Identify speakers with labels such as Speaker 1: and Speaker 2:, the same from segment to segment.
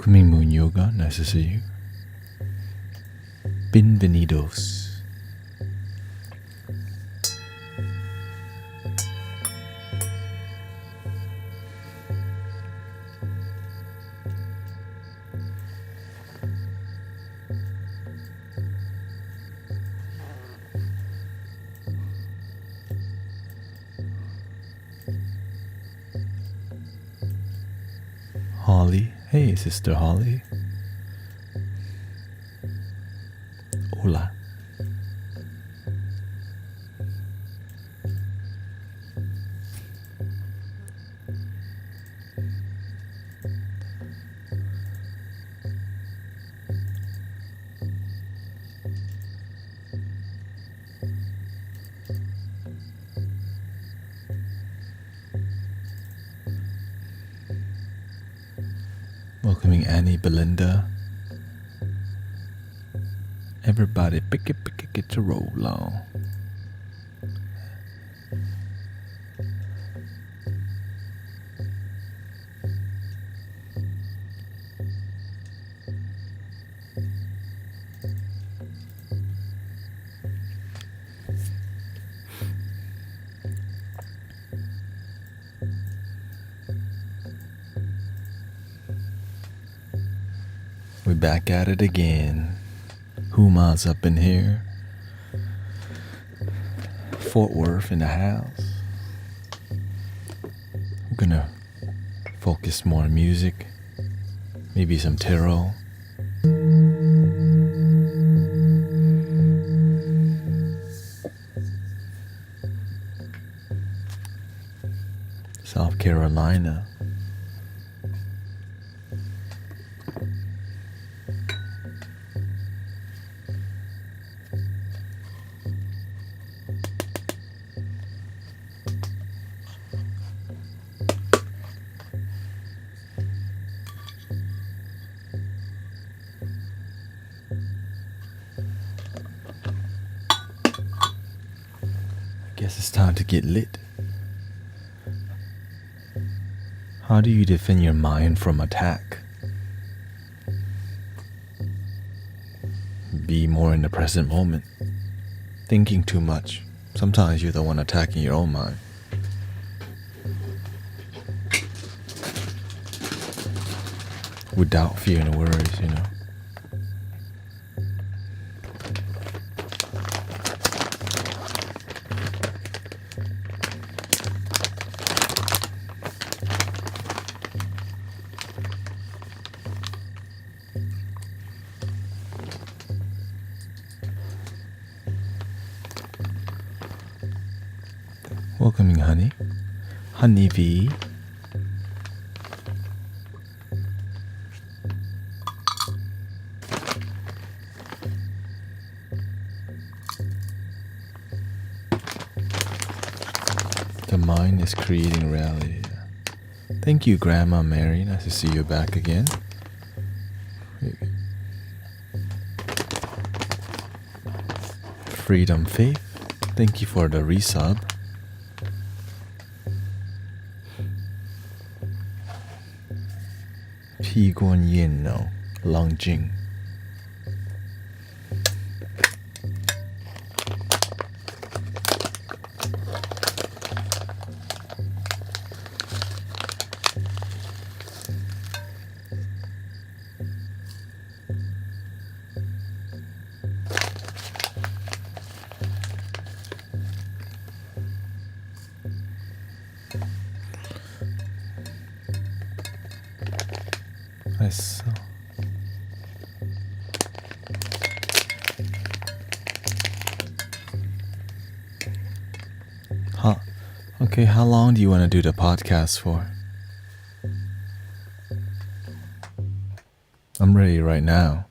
Speaker 1: Welcoming Moon Yoga, nice to see you. Bienvenidos. Holly, hey Sister Holly. Hola. Welcoming Annie, Belinda. Everybody pick it, get to roll on. We're back at it again. Huma's up in here. Fort Worth in the house. We're gonna focus more on music. Maybe some tarot. South Carolina. Guess it's time to get lit. How do you defend your mind from attack? Be more in the present moment. Thinking too much. Sometimes you're the one attacking your own mind. Without fear and worries, you know. Welcoming Honey. Honey V. The mind is creating reality. Thank you, Grandma Mary. Nice to see you back again. Freedom Faith. Thank you for the resub. P Guan Yin no Long Jing. I saw. Huh. Okay, how long do you want to do the podcast for? I'm ready right now.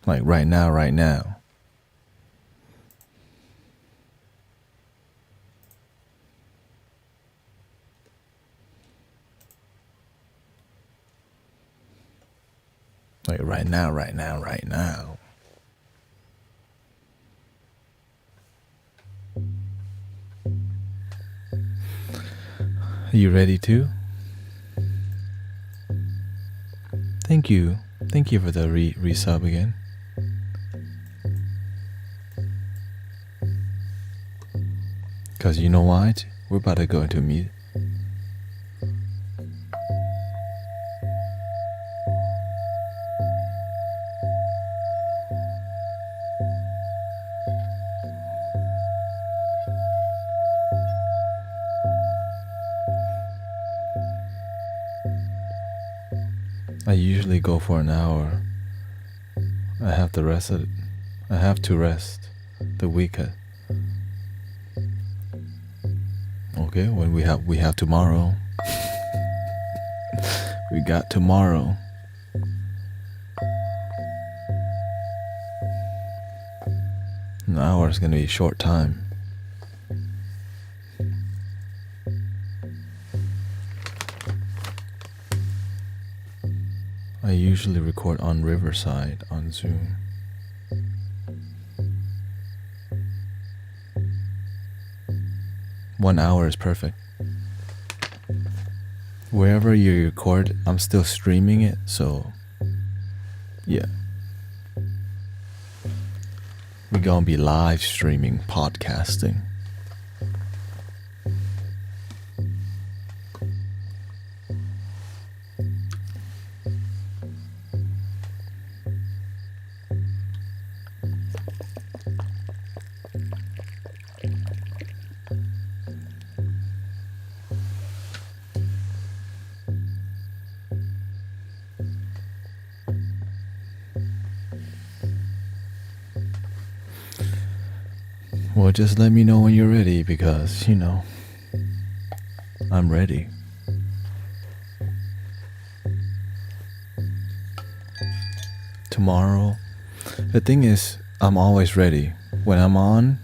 Speaker 1: Like right now, right now. Like right now, right now, right now. Are you ready to? Thank you. Thank you for the resub again. Because you know what? We're about to go into music. I usually go for an hour. I have to rest the weekend. Okay, when we have tomorrow. We got tomorrow. An hour is gonna be a short time. I usually record on Riverside on Zoom. One hour is perfect. Wherever you record, I'm still streaming it, so yeah. We're gonna be live streaming, podcasting. Well, just let me know when you're ready because, I'm ready. Tomorrow, the thing is, I'm always ready. When I'm on,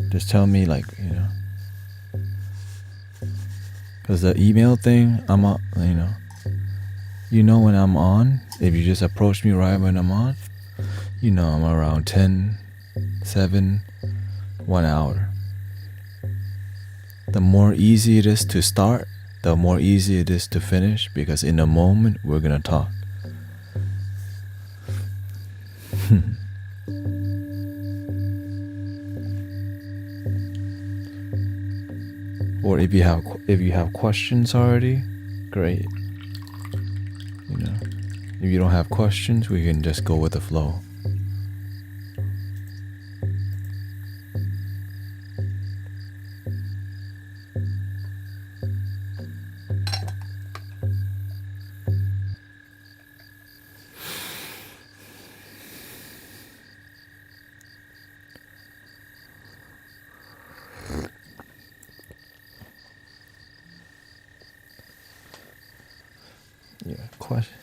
Speaker 1: just tell me because the email thing, I'm on, when I'm on, if you just approach me right when I'm on, I'm around 10, 7, 1 hour. The more easy it is to start, the more easy it is to finish because in a moment we're gonna talk. Or if you have questions already, great. If you don't have questions, we can just go with the flow. Question.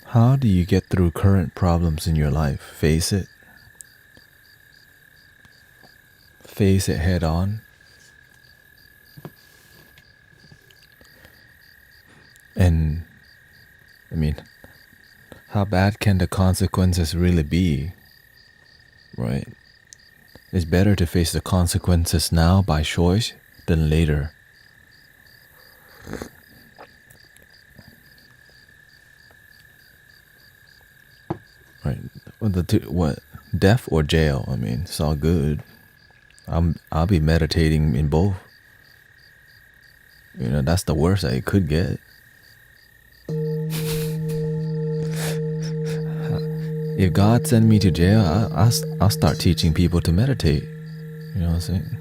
Speaker 1: How do you get through current problems in your life? Face it head on. And how bad can the consequences really be? Right? It's better to face the consequences now by choice than later. Right? What? Death or jail? It's all good. I'll be meditating in both. That's the worst that it could get. If God sent me to jail, I'll start teaching people to meditate. You know what I'm saying?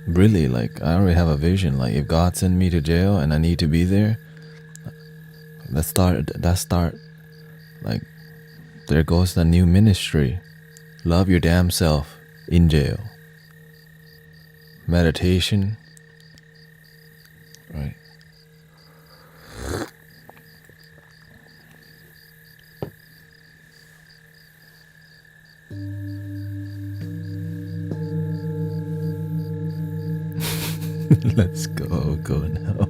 Speaker 1: Really, I already have a vision. If God sent me to jail and I need to be there, let's start. There goes the new ministry. Love your damn self in jail. Meditation. Right. Let's go now.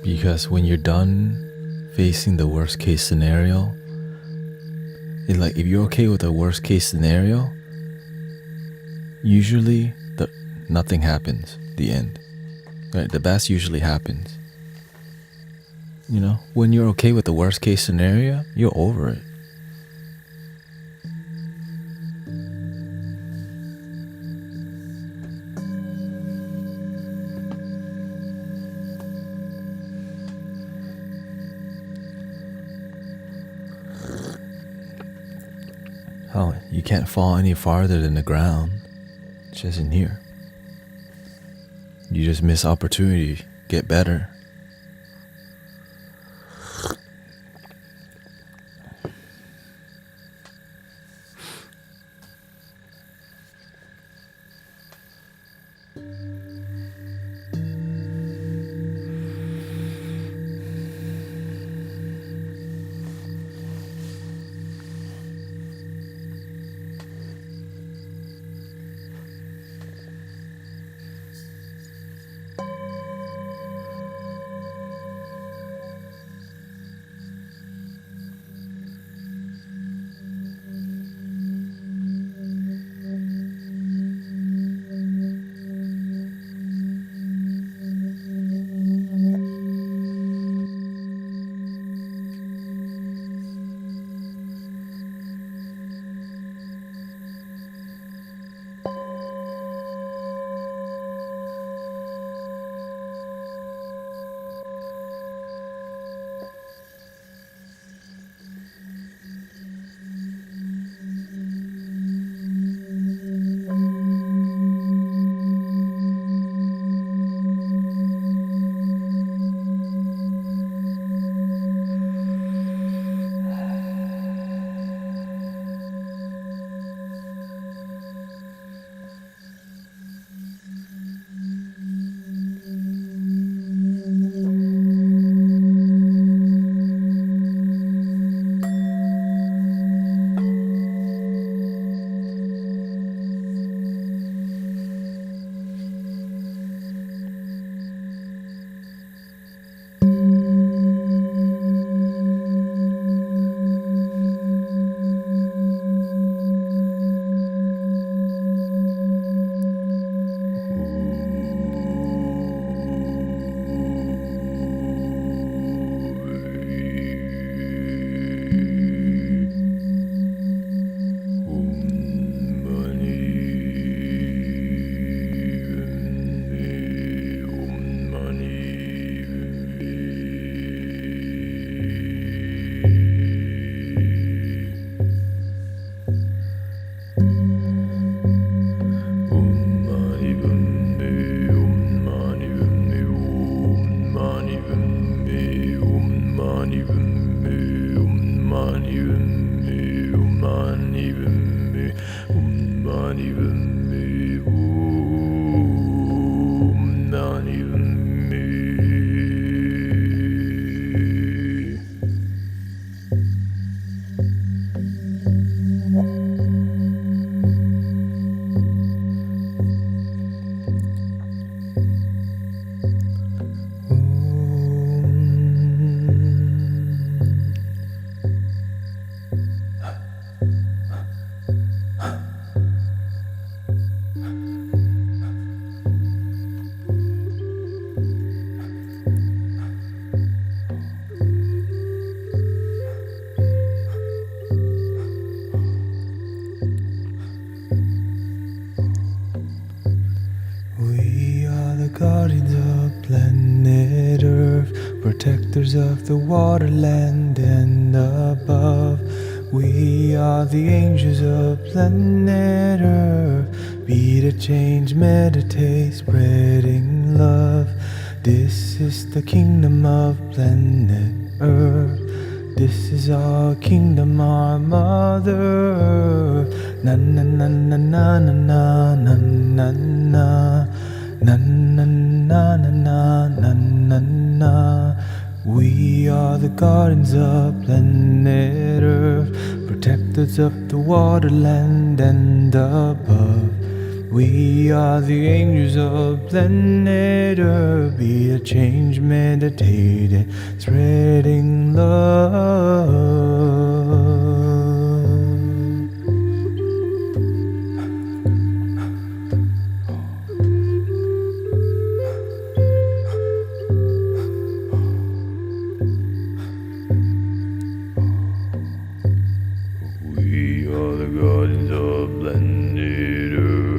Speaker 1: Because when you're done facing the worst case scenario, it's like if you're okay with the worst case scenario, usually nothing happens, the end. Right? The best usually happens. You know, when you're okay with the worst case scenario, you're over it. Oh, you can't fall any farther than the ground. It's just in here. You just miss opportunity, get better.
Speaker 2: protectors of the waterland and above. We are the angels of planet Earth. Be the change, meditate, spreading love. This is the kingdom of planet Earth. This is our kingdom, our Mother Earth. Na na na na na na na na na na na na na na na na na. We are the guardians of planet Earth, protectors of the waterland and above. We are the angels of planet Earth. Be a change, meditating, spreading love. We are the guardians of planet Earth.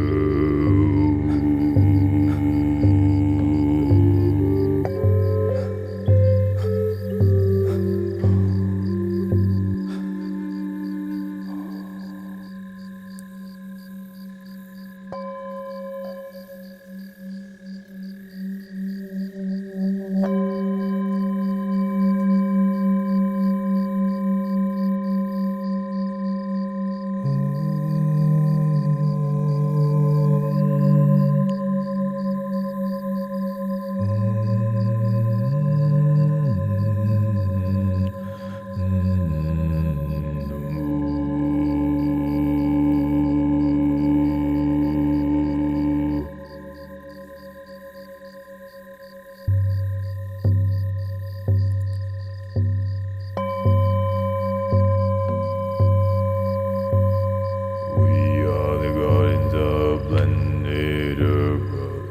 Speaker 2: We are the guardians of planet Earth,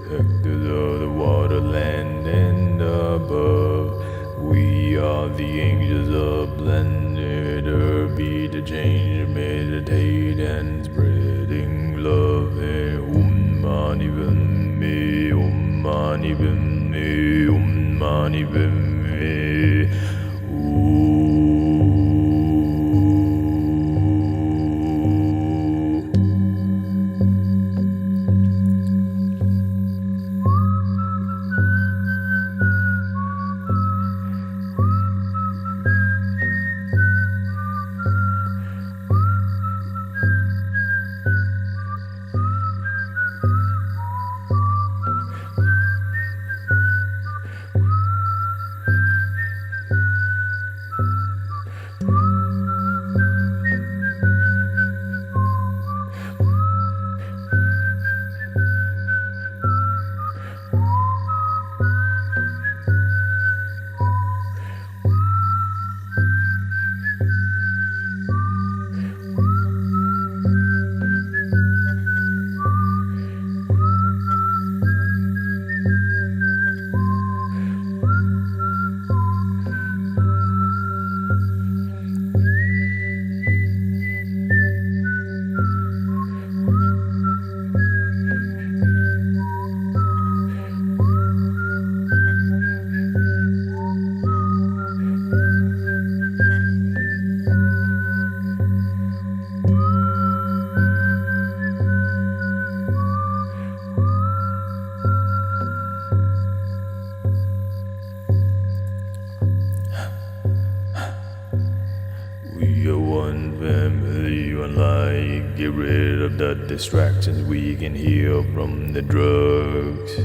Speaker 2: protectors of the water, land, and above. We are the angels of planet Earth, be the change, meditate, and spreading love. Om Mani Padme, Om Mani Padme, Om Mani Padme. We are one family, one life. Get rid of the distractions, we can heal from the drugs.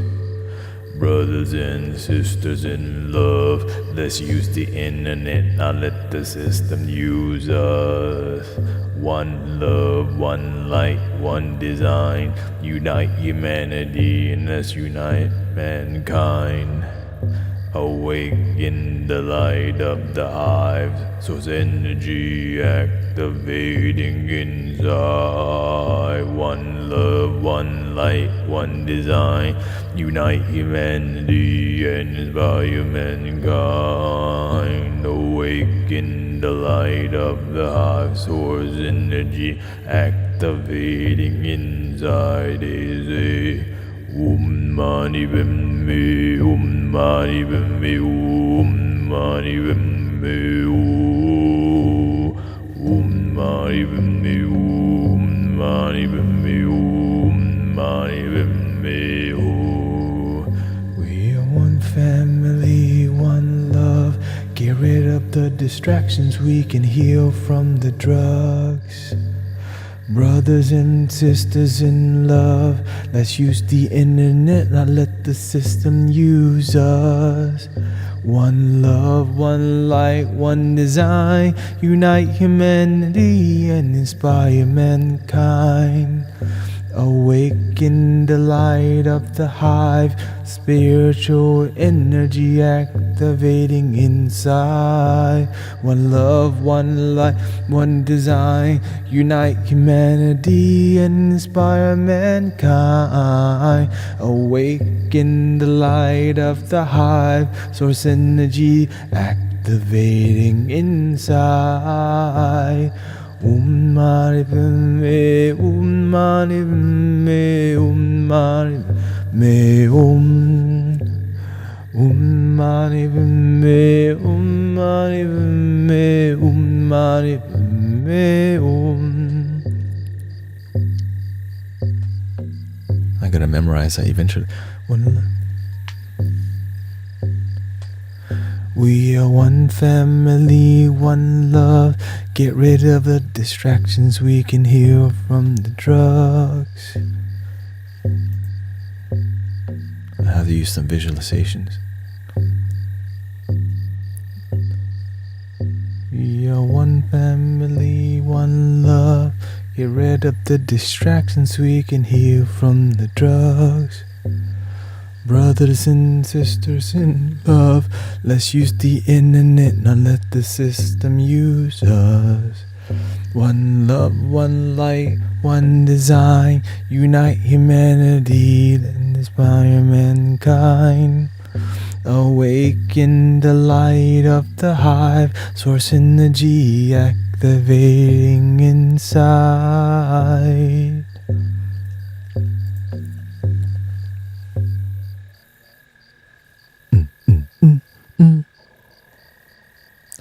Speaker 2: Brothers and sisters in love, let's use the internet, not let the system use us. One love, one light, one design. Unite humanity and let's unite mankind. Awake in the light of the hives, source energy activating inside. One love, one light, one design. Unite humanity and inspire mankind. Awake in the light of the hive, source energy activating inside is a Om Mani Padme, Om Mani Padme, Om Mani Padme, Om Mani Padme, Om Mani Padme, Om Mani Padme. We are one family, one love. Get rid of the distractions, we can heal from the drugs. Brothers and sisters in love, let's use the internet, not let the system use us. One love, one light, one design. Unite humanity and inspire mankind. Awaken the light of the hive, spiritual energy activating inside. One love, one light, one design, unite humanity and inspire mankind. Awaken the light of the hive, source energy activating inside. Mani Padme, Mani Padme, Mani Padme, Mani Padme, Mani Padme, Mani Padme.
Speaker 1: I gotta memorize that eventually.
Speaker 2: We are one family, one love. Get rid of the distractions we can hear from the drugs.
Speaker 1: I have to use some visualizations.
Speaker 2: We are one family, one love. Get rid of the distractions we can hear from the drugs. Brothers and sisters in love, let's use the internet, not let the system use us. One love, one light, one design, unite humanity and inspire mankind. Awaken the light of the hive, source energy activating inside.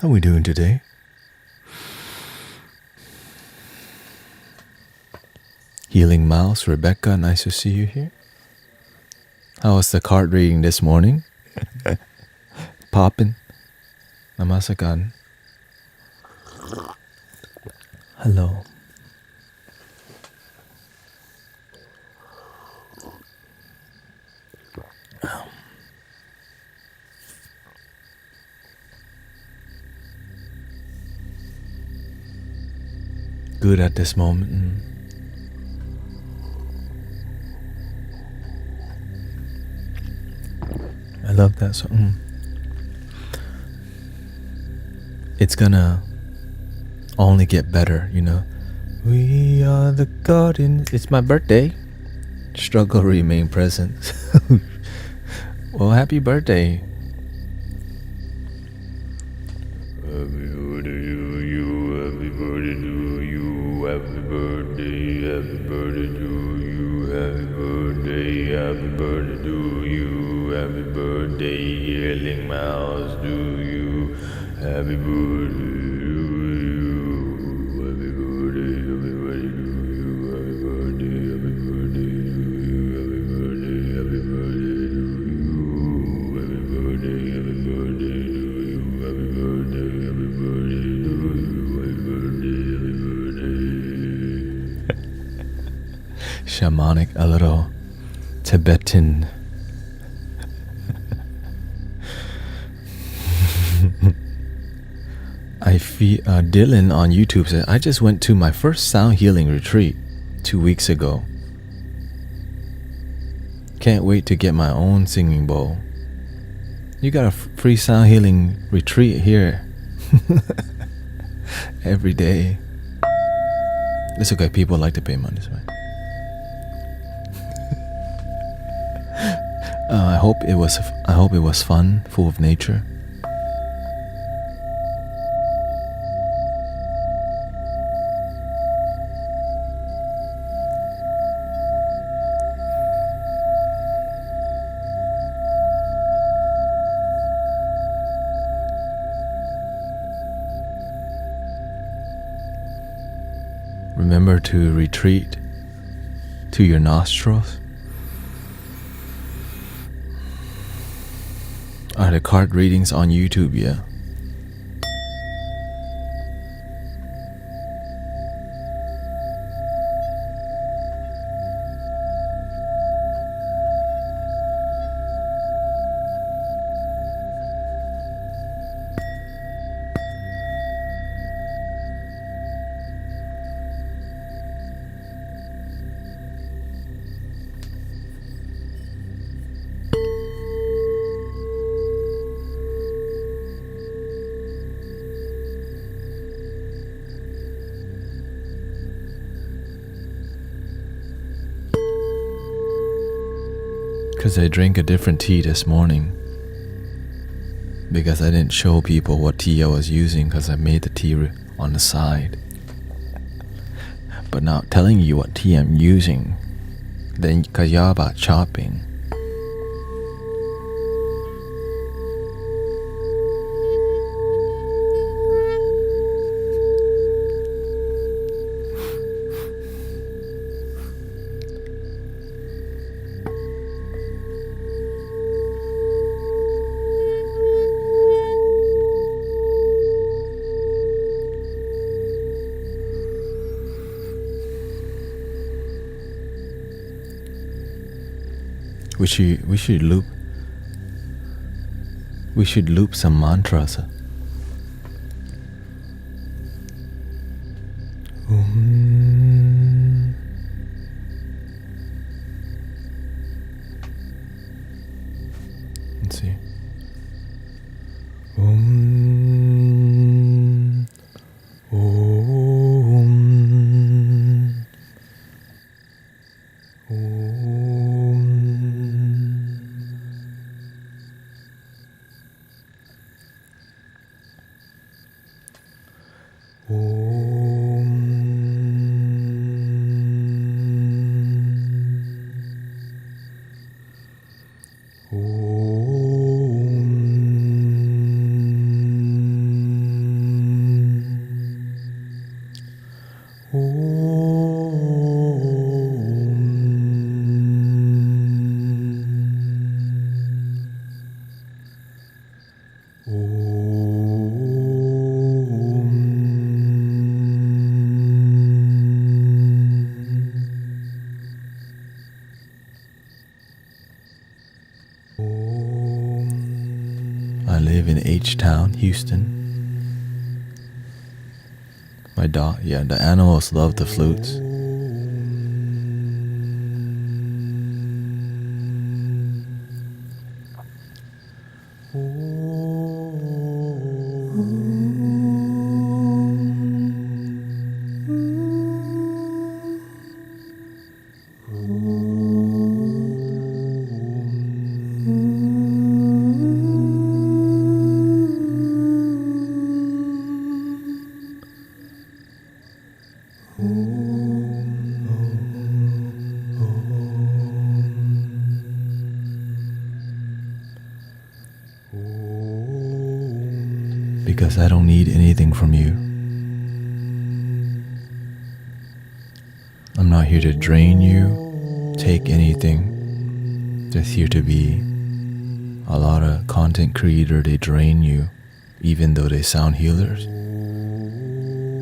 Speaker 1: How are we doing today? Healing Mouse, Rebecca, nice to see you here. How was the card reading this morning? Poppin'. Namasakan.
Speaker 2: Hello.
Speaker 1: Good at this moment. I love that song. It's gonna only get better, you know.
Speaker 2: We are the garden.
Speaker 1: It's my birthday. Struggle remain present. Well, happy birthday. Happy birthday to you, happy birthday to you, happy birthday to you, happy birthday to you, happy birthday, Healing Mouse to you, happy birthday to you, happy birthday to you, happy birthday to you, happy birthday to you, happy birthday to you, happy birthday to you, happy birthday. Shamanic, a little Tibetan. I feel Dylan on YouTube said, I just went to my first sound healing retreat 2 weeks ago. Can't wait to get my own singing bowl. You got a free sound healing retreat here every day. It's okay, people like to pay money, right? I hope it was fun, full of nature. Remember to retreat to your nostrils. Are the card readings on YouTube? Yeah.
Speaker 2: Because I drank a different tea this morning. Because I didn't show people what tea I was using because I made the tea on the side. But now telling you what tea I'm using, then because you're about shopping. We should loop some mantras. Let's see. I live in H-Town, Houston. My dog, the animals love the flutes. Because I don't need anything from you. I'm not here to drain you, take anything. Just here to be. A lot of content creators, they drain you, even though they sound healers.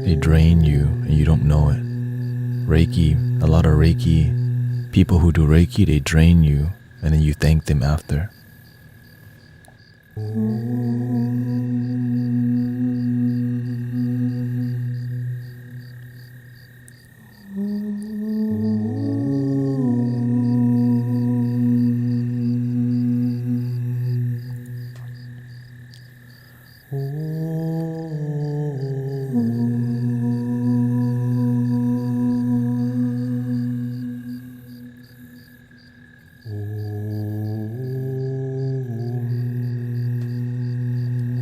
Speaker 2: They drain you and you don't know it. Reiki, a lot of Reiki, people who do Reiki, they drain you and then you thank them after.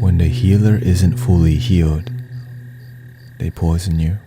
Speaker 2: When the healer isn't fully healed, they poison you.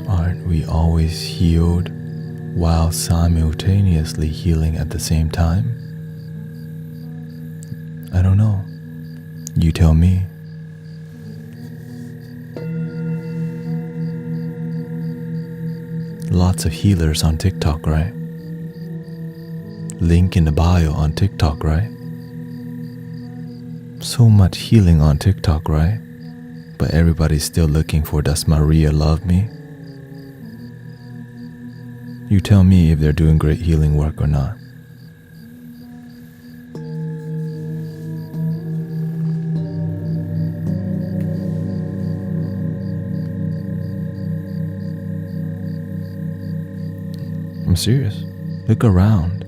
Speaker 2: Aren't we always healed while simultaneously healing at the same time? I don't know. You tell me. Lots of healers on TikTok, right? Link in the bio on TikTok, right? So much healing on TikTok, right? But everybody's still looking for does Maria love me? You tell me if they're doing great healing work or not. I'm serious. Look around.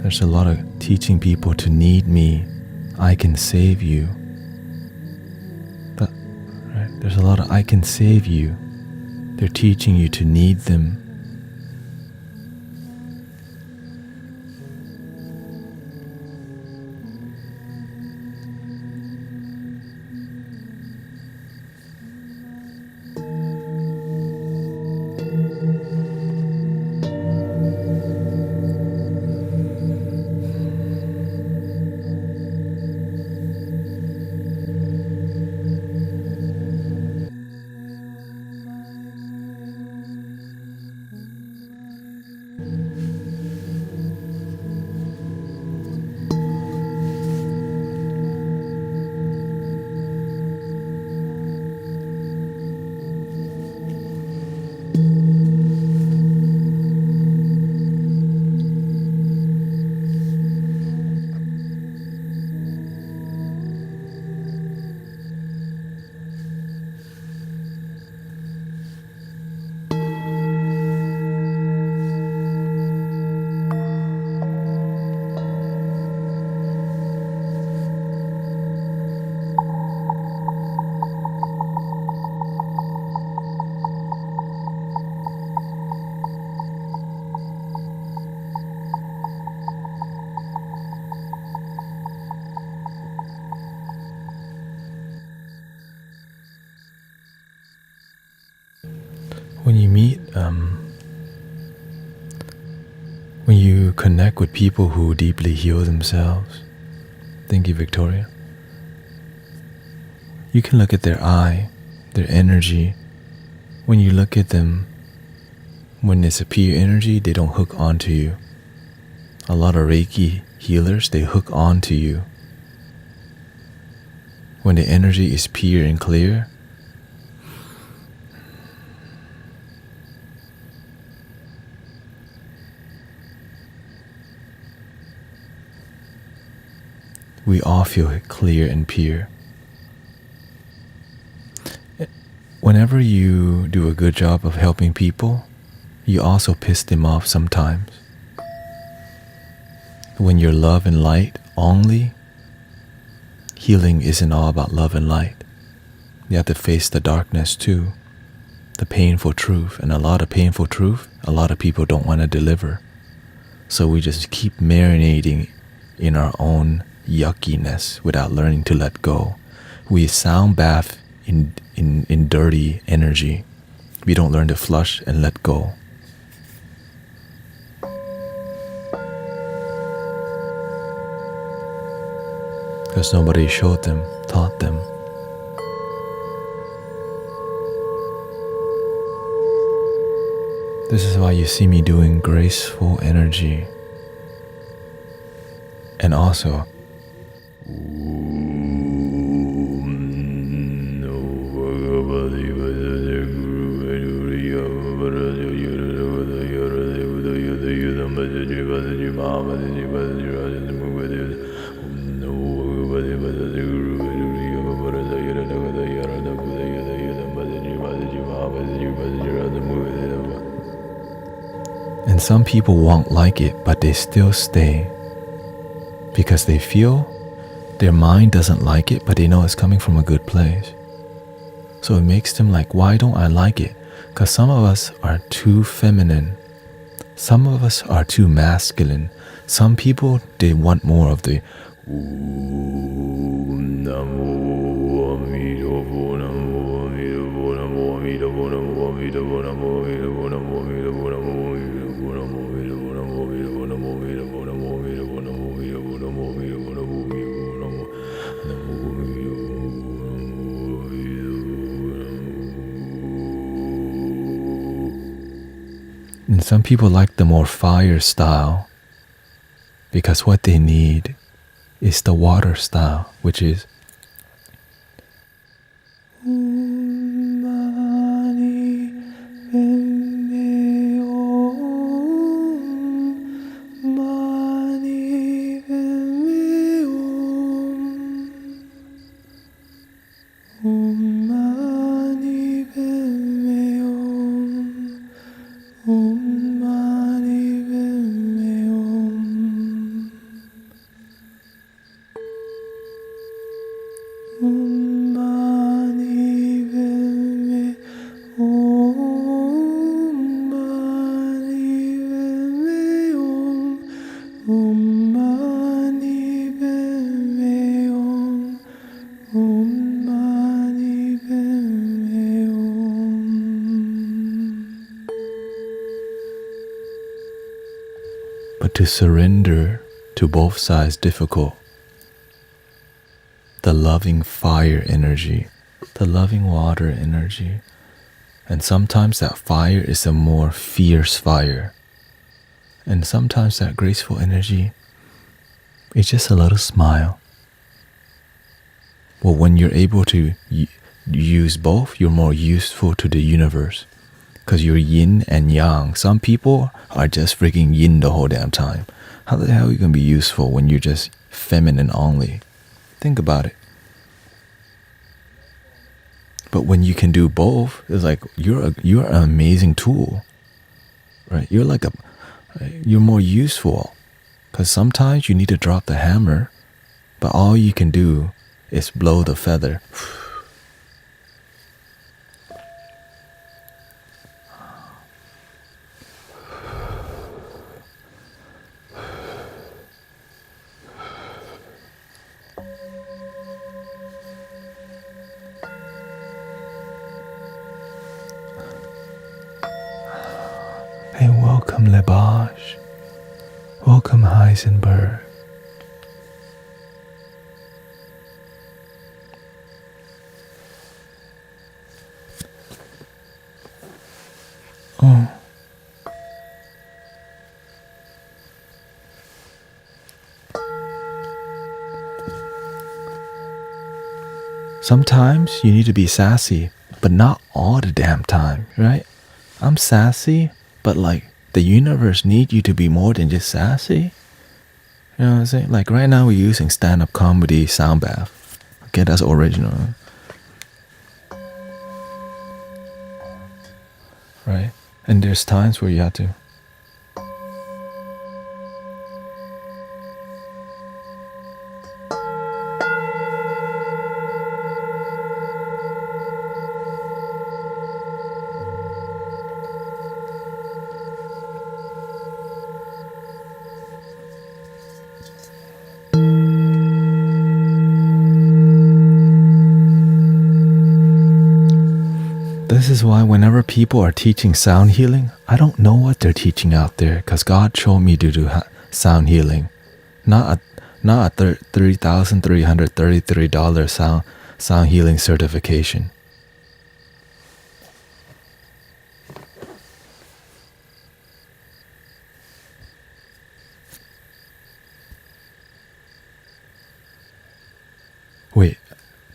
Speaker 2: There's a lot of teaching people to need me. I can save you. Right? There's a lot of I can save you. They're teaching you to need them. When you meet, when you connect with people who deeply heal themselves, thank you, Victoria, you can look at their eye, their energy. When you look at them, when it's a pure energy, they don't hook onto you. A lot of Reiki healers, they hook onto you. When the energy is pure and clear, we all feel clear and pure. whenever you do a good job of helping people, you also piss them off sometimes. When you're love and light only, healing isn't all about love and light. You have to face the darkness too, the painful truth, and a lot of painful truth, a lot of people don't want to deliver. So we just keep marinating in our own yuckiness without learning to let go. We sound bath in dirty energy. We don't learn to flush and let go. Because nobody showed them, taught them. This is why you see me doing graceful energy. And also, and some people won't like it, but they still stay because they feel their mind doesn't like it, but they know it's coming from a good place. So it makes them like, why don't I like it? Because some of us are too feminine. Some of us are too masculine. Some people, they want more of the and some people like the more fire style because what they need is the water style, which is but to surrender to both sides difficult. The loving fire energy, the loving water energy. And sometimes that fire is a more fierce fire. And sometimes that graceful energy is just a little smile. Well, when you're able to use both, you're more useful to the universe. Because you're yin and yang. Some people are just freaking yin the whole damn time. How the hell are you going to be useful when you're just feminine only? Think about it. But when you can do both, it's like you're an amazing tool, right? You're more useful. Because sometimes you need to drop the hammer, but all you can do is blow the feather. Hey, welcome Lebage. Welcome Heisenberg. Oh. Sometimes you need to be sassy, but not all the damn time, right? I'm sassy, but like the universe needs you to be more than just sassy. You know what I'm saying? Like right now we're using stand-up comedy Soundbath. Okay, that's original. right? And there's times where you have to. This is why whenever people are teaching sound healing, I don't know what they're teaching out there, because God showed me to do sound healing, not a $3,333 sound healing certification. Wait,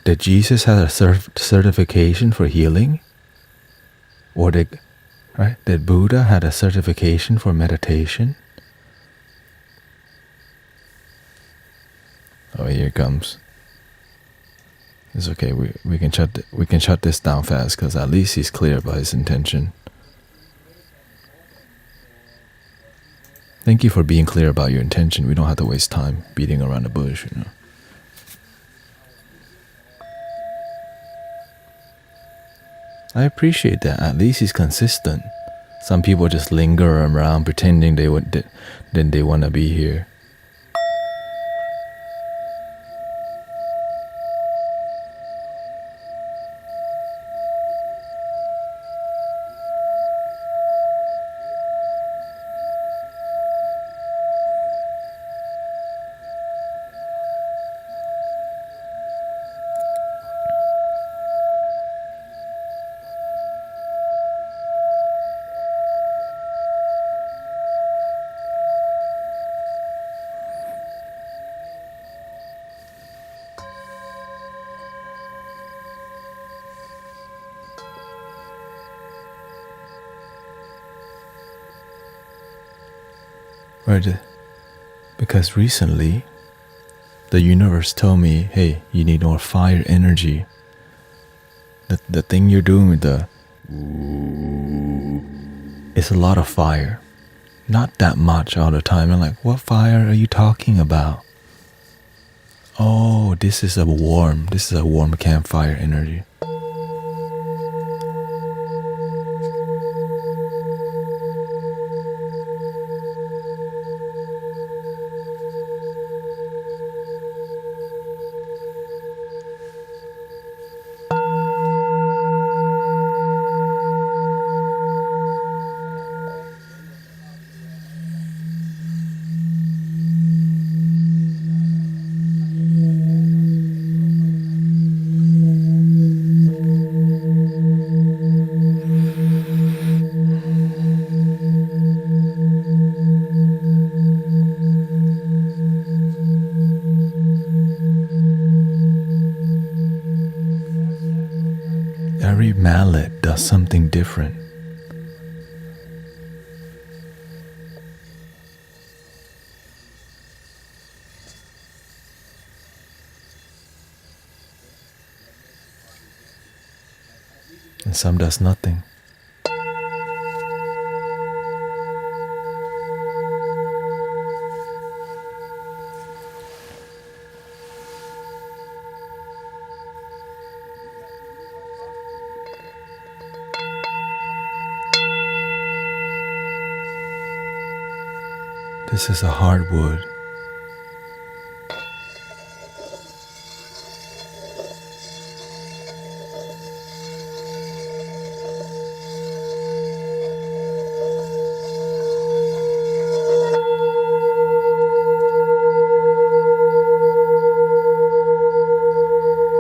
Speaker 2: did Jesus have a certification for healing? Or did Buddha had a certification for meditation? Oh, here it comes. It's okay. We can shut this down fast, because at least he's clear about his intention. Thank you for being clear about your intention. We don't have to waste time beating around the bush, you know. I appreciate that. At least he's consistent. Some people just linger around pretending they want to be here. Right, because recently the universe told me, hey, you need more fire energy. The thing you're doing with the it's a lot of fire, not that much all the time. I'm like, what fire are you talking about? Oh, this is a warm campfire energy. Every mallet does something different. And some does nothing. This is a hardwood.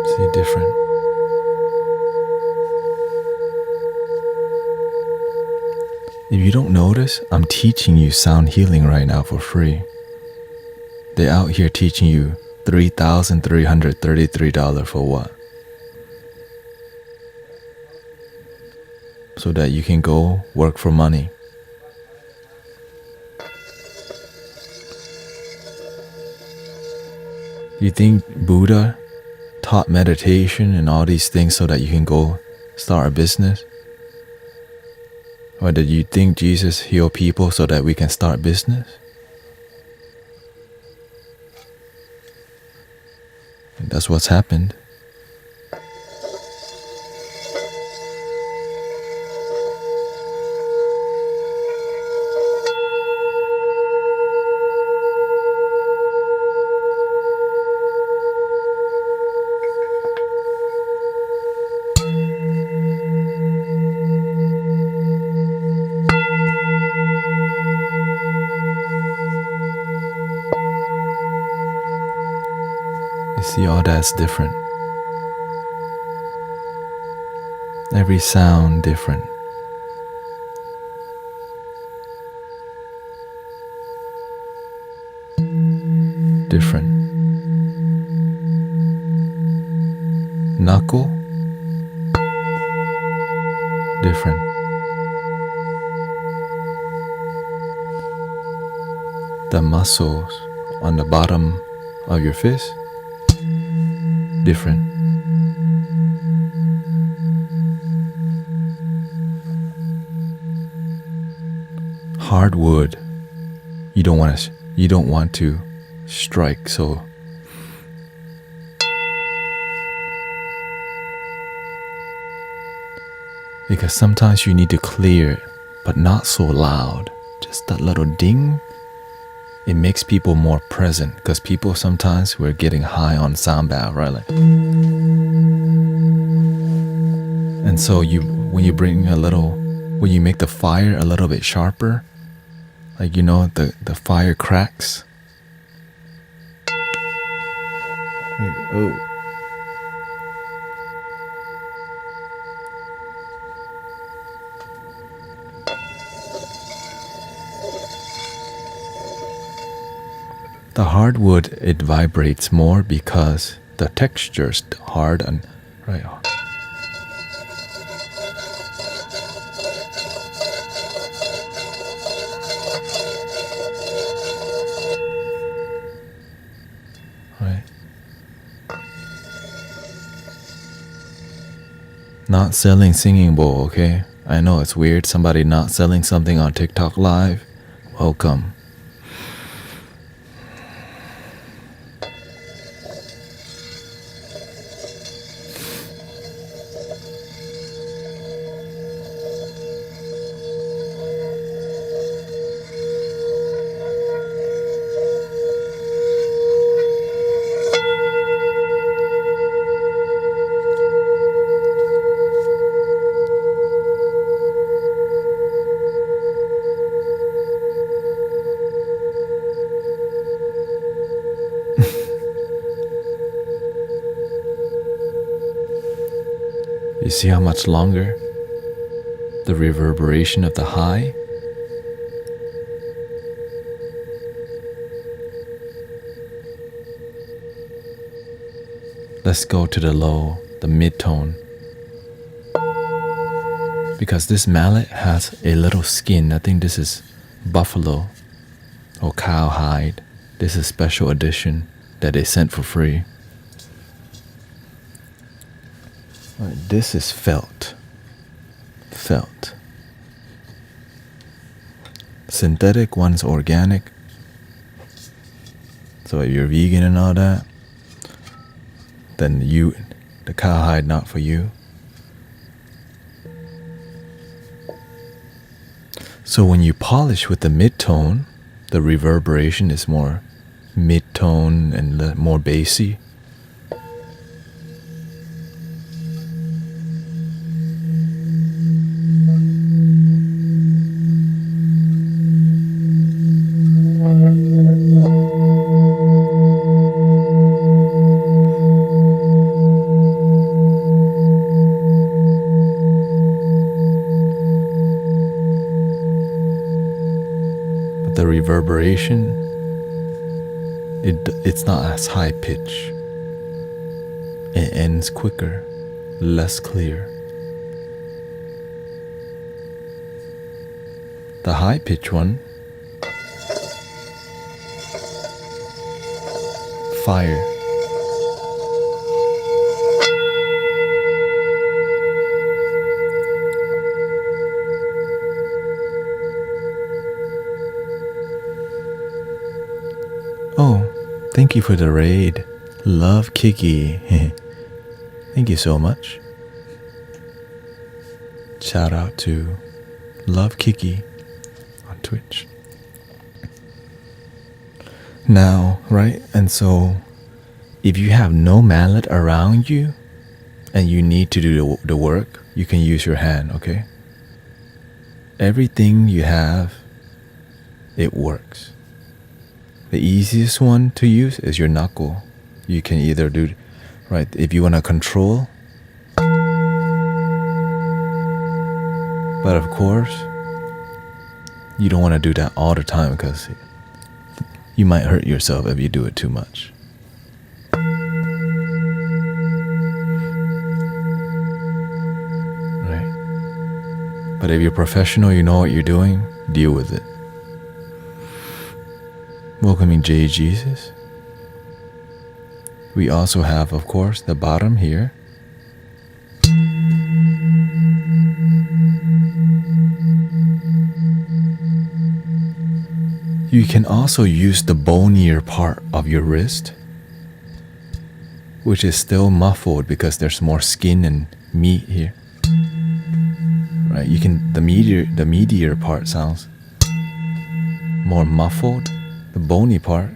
Speaker 2: See, different. If you don't notice, I'm teaching you sound healing right now for free. They're out here teaching you $3,333 for what? So that you can go work for money. You think Buddha taught meditation and all these things so that you can go start a business? Or did you think Jesus healed people so that we can start business? And that's what's happened. You see, all that's different. Every sound different. Different. Knuckle, different. The muscles on the bottom of your fist, different. Hardwood, you don't want to strike so. Because sometimes you need to clear it, but not so loud. Just that little ding. It makes people more present, because people sometimes we're getting high on Soundbath, right? Like, and so when you make the fire a little bit sharper, like the fire cracks. Like, oh. The hardwood, it vibrates more because the texture's hard and right. Right. Not selling singing bowl, okay? I know it's weird, somebody not selling something on TikTok live. Welcome. You see how much longer the reverberation of the high? Let's go to the low, the mid-tone. Because this mallet has a little skin. I think this is buffalo or cowhide. This is special edition that they sent for free. This is felt. Felt. Synthetic one's organic. So if you're vegan and all that, then the cowhide not for you. So when you polish with the mid-tone, the reverberation is more mid-tone and more bassy. The reverberation, it's not as high pitch. It ends quicker, less clear. The high pitch one, fire. Thank you for the raid. Love Kiki. Thank you so much. Shout out to Love Kiki on Twitch. Now, right? And so if you have no mallet around you and you need to do the work, you can use your hand, okay? Everything you have, it works. The easiest one to use is your knuckle. You can either do, right, if you want to control. But of course, you don't want to do that all the time because you might hurt yourself if you do it too much. Right? But if you're professional, you know what you're doing, deal with it. Welcoming J Jesus. We also have, of course, the bottom here. You can also use the bonier part of your wrist, which is still muffled because there's more skin and meat here. Right? You can the meatier part sounds more muffled, the bony part.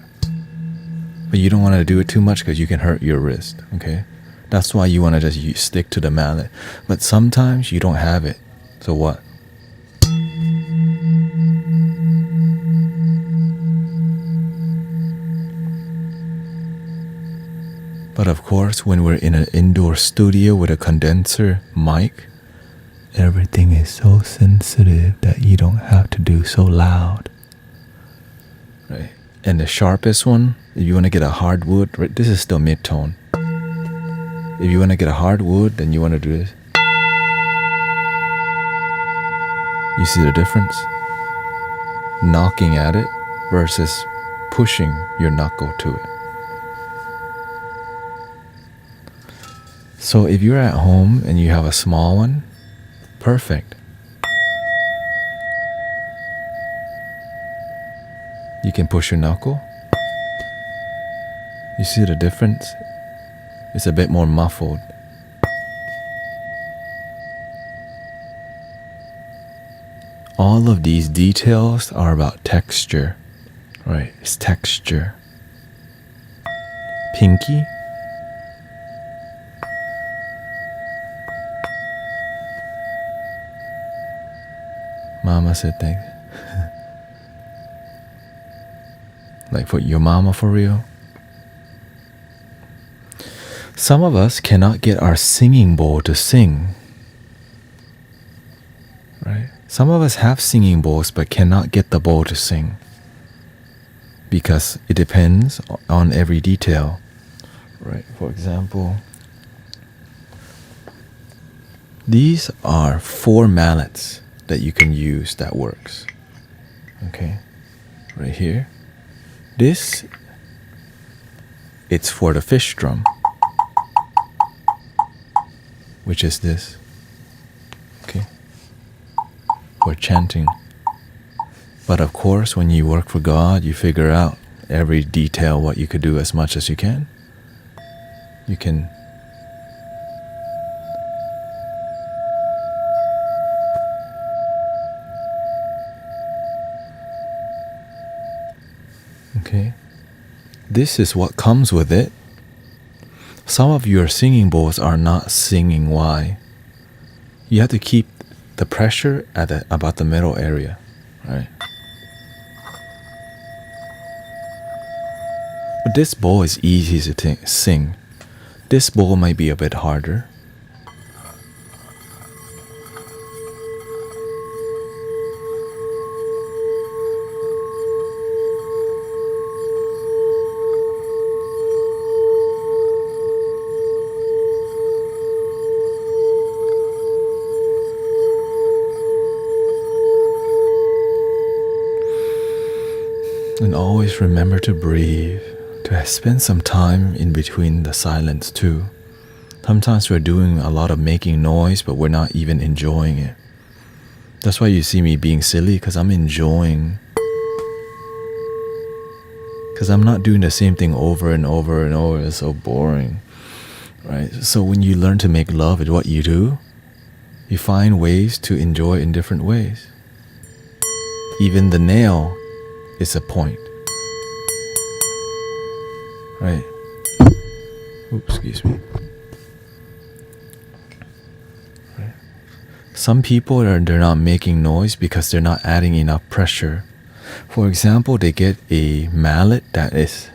Speaker 2: But you don't want to do it too much because you can hurt your wrist, okay? That's why you want to just stick to the mallet. But sometimes you don't have it. So what? But of course, when we're in an indoor studio with a condenser mic, everything is so sensitive that you don't have to do so loud. Right? And the sharpest one, if you want to get a hardwood, right, this is still mid-tone. If you want to get a hardwood, then you want to do this. You see the difference? Knocking at it versus pushing your knuckle to it. So if you're at home and you have a small one, perfect. You can push your knuckle. You see the difference? It's a bit more muffled. All of these details are about texture, right? It's texture. Pinky. Mama said thanks. Like for your mama for real? Some of us cannot get our singing bowl to sing. Right? Some of us have singing bowls but cannot get the bowl to sing. Because it depends on every detail. Right? For example, these are 4 mallets that you can use that works. Okay? Right here. This, it's for the fish drum, which is this. Okay? For chanting. But of course, when you work for God, you figure out every detail, what you could do as much as you can. You can okay. This is what comes with it. Some of your singing bowls are not singing. Why? You have to keep the pressure at about the middle area, right? But this bowl is easy to sing. This bowl might be a bit harder. And always remember to breathe, to spend some time in between the silence too. Sometimes we're doing a lot of making noise, but we're not even enjoying it. That's why you see me being silly, because I'm enjoying because I'm not doing the same thing over and over and over. It's so boring, right? So when you learn to make love at what you do, you find ways to enjoy in different ways. Even the nail is a point, right? Oops, excuse me. Right. Some people they're not making noise because they're not adding enough pressure. For example, they get a mallet that is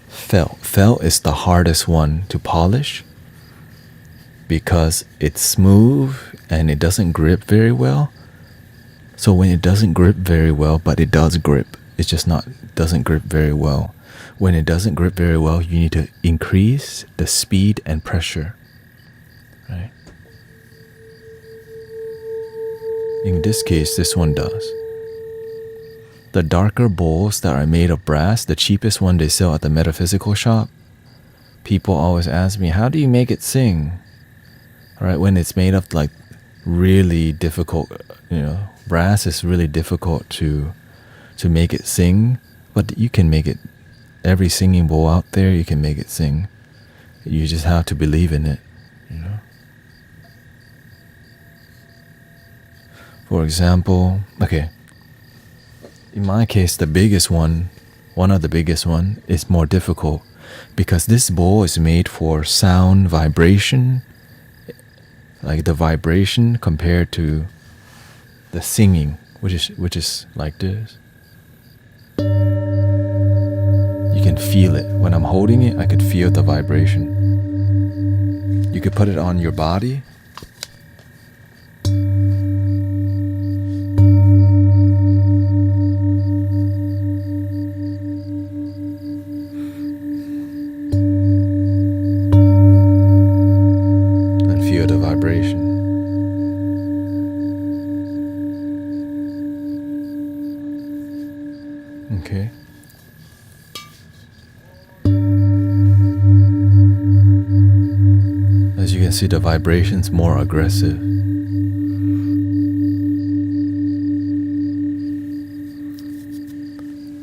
Speaker 2: felt. Felt is the hardest one to polish because it's smooth and it doesn't grip very well. So when it doesn't grip very well, but it does grip, it's just not doesn't grip very well. When it doesn't grip very well, you need to increase the speed and pressure, right? In this case, this one does. The darker bowls that are made of brass, the cheapest one they sell at the metaphysical shop, people always ask me, how do you make it sing? All right, when it's made of like really difficult, brass is really difficult to make it sing, but you can make it. Every singing bowl out there, you can make it sing. You just have to believe in it, For example, okay, in my case, the biggest one of the biggest one is more difficult because this bowl is made for sound vibration, like the vibration compared to the singing, which is like this. You can feel it. When I'm holding it, I could feel the vibration. You could put it on your body. And feel the vibration. Okay. As you can see, the vibration's more aggressive.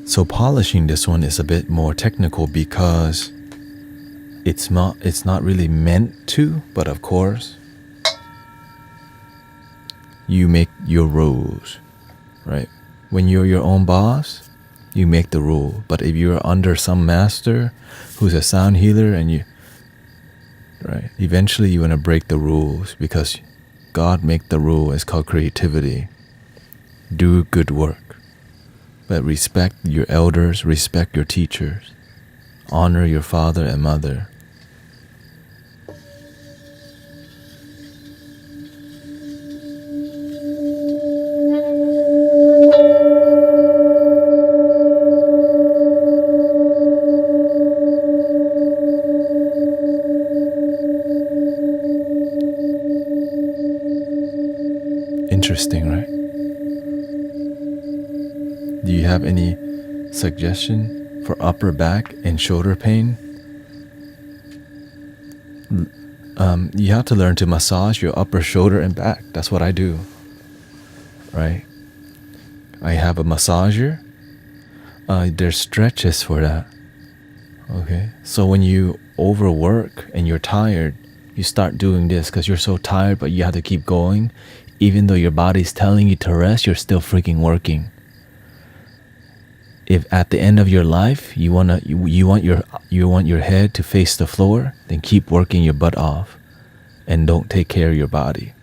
Speaker 2: So polishing this one is a bit more technical because it's not really meant to, but of course, you make your rules, right? When you're your own boss, you make the rule. But if you're under some master who's a sound healer and right, eventually you want to break the rules because God make the rule. It's called creativity. Do good work. But respect your elders, respect your teachers. Honor your father and mother. Interesting, right? Do you have any suggestion for upper back and shoulder pain? You have to learn to massage your upper shoulder and back. That's what I do, right? I have a massager. There's stretches for that. Okay, so when you overwork and you're tired, you start doing this because you're so tired, but you have to keep going. Even though your body's telling you to rest, you're still freaking working. If at the end of your life you want your head to face the floor, then keep working your butt off and don't take care of your body.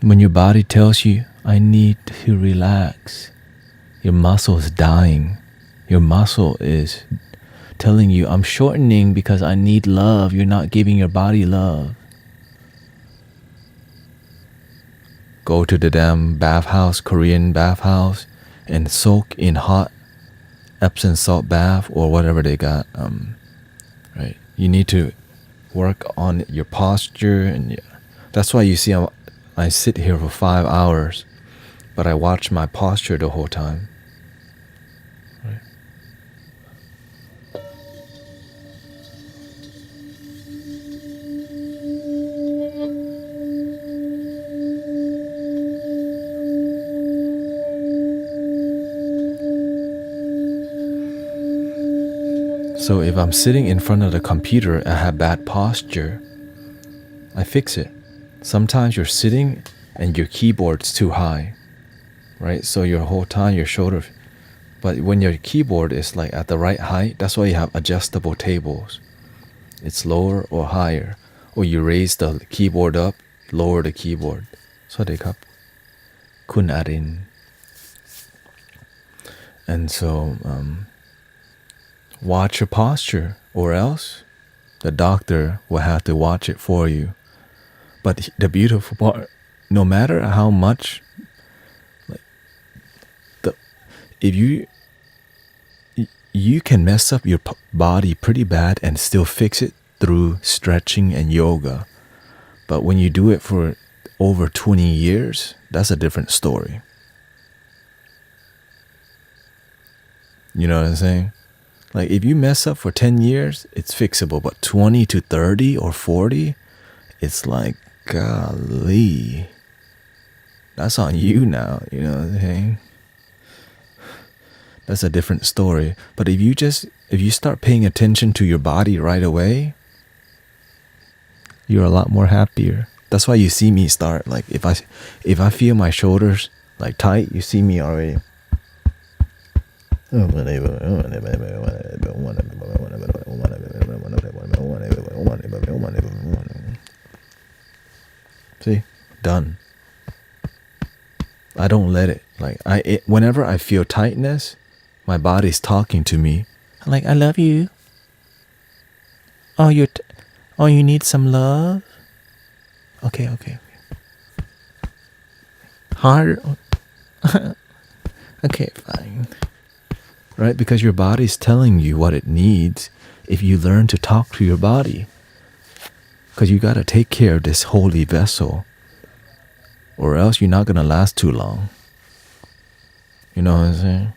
Speaker 2: When your body tells you, I need to relax, your muscle is dying. Your muscle is telling you, I'm shortening because I need love. You're not giving your body love. Go to the damn bathhouse, Korean bathhouse, and soak in hot Epsom salt bath or whatever they got. Right? You need to work on your posture, and that's why you see I sit here for 5 hours, but I watch my posture the whole time. Right? So if I'm sitting in front of the computer and I have bad posture, I fix it. Sometimes you're sitting and your keyboard's too high, right? So your whole time your shoulder, but when your keyboard is like at the right height, that's why you have adjustable tables. It's lower or higher, or you raise the keyboard up, lower the keyboard. สวัสดีครับ คุณอาริน And so watch your posture, or else the doctor will have to watch it for you. But the beautiful part, no matter how much, like if you can mess up your body pretty bad and still fix it through stretching and yoga. But when you do it for over 20 years, that's a different story. You know what I'm saying? Like if you mess up for 10 years, it's fixable. But 20 to 30 or 40, it's like, golly, that's on you now. You know what I'm saying? That's a different story. But if you start paying attention to your body right away, you're a lot more happier. That's why you see me start, like if I feel my shoulders like tight, you see me already. See, done. I don't let it. Like whenever I feel tightness, my body's talking to me. I'm like, I love you. Oh, you need some love? Okay. Hard. Okay, fine. Right? Because your body's telling you what it needs if you learn to talk to your body. Because you got to take care of this holy vessel, or else you're not going to last too long. You know what I'm saying?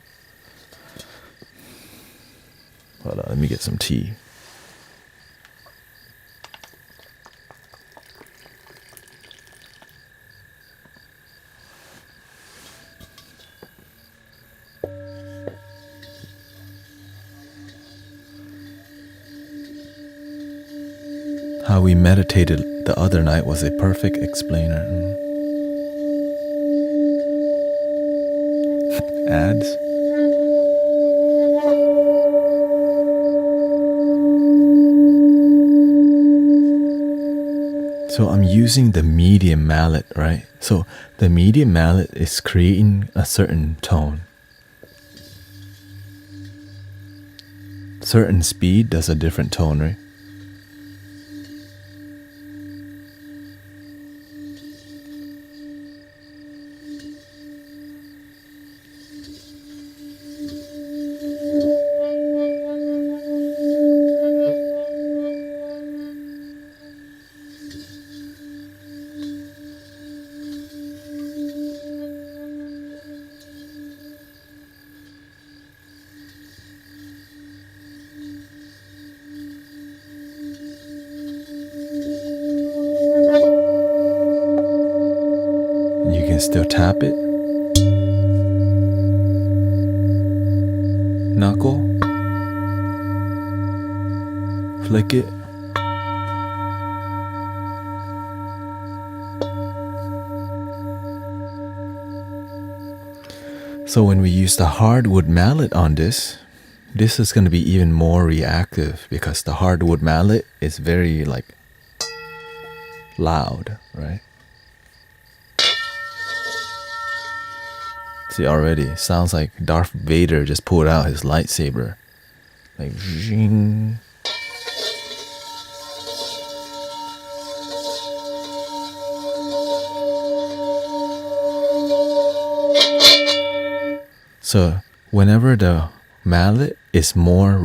Speaker 2: Hold on, let me get some tea. How we meditated the other night was a perfect explainer. Ads. So I'm using the medium mallet, right? So the medium mallet is creating a certain tone. Certain speed does a different tone, right? Still tap it. Knuckle. Flick it. So when we use the hardwood mallet on this is going to be even more reactive, because the hardwood mallet is very like loud, right? See, already sounds like Darth Vader just pulled out his lightsaber. Like zing. So whenever the mallet is more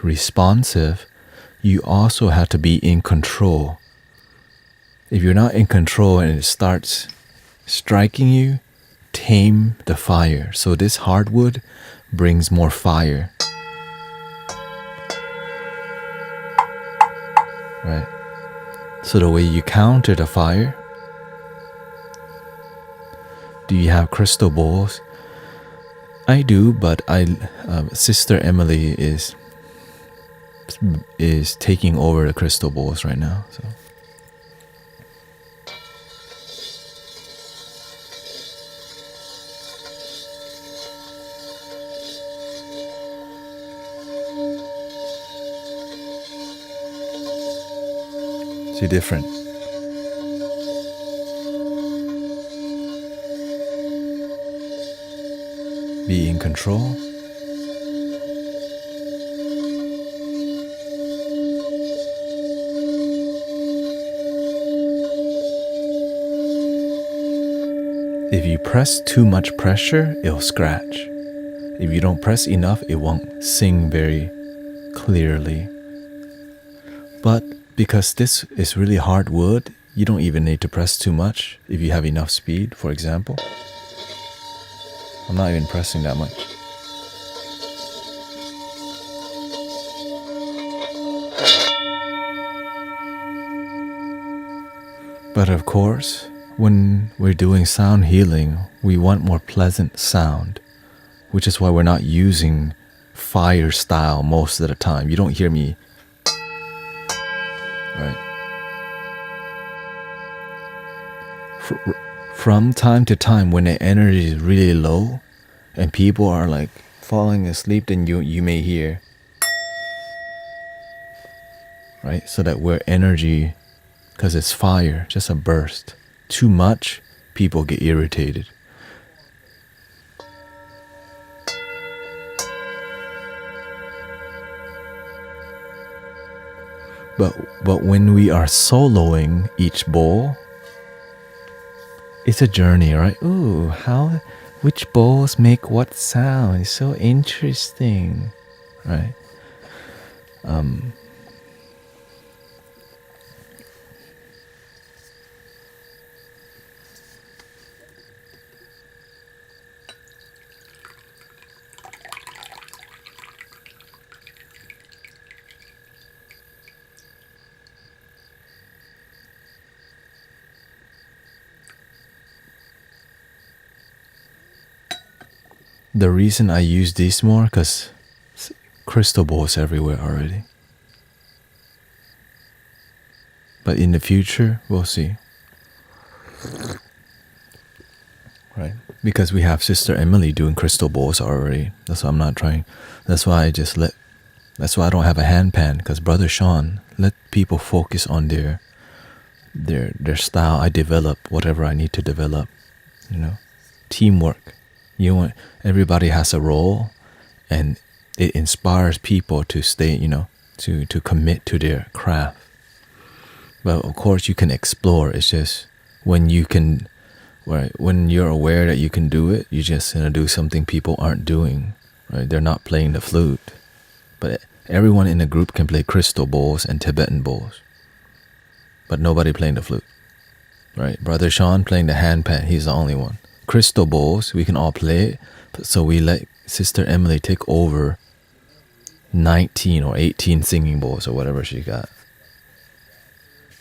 Speaker 2: responsive, you also have to be in control. If you're not in control and it starts striking you, tame the fire. So this hardwood brings more fire. Right? So the way you counter the fire, do you have crystal bowls? I do, but Sister Emily is is taking over the crystal bowls right now. So. See, different. Be in control. If you press too much pressure, it'll scratch. If you don't press enough, it won't sing very clearly. But because this is really hard wood, you don't even need to press too much if you have enough speed, for example. I'm not even pressing that much. But of course, when we're doing sound healing, we want more pleasant sound, which is why we're not using fire style most of the time. You don't hear me, right? From time to time, when the energy is really low and people are like falling asleep, then you may hear, right? So that we're energy, because it's fire, just a burst. Too much, people get irritated. But when we are soloing each bowl, it's a journey, right? Ooh, which bowls make what sound? It's so interesting, right? The reason I use these more, because crystal bowls everywhere already. But in the future, we'll see. Right? Because we have Sister Emily doing crystal bowls already. That's why I'm not trying. That's why I don't have a hand pan, because Brother Sean, let people focus on their style. I develop whatever I need to develop, teamwork. Everybody has a role, and it inspires people to stay, to commit to their craft. But of course you can explore. It's just when you're aware that you can do it, you're just gonna do something people aren't doing, right? They're not playing the flute, but everyone in the group can play crystal bowls and Tibetan bowls, but nobody playing the flute, right? Brother Sean playing the handpan, he's the only one. Crystal bowls, we can all play it, so we let Sister Emily take over 19 or 18 singing bowls or whatever she got,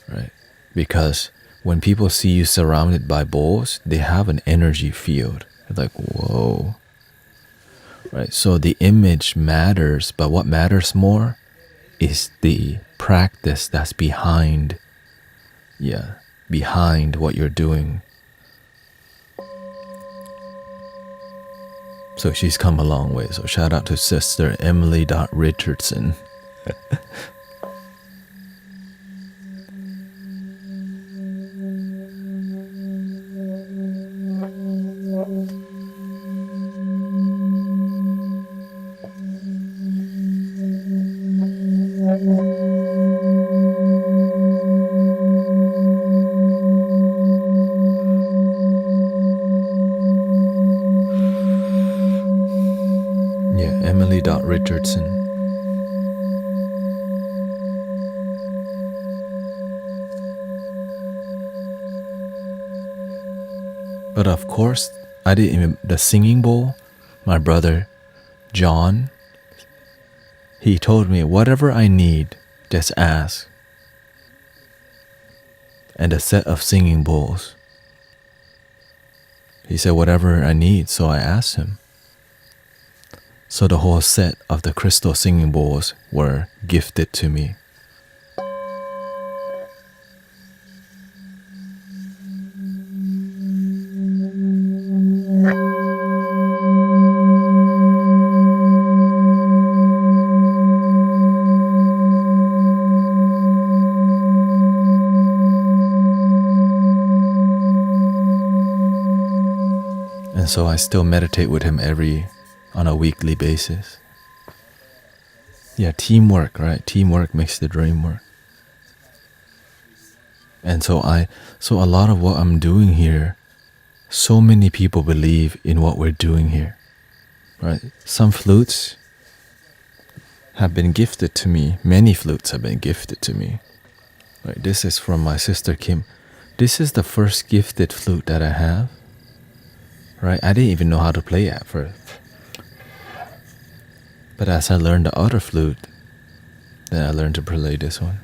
Speaker 2: right? Because when people see you surrounded by bowls, they have an energy field. It's like, whoa, right? So the image matters, but what matters more is the practice that's behind what you're doing. So she's come a long way. So shout out to Sister Emily.Richardson. Emily.Richardson. But of course, I didn't even, the singing bowl, my brother John, he told me, whatever I need, just ask. And a set of singing bowls. He said, whatever I need, so I asked him. So the whole set of the crystal singing bowls were gifted to me. And so I still meditate with him on a weekly basis. Yeah, teamwork, right? Teamwork makes the dream work. And so a lot of what I'm doing here, so many people believe in what we're doing here, right? Some flutes have been gifted to me. Many flutes have been gifted to me. Right? This is from my sister Kim. This is the first gifted flute that I have. Right? I didn't even know how to play at first. But as I learned the other flute, then I learned to play this one.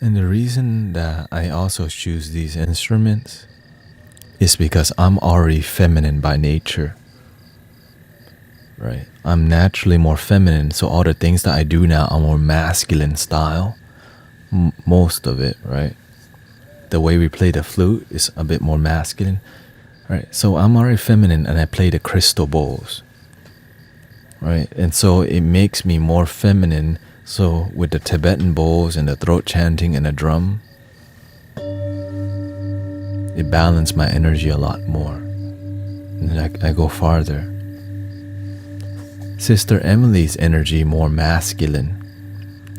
Speaker 2: And the reason that I also choose these instruments is because I'm already feminine by nature, right? I'm naturally more feminine, so all the things that I do now are more masculine style, most of it, right? The way we play the flute is a bit more masculine, right? So I'm already feminine and I play the crystal bowls, right? And so it makes me more feminine. So with the Tibetan bowls and the throat chanting and the drum, it balanced my energy a lot more. And I go farther. Sister Emily's energy more masculine.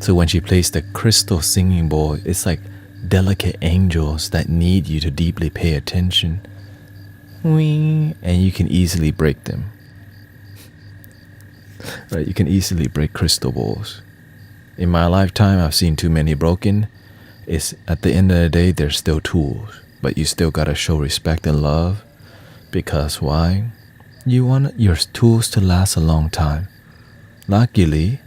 Speaker 2: So when she plays the crystal singing bowl, it's like delicate angels that need you to deeply pay attention. And you can easily break them. Right? You can easily break crystal bowls. In my lifetime, I've seen too many broken. It's at the end of the day, they're still tools, but you still gotta show respect and love, because why? You want your tools to last a long time. Luckily,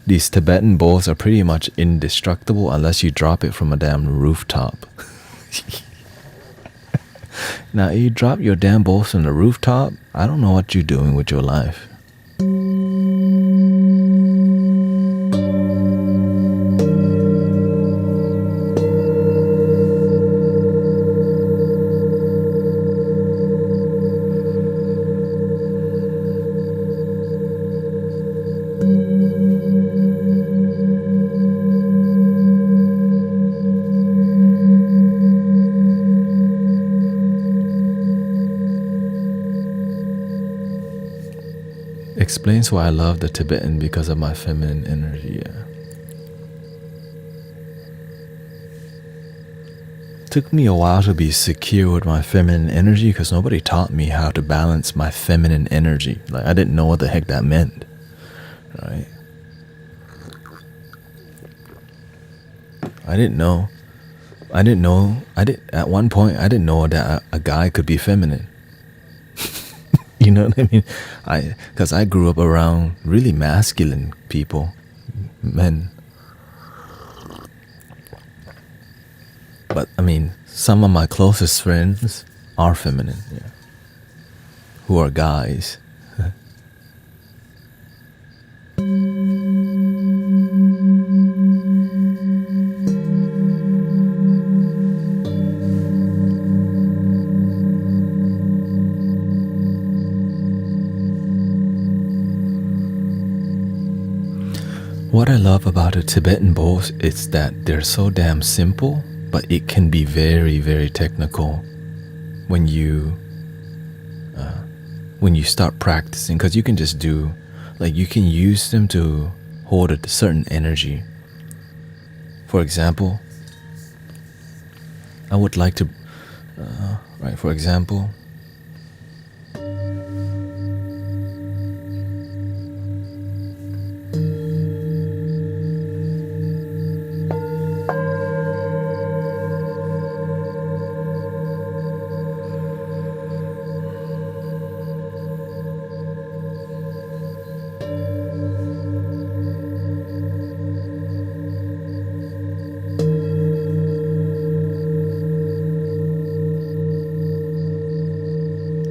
Speaker 2: these Tibetan bowls are pretty much indestructible unless you drop it from a damn rooftop. Now, if you drop your damn bowls from the rooftop, I don't know what you're doing with your life. Explains why I love the Tibetan, because of my feminine energy. Yeah. Took me a while to be secure with my feminine energy because nobody taught me how to balance my feminine energy. Like, I didn't know what the heck that meant, right? At one point, I didn't know that a guy could be feminine. You know what I mean? Because I grew up around really masculine people, men. But I mean, some of my closest friends are feminine, yeah, who are guys. What I love about the Tibetan bowls is that they're so damn simple, but it can be very, very technical when you start practicing, because you can just do Like you can use them to hold a certain energy. For example, I would like to, for example,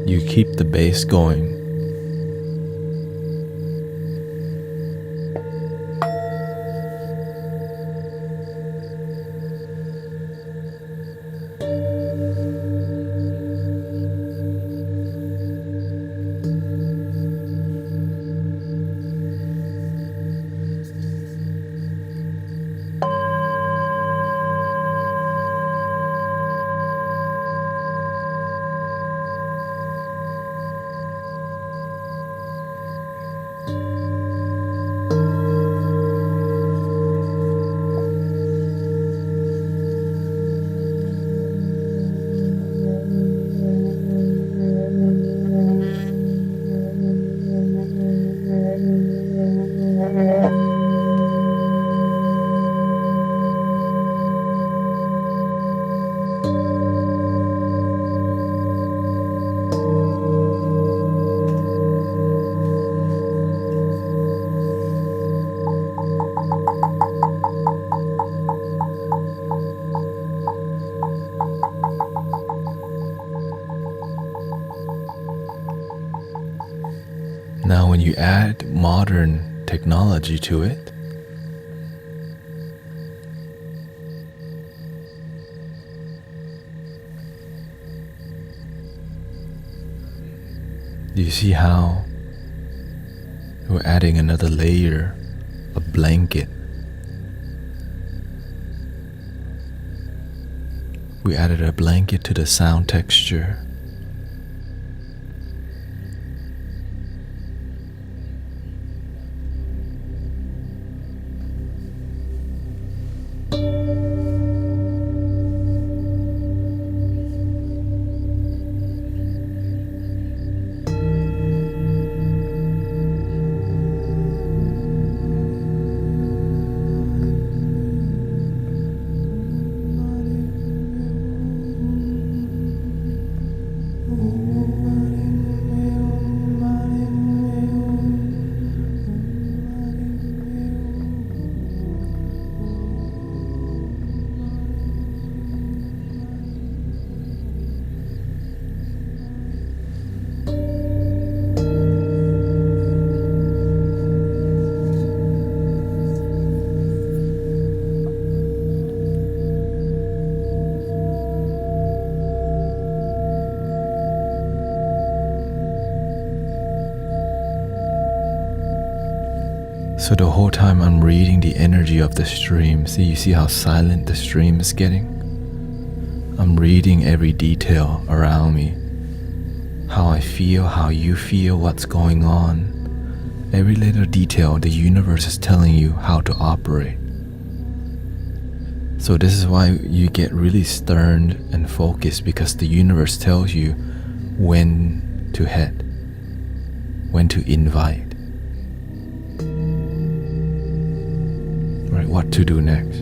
Speaker 2: you keep the bass going. Now when you add modern technology to it, do you see how we're adding another layer, a blanket? We added a blanket to the sound texture. So the whole time I'm reading the energy of the stream, you see how silent the stream is getting? I'm reading every detail around me. How I feel, how you feel, what's going on. Every little detail, the universe is telling you how to operate. So this is why you get really stern and focused, because the universe tells you when to head, when to invite. Right, what to do next.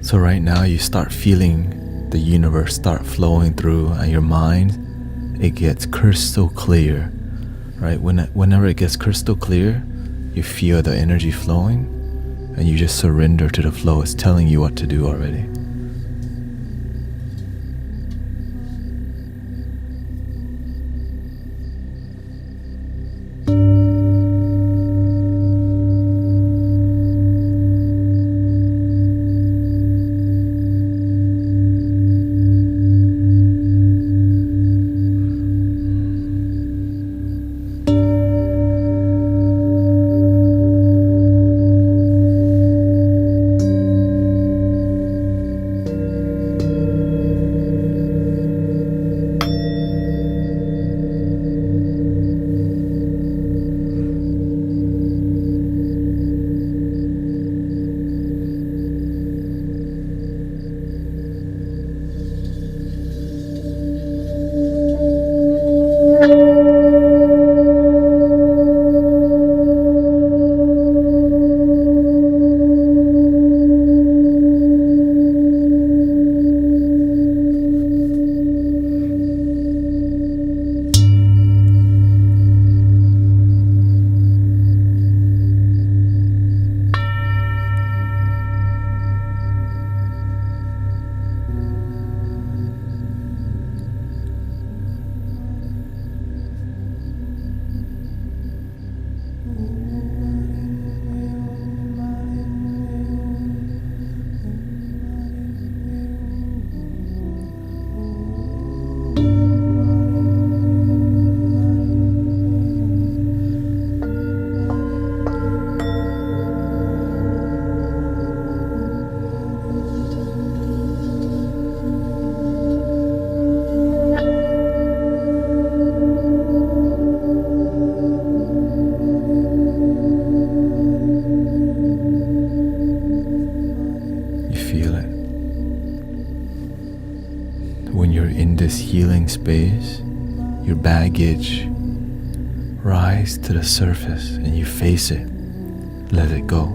Speaker 2: So right now you start feeling the universe start flowing through, and your mind, it gets crystal clear, right? Whenever it gets crystal clear, you feel the energy flowing, and you just surrender to the flow. It's telling you what to do already. This healing space, your baggage rise to the surface and you face it, let it go.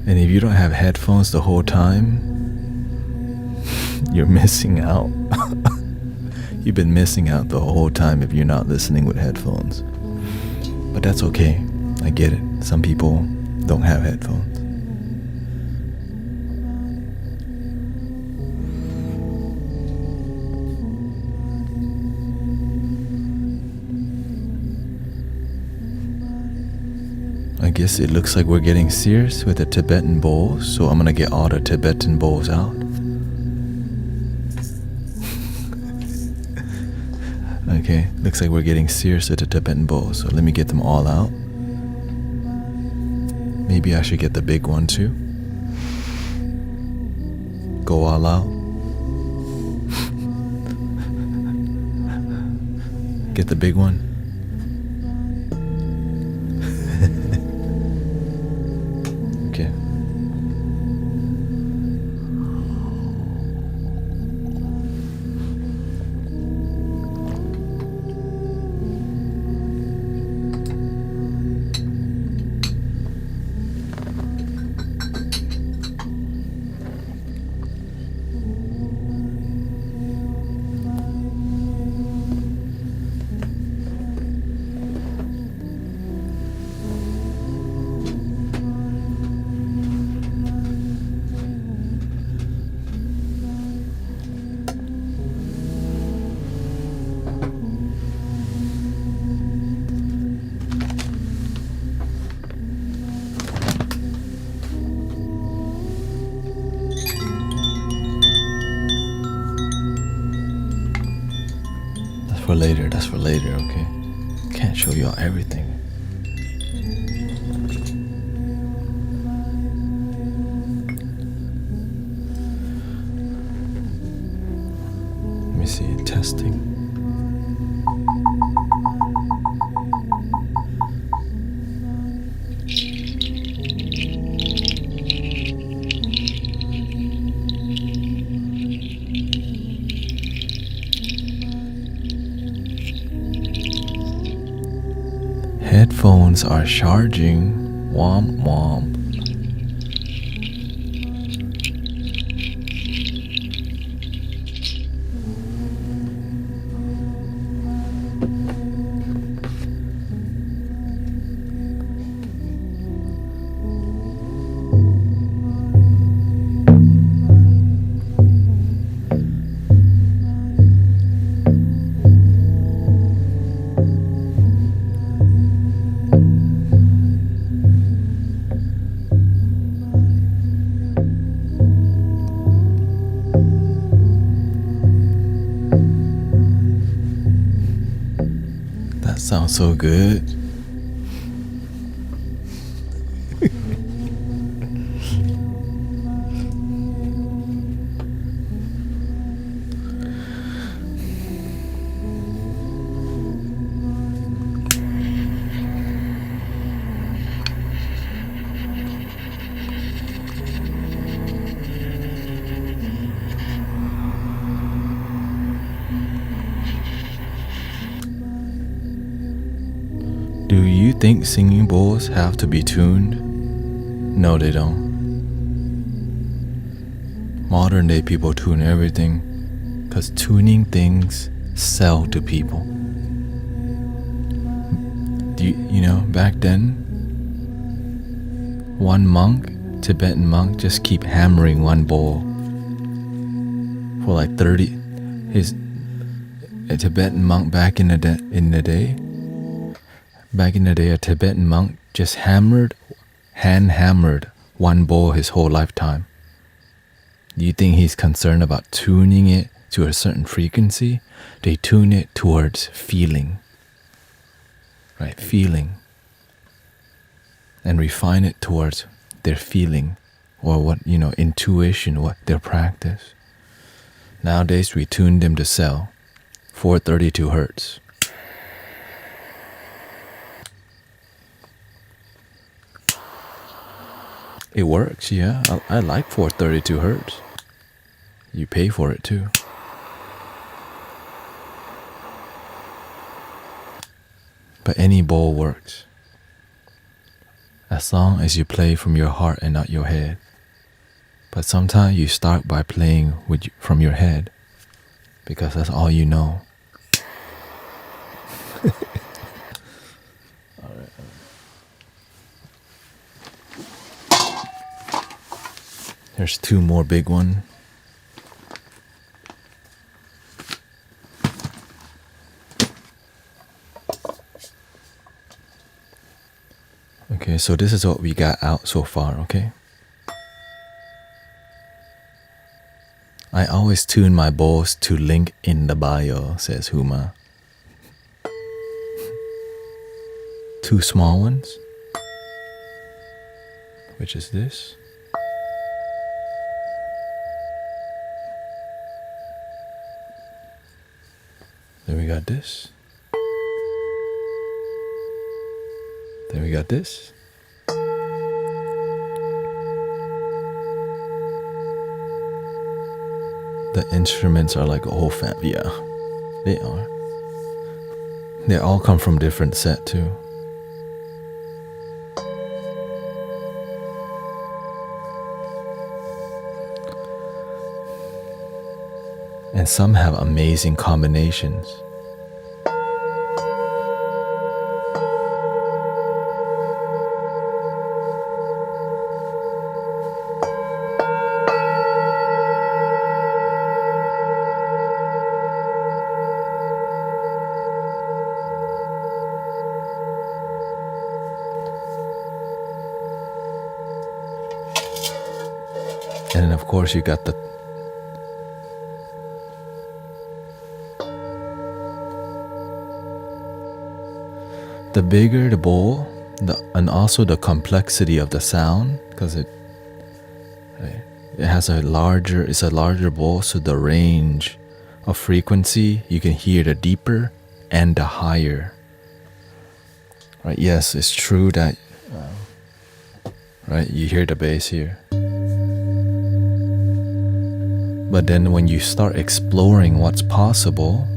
Speaker 2: And if you don't have headphones the whole time, you're missing out. You've been missing out the whole time if you're not listening with headphones. But that's okay. I get it. Some people don't have headphones. I guess it looks like we're getting serious with the Tibetan bowls, so I'm gonna get all the Tibetan bowls out. Okay, looks like we're getting serious with the Tibetan bowls, so let me get them all out. Maybe I should get the big one too. Go all out. Get the big one. Okay. That's for later, okay? Can't show y'all everything. me see. Testing. Headphones are charging. Womp womp. That sounds so good. Do you think singing bowls have to be tuned? No, they don't. Modern day people tune everything because tuning things sell to people. You know, back then, one monk, Tibetan monk, just keep hammering one bowl for like 30. A Tibetan monk back in the day, a Tibetan monk just hand hammered one bowl his whole lifetime. Do you think he's concerned about tuning it to a certain frequency? They tune it towards feeling, right? Feeling. And refine it towards their feeling or what, intuition, what their practice. Nowadays, we tune them to sell 432 hertz. It works, yeah. I like 432 hertz. You pay for it too. But any bowl works. As long as you play from your heart and not your head. But sometimes you start by playing from your head. Because that's all you know. There's two more big ones. Okay, so this is what we got out so far, okay? I always tune my bowls to link in the bio, says Huma. Two small ones, which is this. Then we got this. Then we got this. The instruments are like a whole family. Yeah, they are. They all come from different set too. And some have amazing combinations. And then of course you got the bigger the bowl, and also the complexity of the sound, because it's a larger bowl, so the range of frequency, you can hear the deeper and the higher. Right? Yes, it's true that right, you hear the bass here. But then when you start exploring what's possible,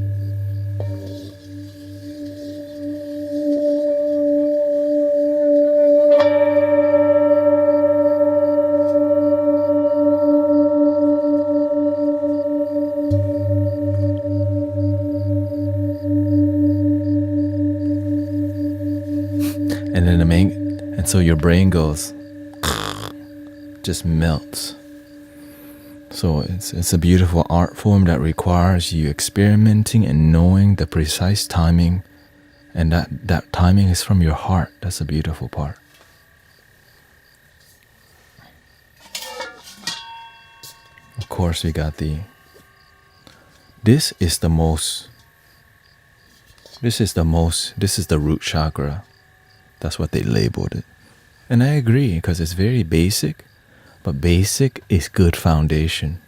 Speaker 2: and so your brain goes, just melts. So it's a beautiful art form that requires you experimenting and knowing the precise timing, and that timing is from your heart. That's a beautiful part. Of course, we got this is the root chakra. That's what they labeled it. And I agree, because it's very basic, but basic is good foundation.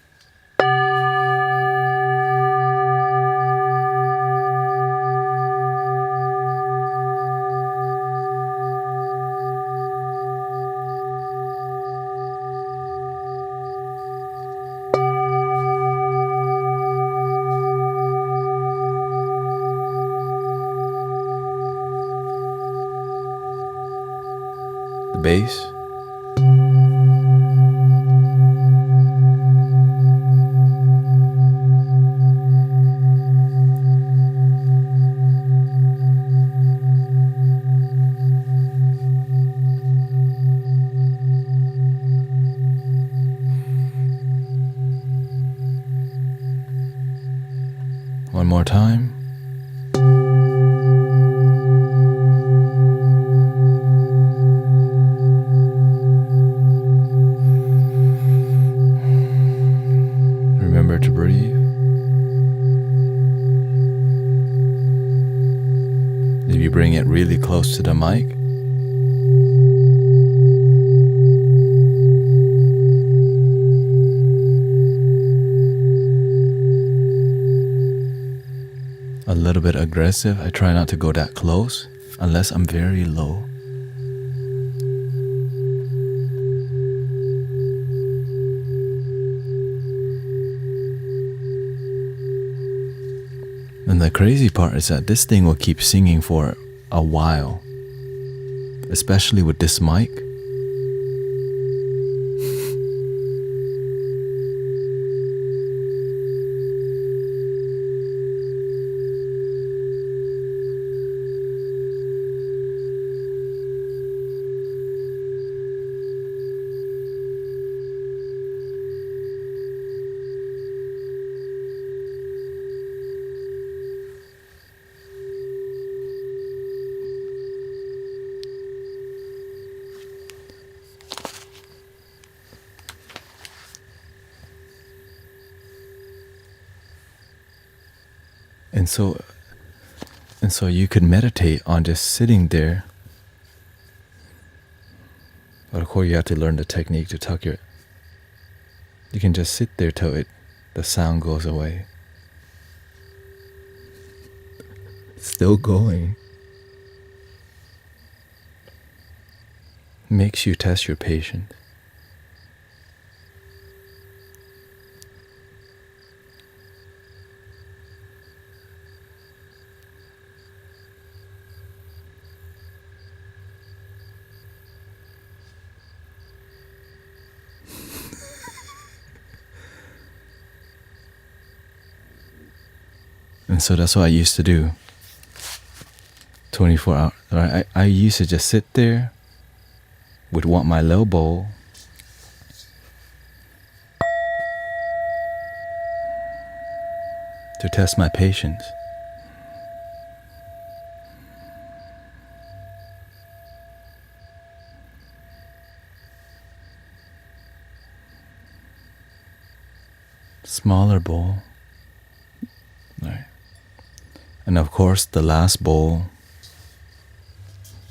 Speaker 2: The bass. One more time. Remember to breathe. If you bring it really close to the mic, a little bit aggressive. I try not to go that close unless I'm very low. And the crazy part is that this thing will keep singing for a while, especially with this mic. And so you could meditate on just sitting there. But of course you have to learn the technique to tuck your... You can just sit there till the sound goes away. It's still going. Makes you test your patience. And so that's what I used to do. 24 hours. Right? I used to just sit there with my little bowl. To test my patience. Smaller bowl. Right. And of course, the last bowl,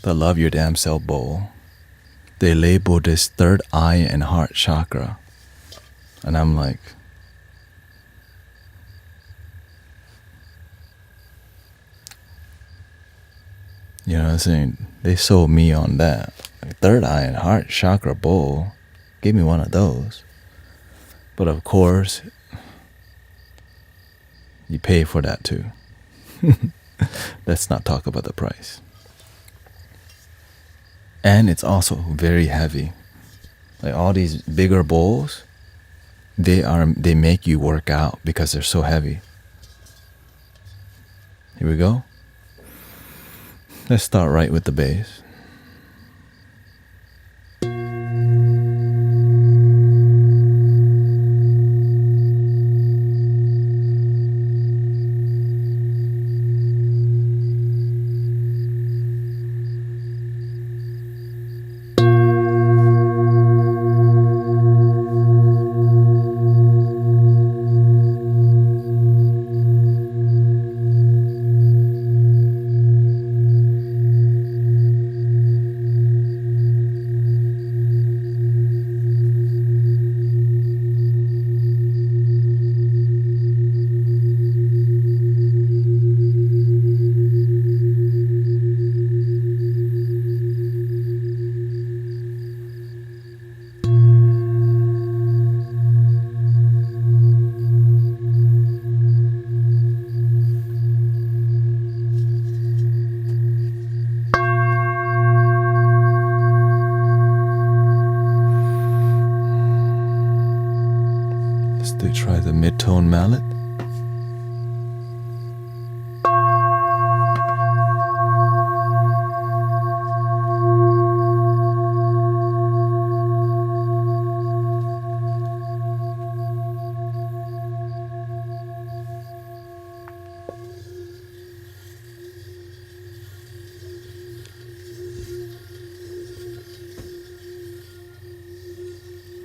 Speaker 2: the love your damn self bowl, they label this third eye and heart chakra. And I'm like, You know what I'm saying? They sold me on that. Like third eye and heart chakra bowl. Give me one of those. But of course, you pay for that too. Let's not talk about the price. And it's also very heavy. Like all these bigger bowls, they make you work out because they're so heavy. Here we go. Let's start right with the bass. Let's try the mid-tone mallet.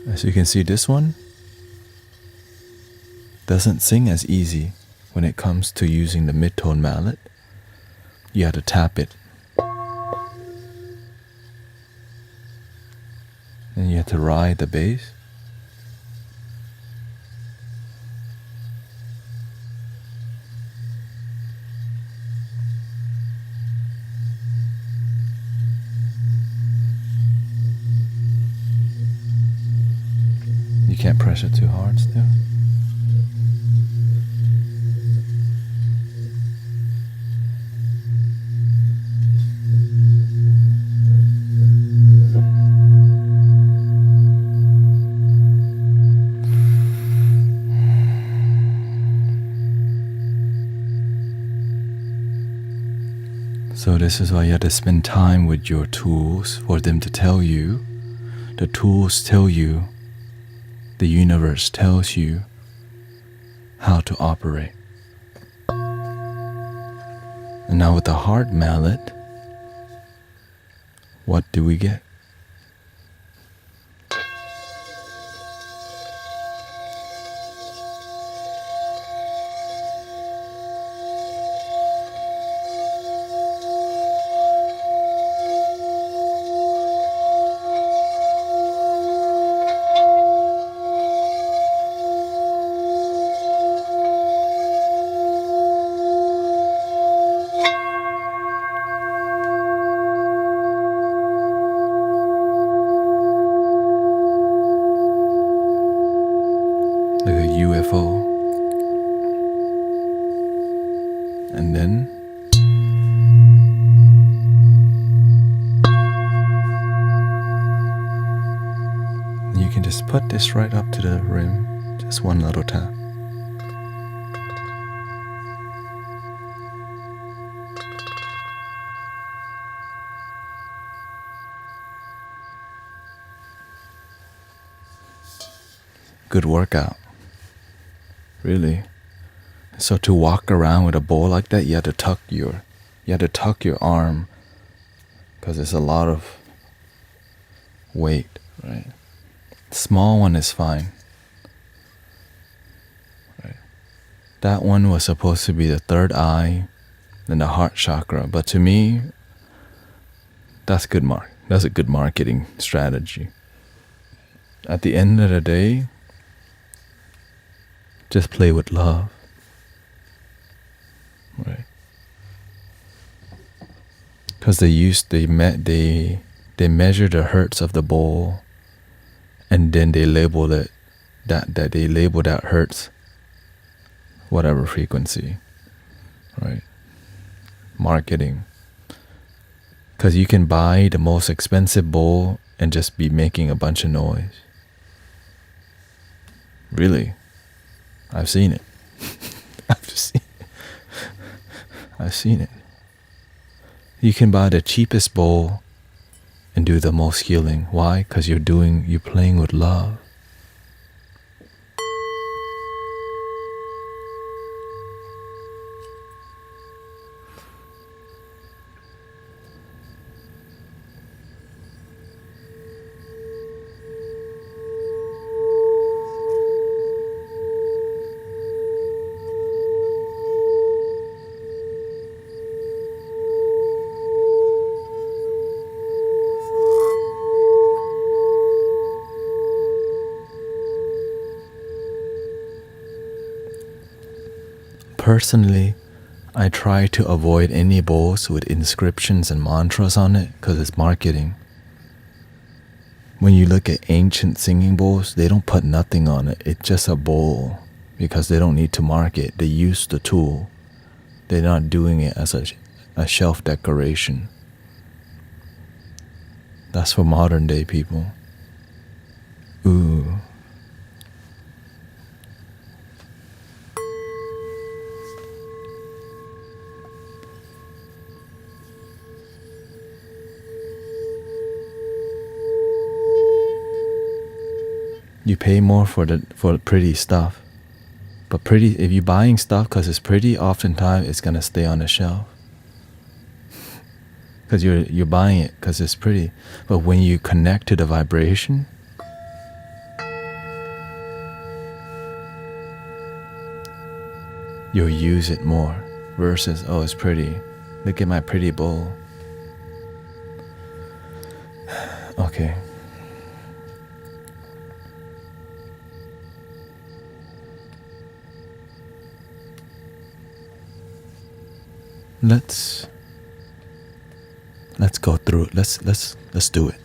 Speaker 2: As you can see, this one doesn't sing as easy when it comes to using the mid-tone mallet. You have to tap it. And you have to ride the bass. You can't press it too hard still. So this is why you have to spend time with your tools for them to tell you. The tools tell you. The universe tells you how to operate. And now with the hard mallet, what do we get? Like a UFO. And then you can just put this right up to the rim. Just one little tap. Good workout. Really. So to walk around with a bowl like that, you have to tuck your arm, because it's a lot of weight, right? Small one is fine. Right. That one was supposed to be the third eye, then the heart chakra, but to me, that's good That's a good marketing strategy. At the end of the day, just play with love. Right. Because they measure the hertz of the bowl, and then they label it that they label that hertz, whatever frequency, right? Marketing. Because you can buy the most expensive bowl and just be making a bunch of noise. Really, I've seen it. I've seen it. You can buy the cheapest bowl and do the most healing. Why? Because you're playing with love. Personally, I try to avoid any bowls with inscriptions and mantras on it because it's marketing. When you look at ancient singing bowls, they don't put nothing on it. It's just a bowl because they don't need to market. They use the tool. They're not doing it as a shelf decoration. That's for modern day people. Ooh. You pay more for pretty stuff. But if you're buying stuff because it's pretty, oftentimes it's gonna stay on the shelf. Because you're buying it because it's pretty. But when you connect to the vibration, you'll use it more versus, oh, it's pretty. Look at my pretty bowl. Okay. Let's go through it. Let's do it.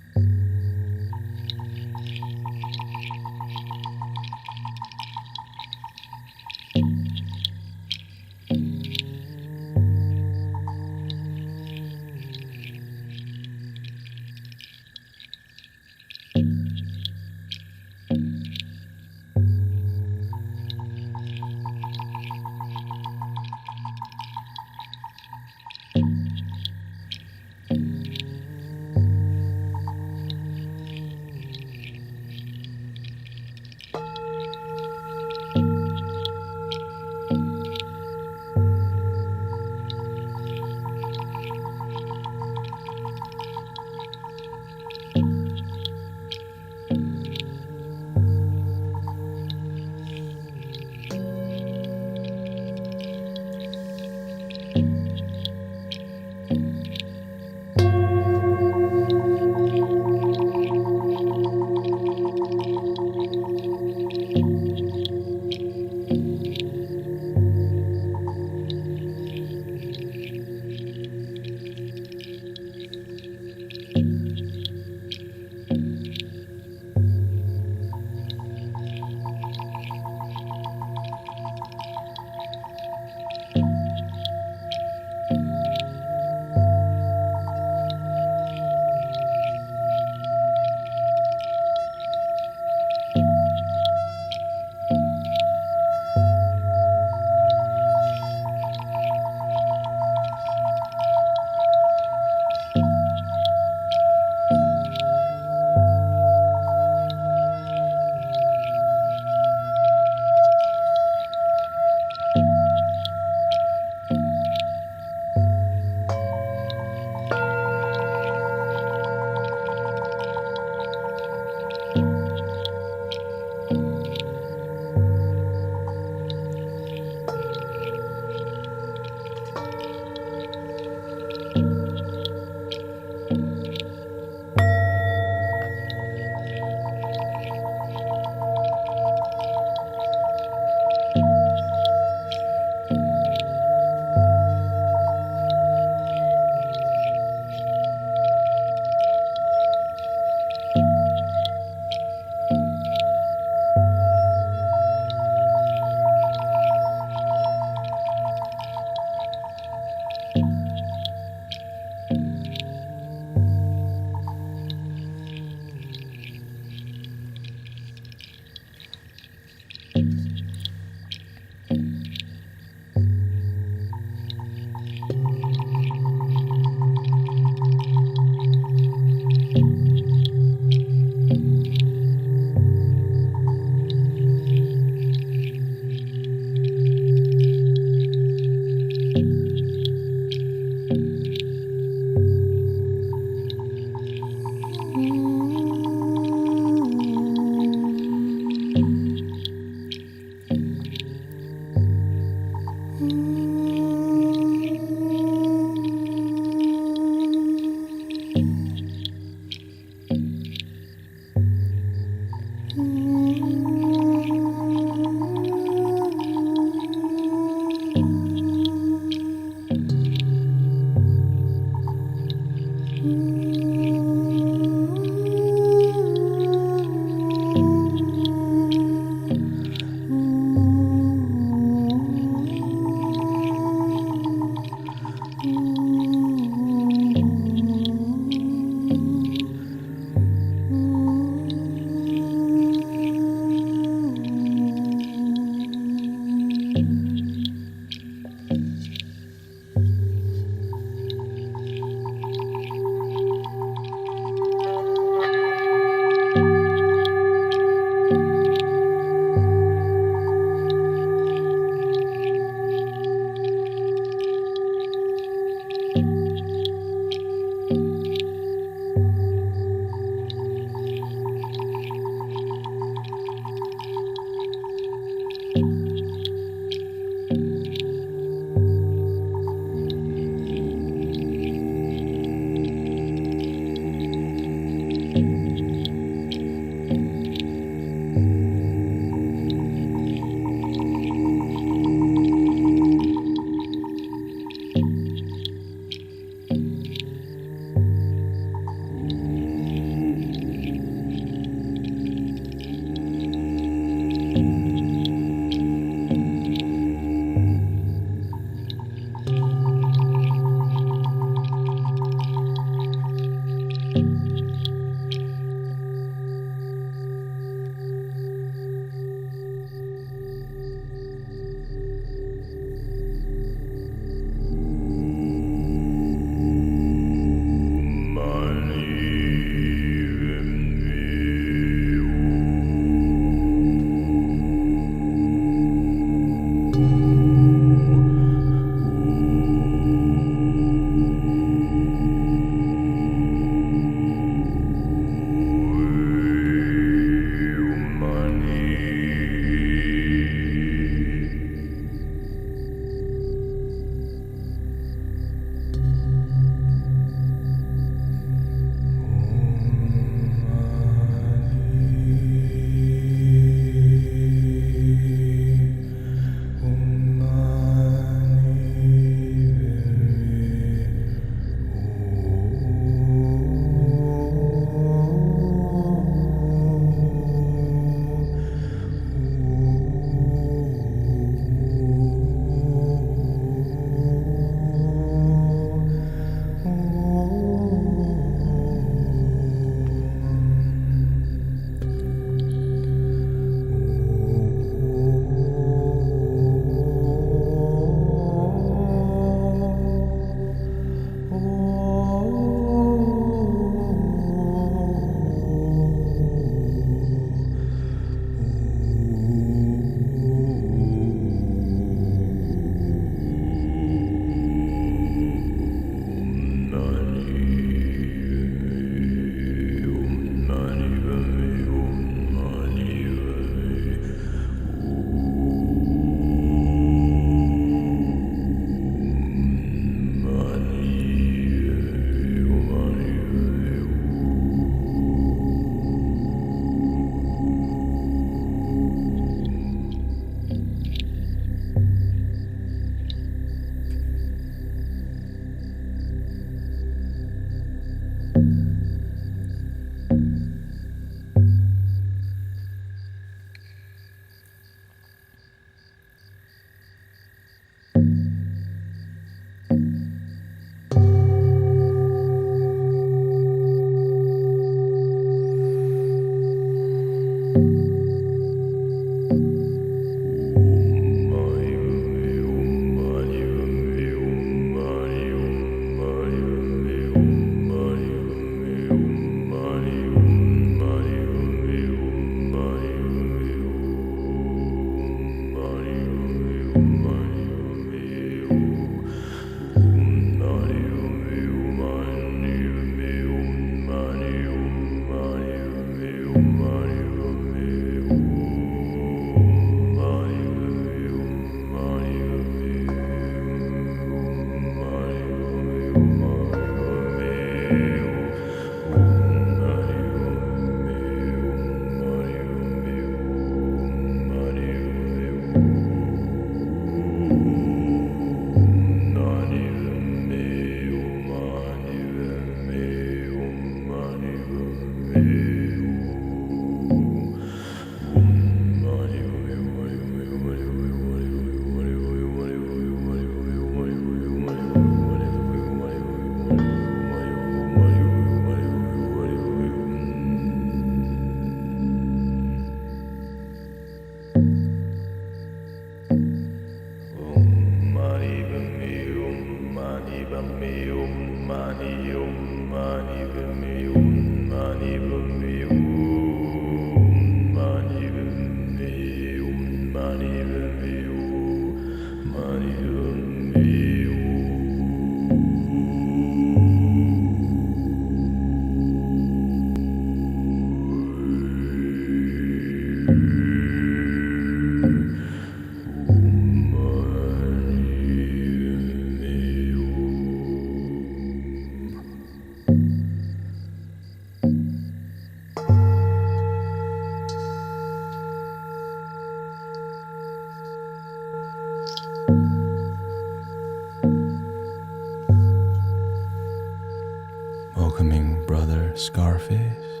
Speaker 2: morning, brother Scarface,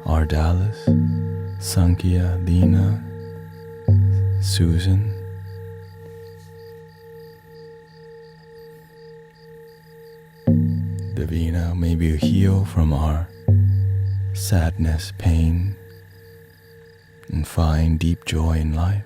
Speaker 2: Ardalis, Sankhya, Dina, Susan. Davina, may we heal from our sadness, pain, and find deep joy in life.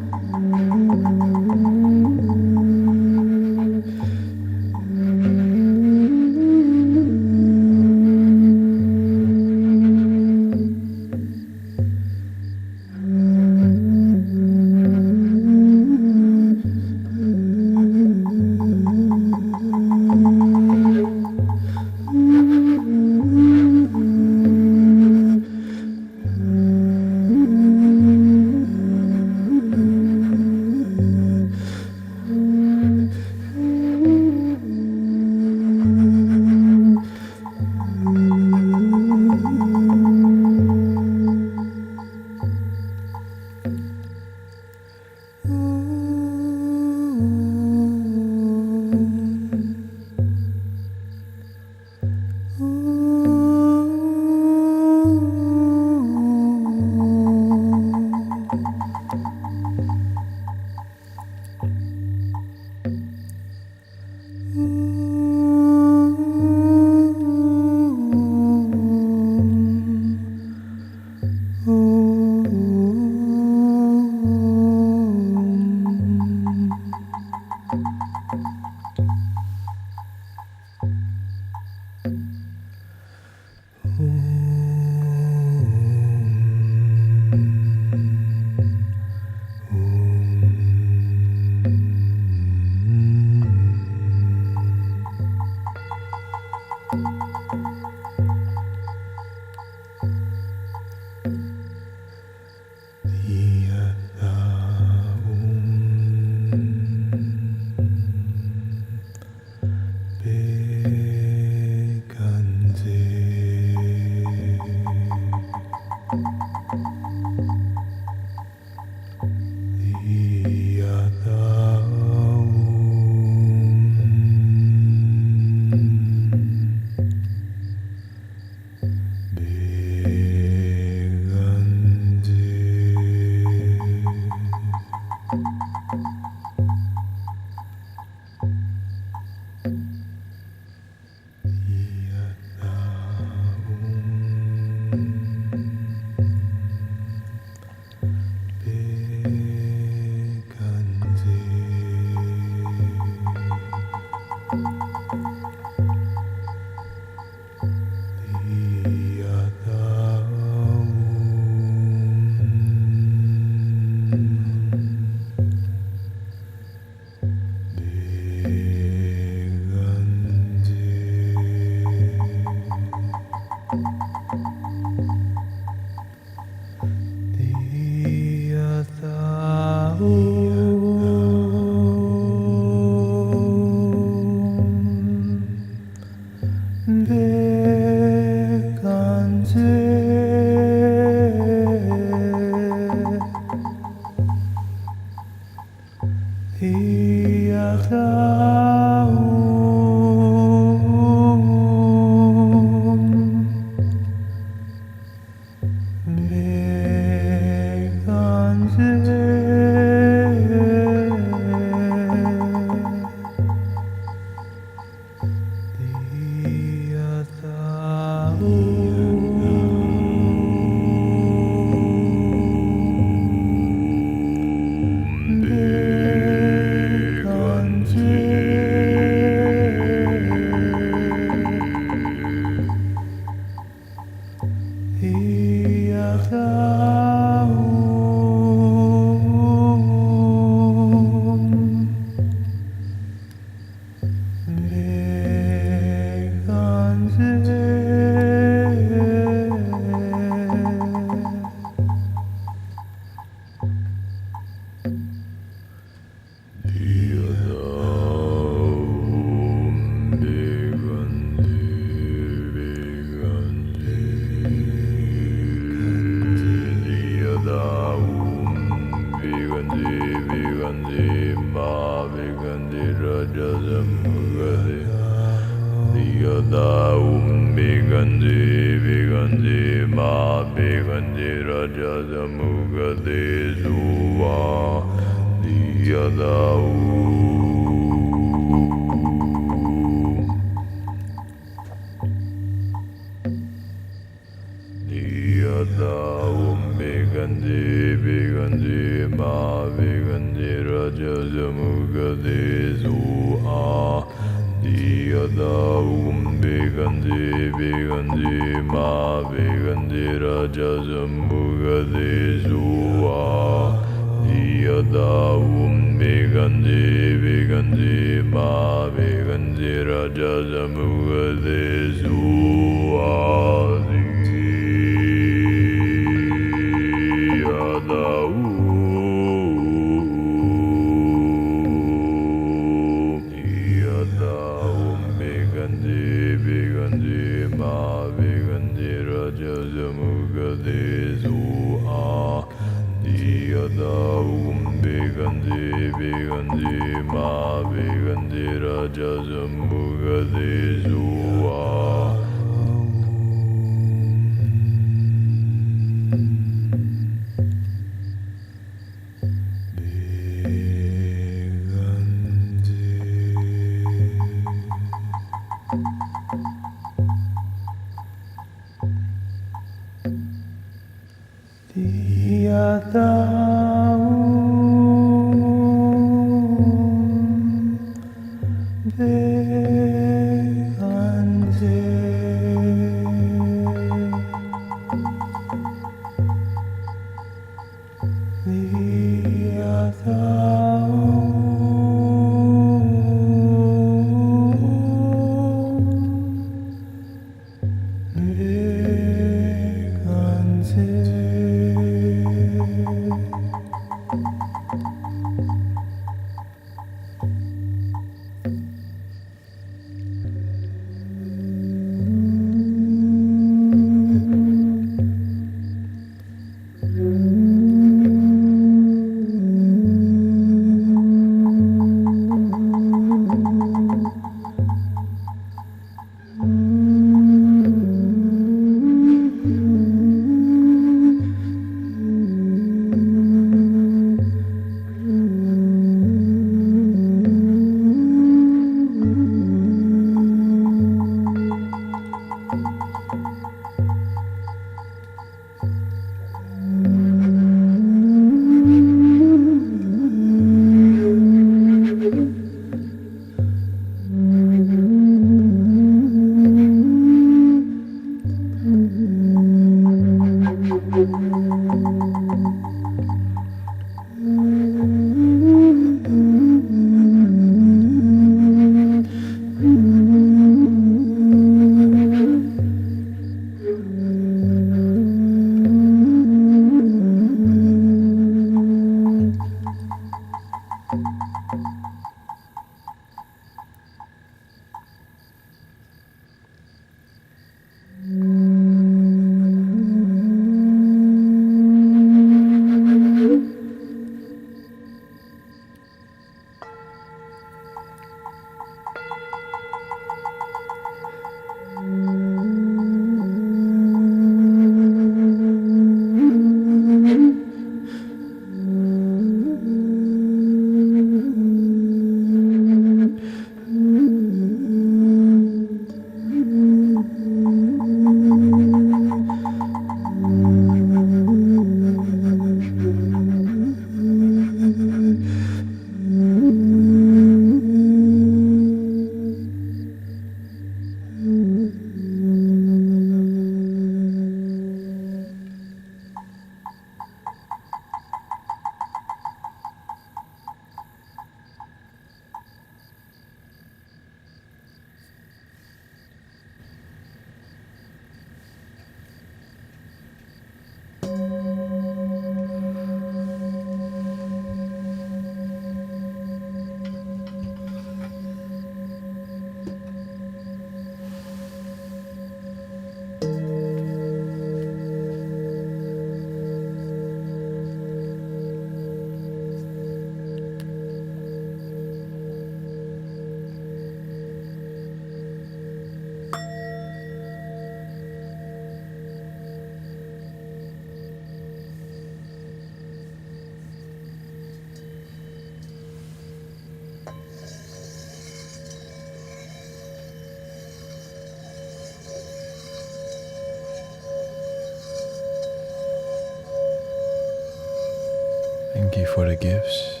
Speaker 2: Thank you for the gifts,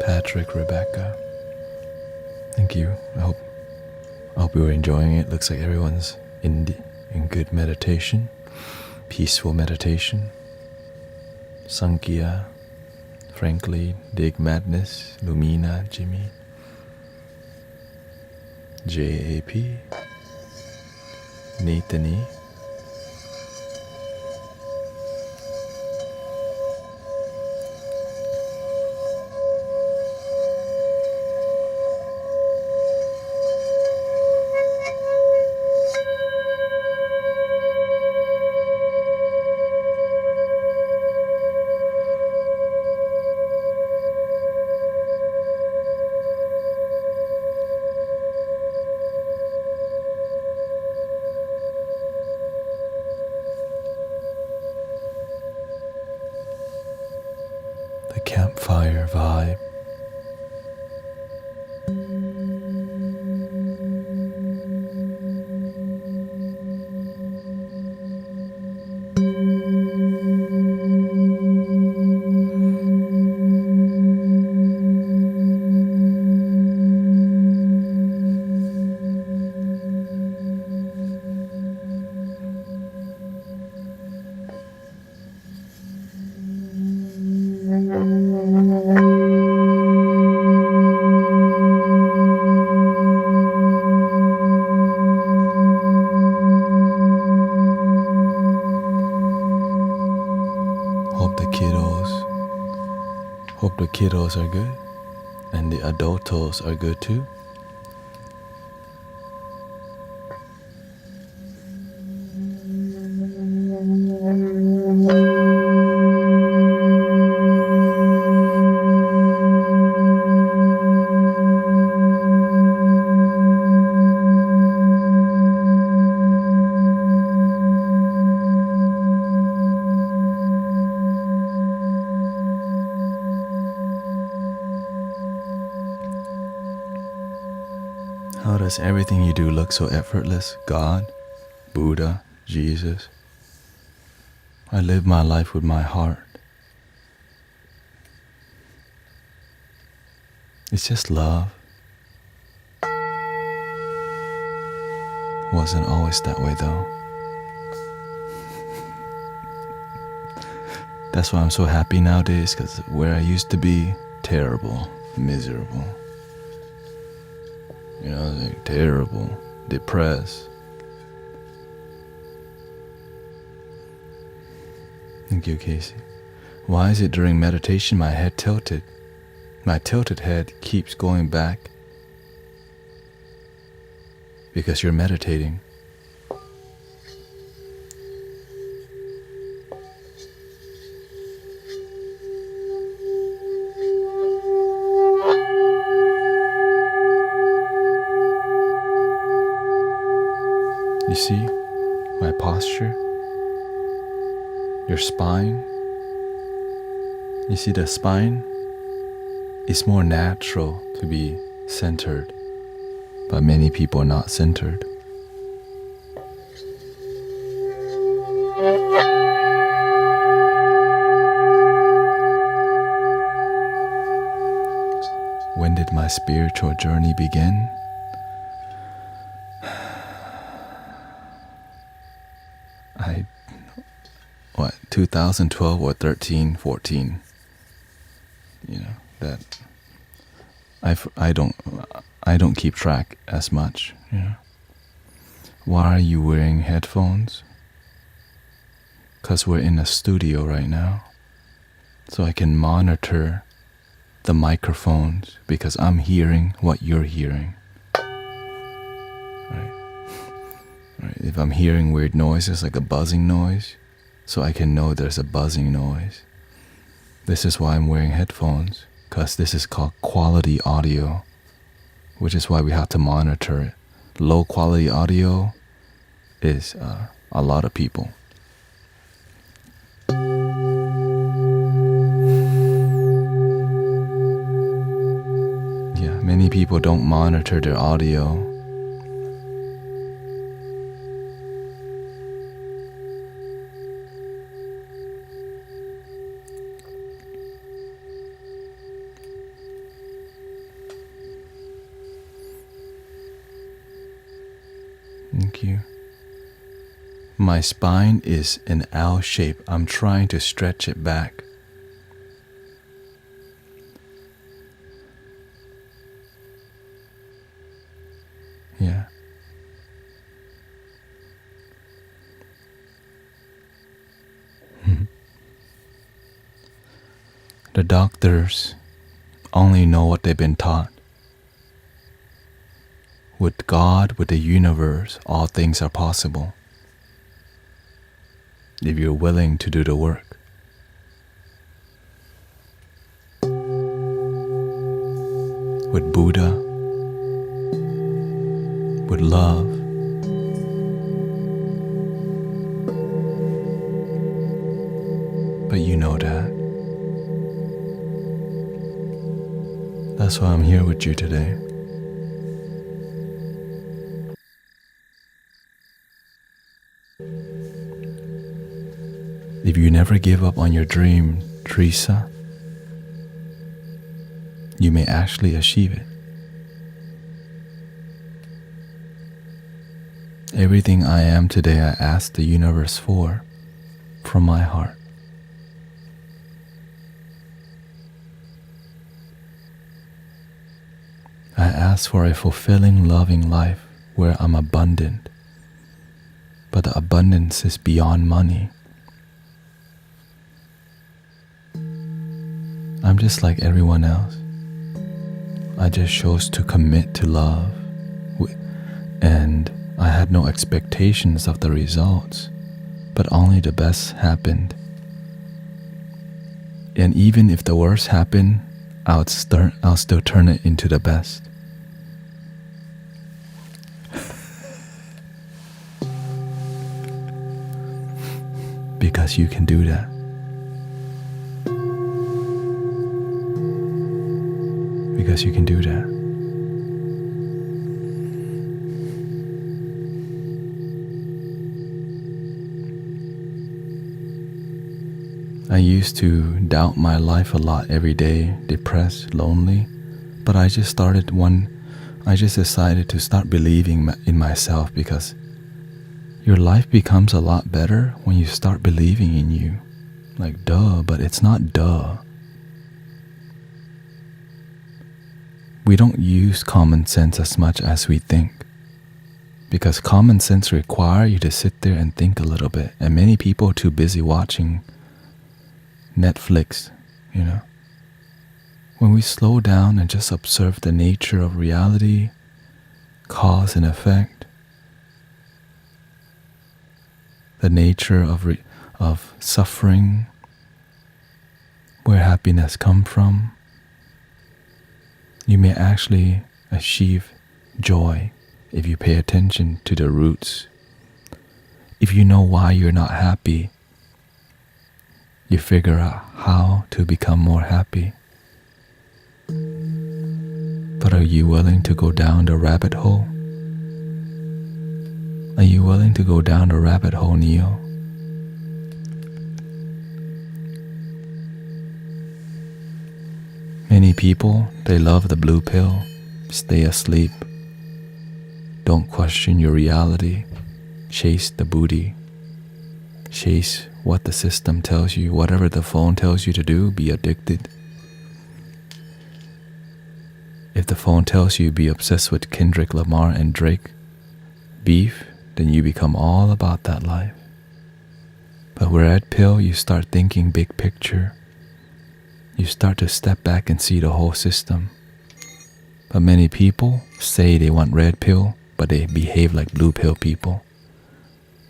Speaker 2: Patrick, Rebecca. Thank you. I hope you're enjoying it. Looks like everyone's in good meditation, peaceful meditation. Sankhya, Frankly, Dig Madness, Lumina, Jimmy, JAP, Nathani. The campfire vibe. Hope the kiddos are good, and the adultos are good too. How does everything you do look so effortless? God, Buddha, Jesus. I live my life with my heart. It's just love. Wasn't always that way though. That's why I'm so happy nowadays, because where I used to be, terrible, miserable. You know, like terrible, depressed. Thank you, Casey. Why is it during meditation my head tilted? My tilted head keeps going back. Because you're meditating. You see my posture, your spine. You see the spine is more natural to be centered, but many people are not centered. When did my spiritual journey begin? 2012 or 13, 14. You know, that I don't keep track as much, you know. Why are you wearing headphones? 'Cause we're in a studio right now. So I can monitor the microphones because I'm hearing what you're hearing. Right? If I'm hearing weird noises like a buzzing noise, so I can know there's a buzzing noise. This is why I'm wearing headphones, because this is called quality audio, which is why we have to monitor it. Low quality audio is a lot of people. Yeah, many people don't monitor their audio. like you. My spine is an L shape. I'm trying to stretch it back. Yeah. The doctors only know what they've been taught. With God, with the universe, all things are possible. If you're willing to do the work. With Buddha, with love, but you know that. That's why I'm here with you today. If you never give up on your dream, Teresa, you may actually achieve it. Everything I am today, I ask the universe for, from my heart. I ask for a fulfilling, loving life where I'm abundant, but the abundance is beyond money. I'm just like everyone else. I just chose to commit to love, and I had no expectations of the results, but only the best happened. And even if the worst happened, I'll still turn it into the best. Because you can do that. Because you can do that. I used to doubt my life a lot every day, depressed, lonely, but I just decided to start believing in myself, because your life becomes a lot better when you start believing in you. Like, duh, but it's not duh. We don't use common sense as much as we think, because common sense requires you to sit there and think a little bit, and many people are too busy watching Netflix, you know. When we slow down and just observe the nature of reality, cause and effect, the nature of suffering, where happiness comes from, you may actually achieve joy if you pay attention to the roots. If you know why you're not happy, you figure out how to become more happy. But are you willing to go down the rabbit hole? Are you willing to go down the rabbit hole, Neo? Many people, they love the blue pill. Stay asleep. Don't question your reality. Chase the booty. Chase what the system tells you. Whatever the phone tells you to do, be addicted. If the phone tells you be obsessed with Kendrick Lamar and Drake beef, then you become all about that life. But with red pill, you start thinking big picture. You start to step back and see the whole system. But many people say they want red pill, but they behave like blue pill people.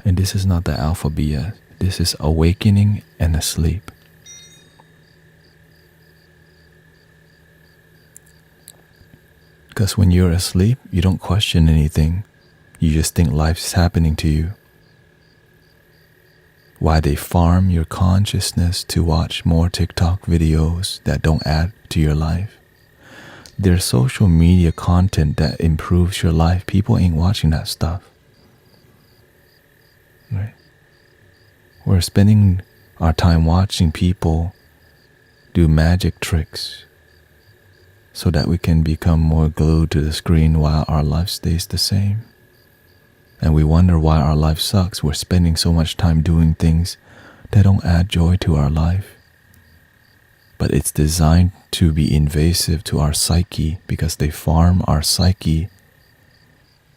Speaker 2: And this is not the alpha BS. This is awakening and asleep. Because when you're asleep, you don't question anything. You just think life's happening to you. Why they farm your consciousness to watch more TikTok videos that don't add to your life. There's social media content that improves your life. People ain't watching that stuff. Right? We're spending our time watching people do magic tricks so that we can become more glued to the screen while our life stays the same. And we wonder why our life sucks. We're spending so much time doing things that don't add joy to our life. But it's designed to be invasive to our psyche because they farm our psyche.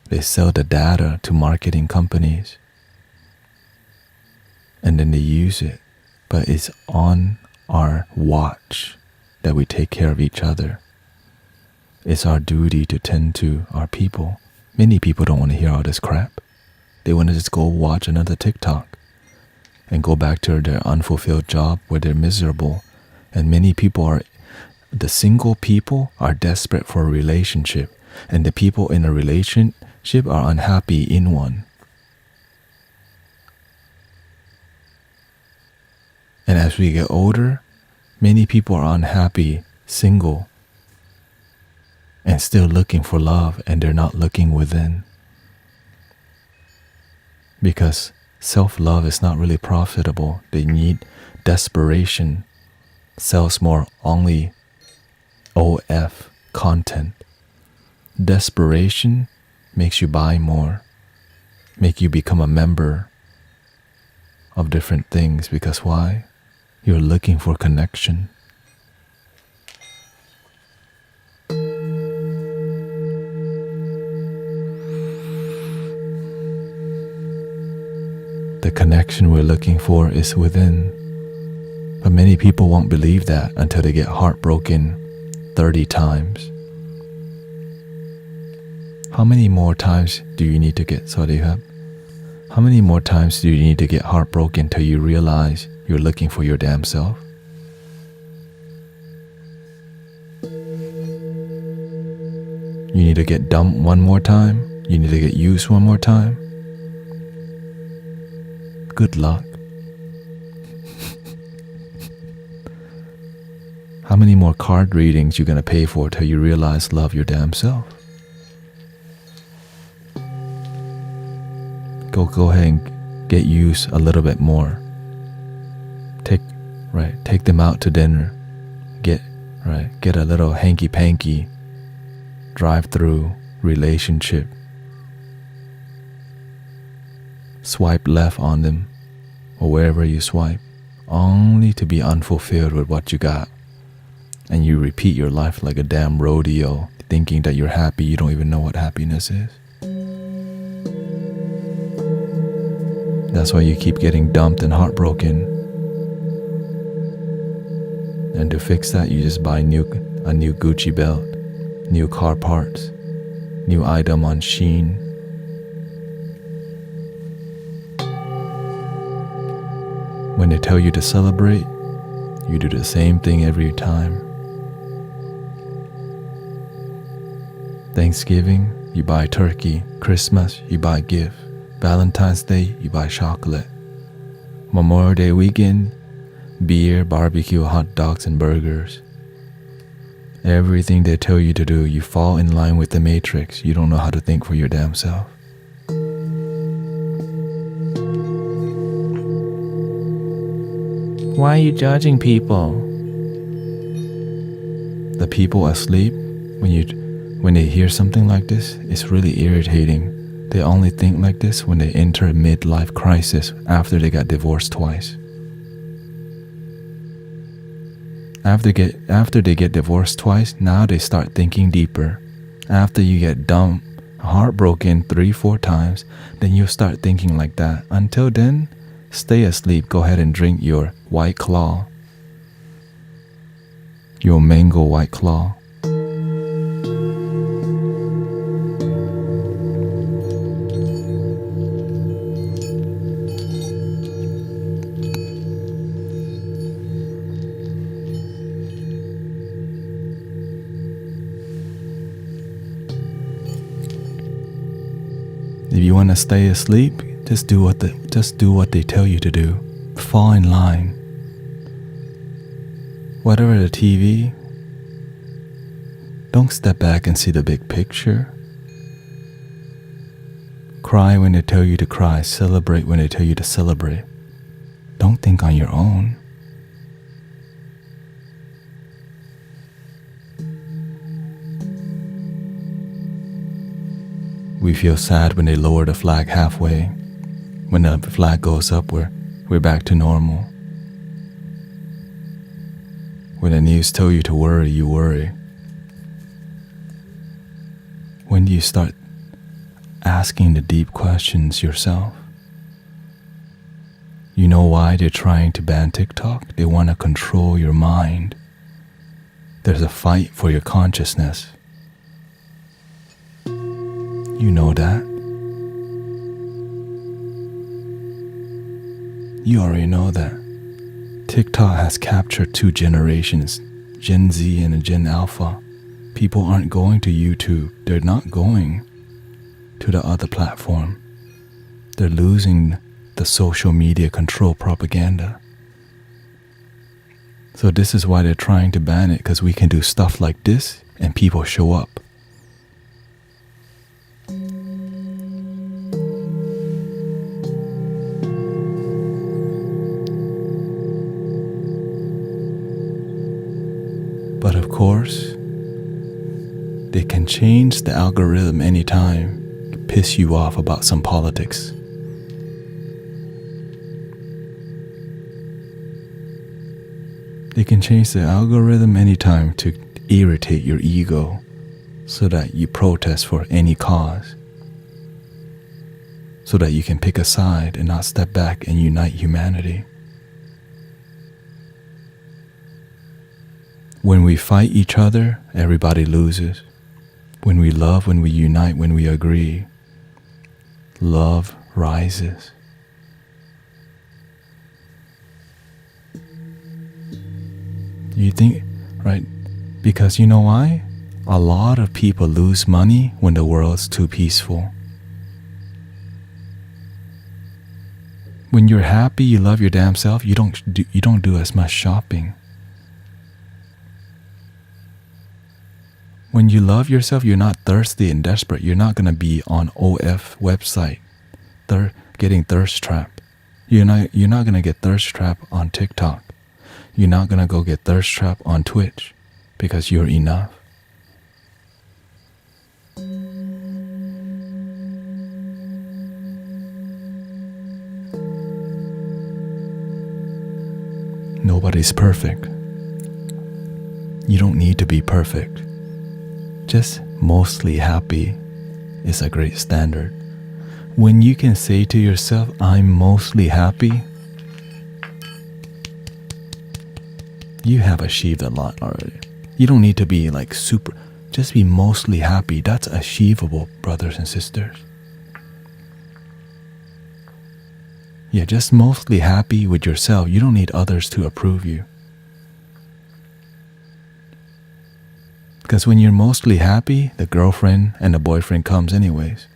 Speaker 2: They sell the data to marketing companies. And then they use it. But it's on our watch that we take care of each other. It's our duty to tend to our people. Many people don't want to hear all this crap. They want to just go watch another TikTok and go back to their unfulfilled job where they're miserable. And many people the single people are desperate for a relationship, and the people in a relationship are unhappy in one. And as we get older, many people are unhappy, single, and still looking for love, and they're not looking within. Because self-love is not really profitable. They need desperation. Sells more only OF content. Desperation makes you buy more, make you become a member of different things. Because why? You're looking for connection. The connection we're looking for is within. But many people won't believe that until they get heartbroken 30 times. How many more times do you need to get, how many more times do you need to get heartbroken till you realize you're looking for your damn self? You need to get dumped one more time? You need to get used one more time? Good luck. How many more card readings you gonna pay for till you realize love your damn self? Go ahead and get used a little bit more. Take them out to dinner. Get a little hanky-panky drive-through relationship. Swipe left on them or wherever you swipe, only to be unfulfilled with what you got. And you repeat your life like a damn rodeo, thinking that you're happy. You don't even know what happiness is. That's why you keep getting dumped and heartbroken. And to fix that, you just buy a new Gucci belt, new car parts, new item on Shein. When they tell you to celebrate, you do the same thing every time. Thanksgiving, you buy turkey. Christmas, you buy gift. Valentine's Day, you buy chocolate. Memorial Day weekend, beer, barbecue, hot dogs, and burgers. Everything they tell you to do, you fall in line with the matrix. You don't know how to think for your damn self. Why are you judging people? The people asleep, when they hear something like this, it's really irritating. They only think like this when they enter a midlife crisis after they got divorced twice. After they get divorced twice, now they start thinking deeper. After you get dumped, heartbroken 3-4 times, then you'll start thinking like that. Until then, stay asleep. Go ahead and drink your White Claw. Your mango White Claw. If you want to stay asleep, just do what they tell you to do. Fall in line. Whatever the TV, don't step back and see the big picture. Cry when they tell you to cry. Celebrate when they tell you to celebrate. Don't think on your own. We feel sad when they lower the flag halfway. When the flag goes up, we're back to normal. When the news tell you to worry, you worry. When do you start asking the deep questions yourself? You know why they're trying to ban TikTok? They want to control your mind. There's a fight for your consciousness. You know that. You already know that. TikTok has captured 2 generations, Gen Z and Gen Alpha. People aren't going to YouTube. They're not going to the other platform. They're losing the social media control propaganda. So this is why they're trying to ban it, because we can do stuff like this and people show up. But of course, they can change the algorithm anytime, piss you off about some politics. They can change the algorithm anytime to irritate your ego so that you protest for any cause, so that you can pick a side and not step back and unite humanity. When we fight each other, everybody loses. When we love, when we unite, when we agree, love rises. You think, right? Because you know why? A lot of people lose money when the world's too peaceful. When you're happy, you love your damn self, you don't do as much shopping. When you love yourself, you're not thirsty and desperate. You're not gonna be on OF website, getting thirst trapped. You're not gonna get thirst trapped on TikTok. You're not gonna go get thirst trapped on Twitch, because you're enough. Nobody's perfect. You don't need to be perfect. Just mostly happy is a great standard. When you can say to yourself, I'm mostly happy, you have achieved a lot already. You don't need to be like super, just be mostly happy. That's achievable, brothers and sisters. Yeah, just mostly happy with yourself. You don't need others to approve you. Because when you're mostly happy, the girlfriend and the boyfriend comes anyways.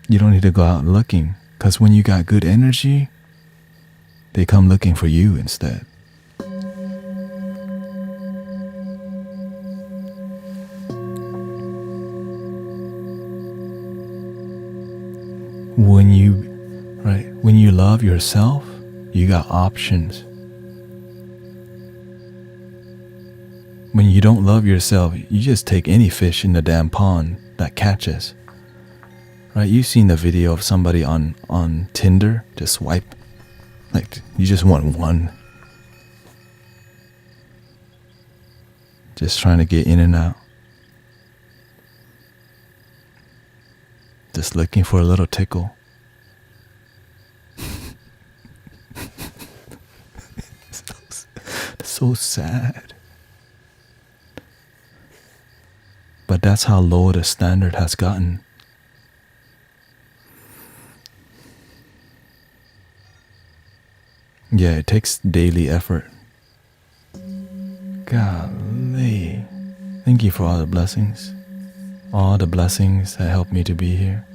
Speaker 2: You don't need to go out looking. Because when you got good energy, they come looking for you instead. When you love yourself, you got options. When you don't love yourself, you just take any fish in the damn pond that catches. Right? You've seen the video of somebody on Tinder just swipe. Like, you just want one. Just trying to get in and out. Just looking for a little tickle. So sad. But that's how low the standard has gotten. Yeah, it takes daily effort. Golly. Thank you for all the blessings. All the blessings that helped me to be here.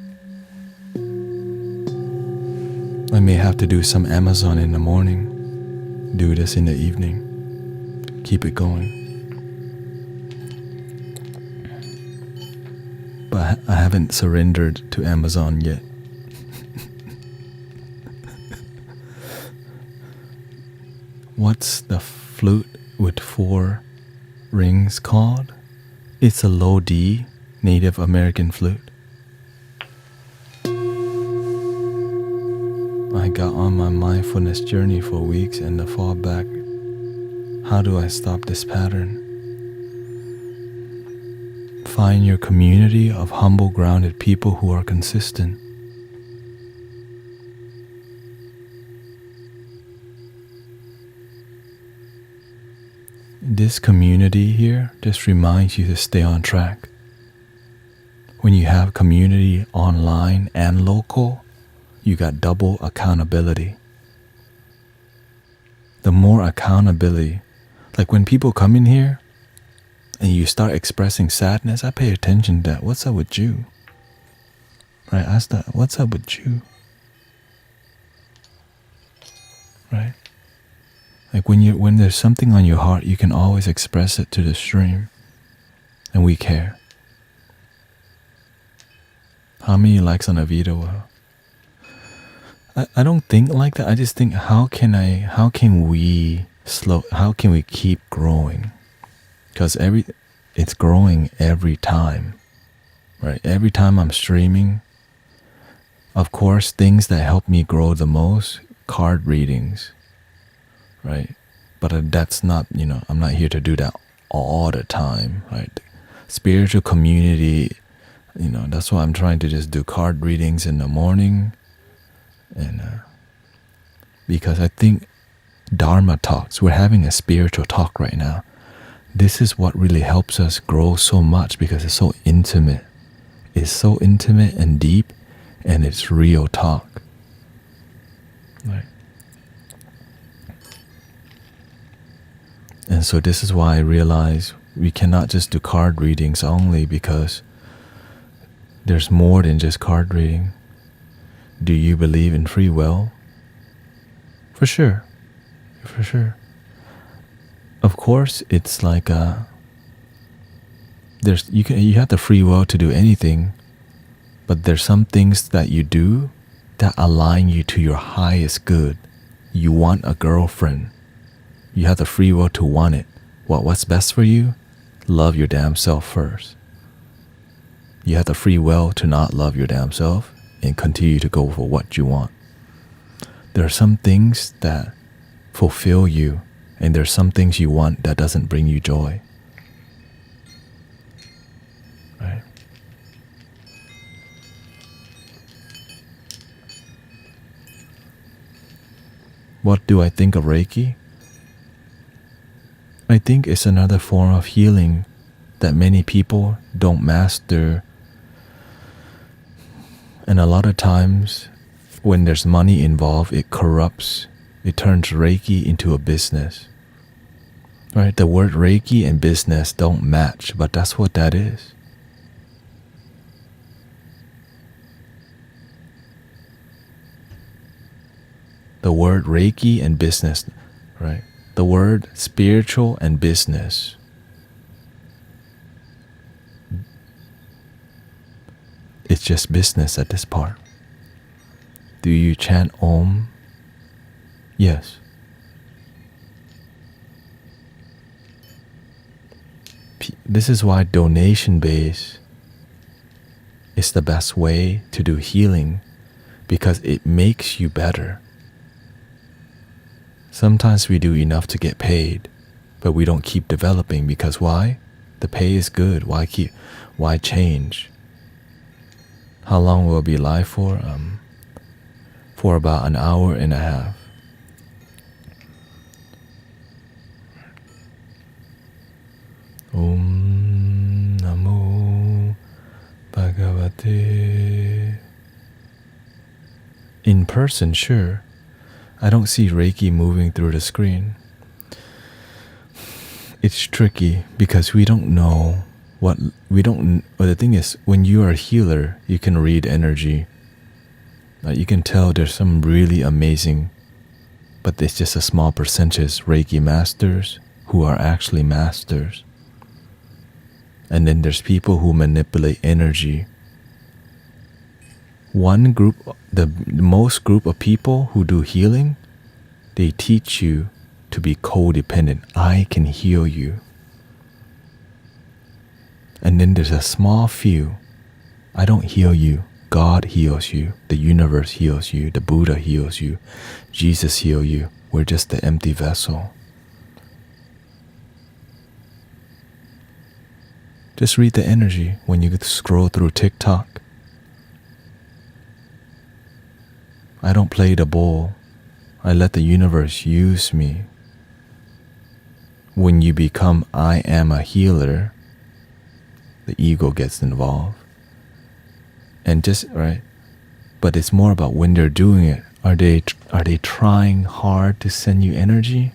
Speaker 2: I may have to do some Amazon in the morning. Do this in the evening. Keep it going. But I haven't surrendered to Amazon yet. What's the flute with 4 rings called? It's a low D Native American flute. got on my mindfulness journey for weeks and the fall back. How do I stop this pattern? Find your community of humble, grounded people who are consistent. This community here just reminds you to stay on track. When you have community online and local, you got double accountability. The more accountability, like when people come in here and you start expressing sadness, I pay attention to that. What's up with you? Right? Ask that, what's up with you? Right? Like when there's something on your heart, you can always express it to the stream. And we care. How many likes on a video? I don't think like that. I just think how can we keep growing? Because it's growing every time. Right? Every time I'm streaming, of course, things that help me grow the most, card readings. Right? But that's not, I'm not here to do that all the time, right? Spiritual community, that's why I'm trying to just do card readings in the morning. And because I think Dharma talks, we're having a spiritual talk right now. This is what really helps us grow so much because it's so intimate. It's so intimate and deep, and it's real talk. Right? And so this is why I realize we cannot just do card readings only, because there's more than just card reading. Do you believe in free will? For sure. For sure. Of course, it's like you have the free will to do anything, but there's some things that you do that align you to your highest good. You want a girlfriend. You have the free will to want it. What's best for you? Love your damn self first. You have the free will to not love your damn self and continue to go for what you want. There are some things that fulfill you, and there are some things you want that doesn't bring you joy. Right? What do I think of Reiki? I think it's another form of healing that many people don't master. And a lot of times, when there's money involved, it corrupts. It turns Reiki into a business. Right? The word Reiki and business don't match, but that's what that is. The word Reiki and business, right? The word spiritual and business. It's just business at this part. Do you chant Om? Yes. This is why donation base is the best way to do healing, because it makes you better. Sometimes we do enough to get paid, but we don't keep developing because why? The pay is good. Why change? How long will I be live for? For about an hour and a half. Om Namo Bhagavate. In person, sure. I don't see Reiki moving through the screen. It's tricky because we don't know but the thing is, when you are a healer, you can read energy. You can tell there's some really amazing, but it's just a small percentage Reiki masters who are actually masters. And then there's people who manipulate energy. One group, the most group of people who do healing, they teach you to be codependent. I can heal you. And then there's a small few. I don't heal you. God heals you, the universe heals you, the Buddha heals you, Jesus heals you. We're just the empty vessel. Just read the energy when you scroll through TikTok. I don't play the bull. I let the universe use me. When you become I am a healer, the ego gets involved. And just, right? But it's more about when they're doing it. Are they trying hard to send you energy?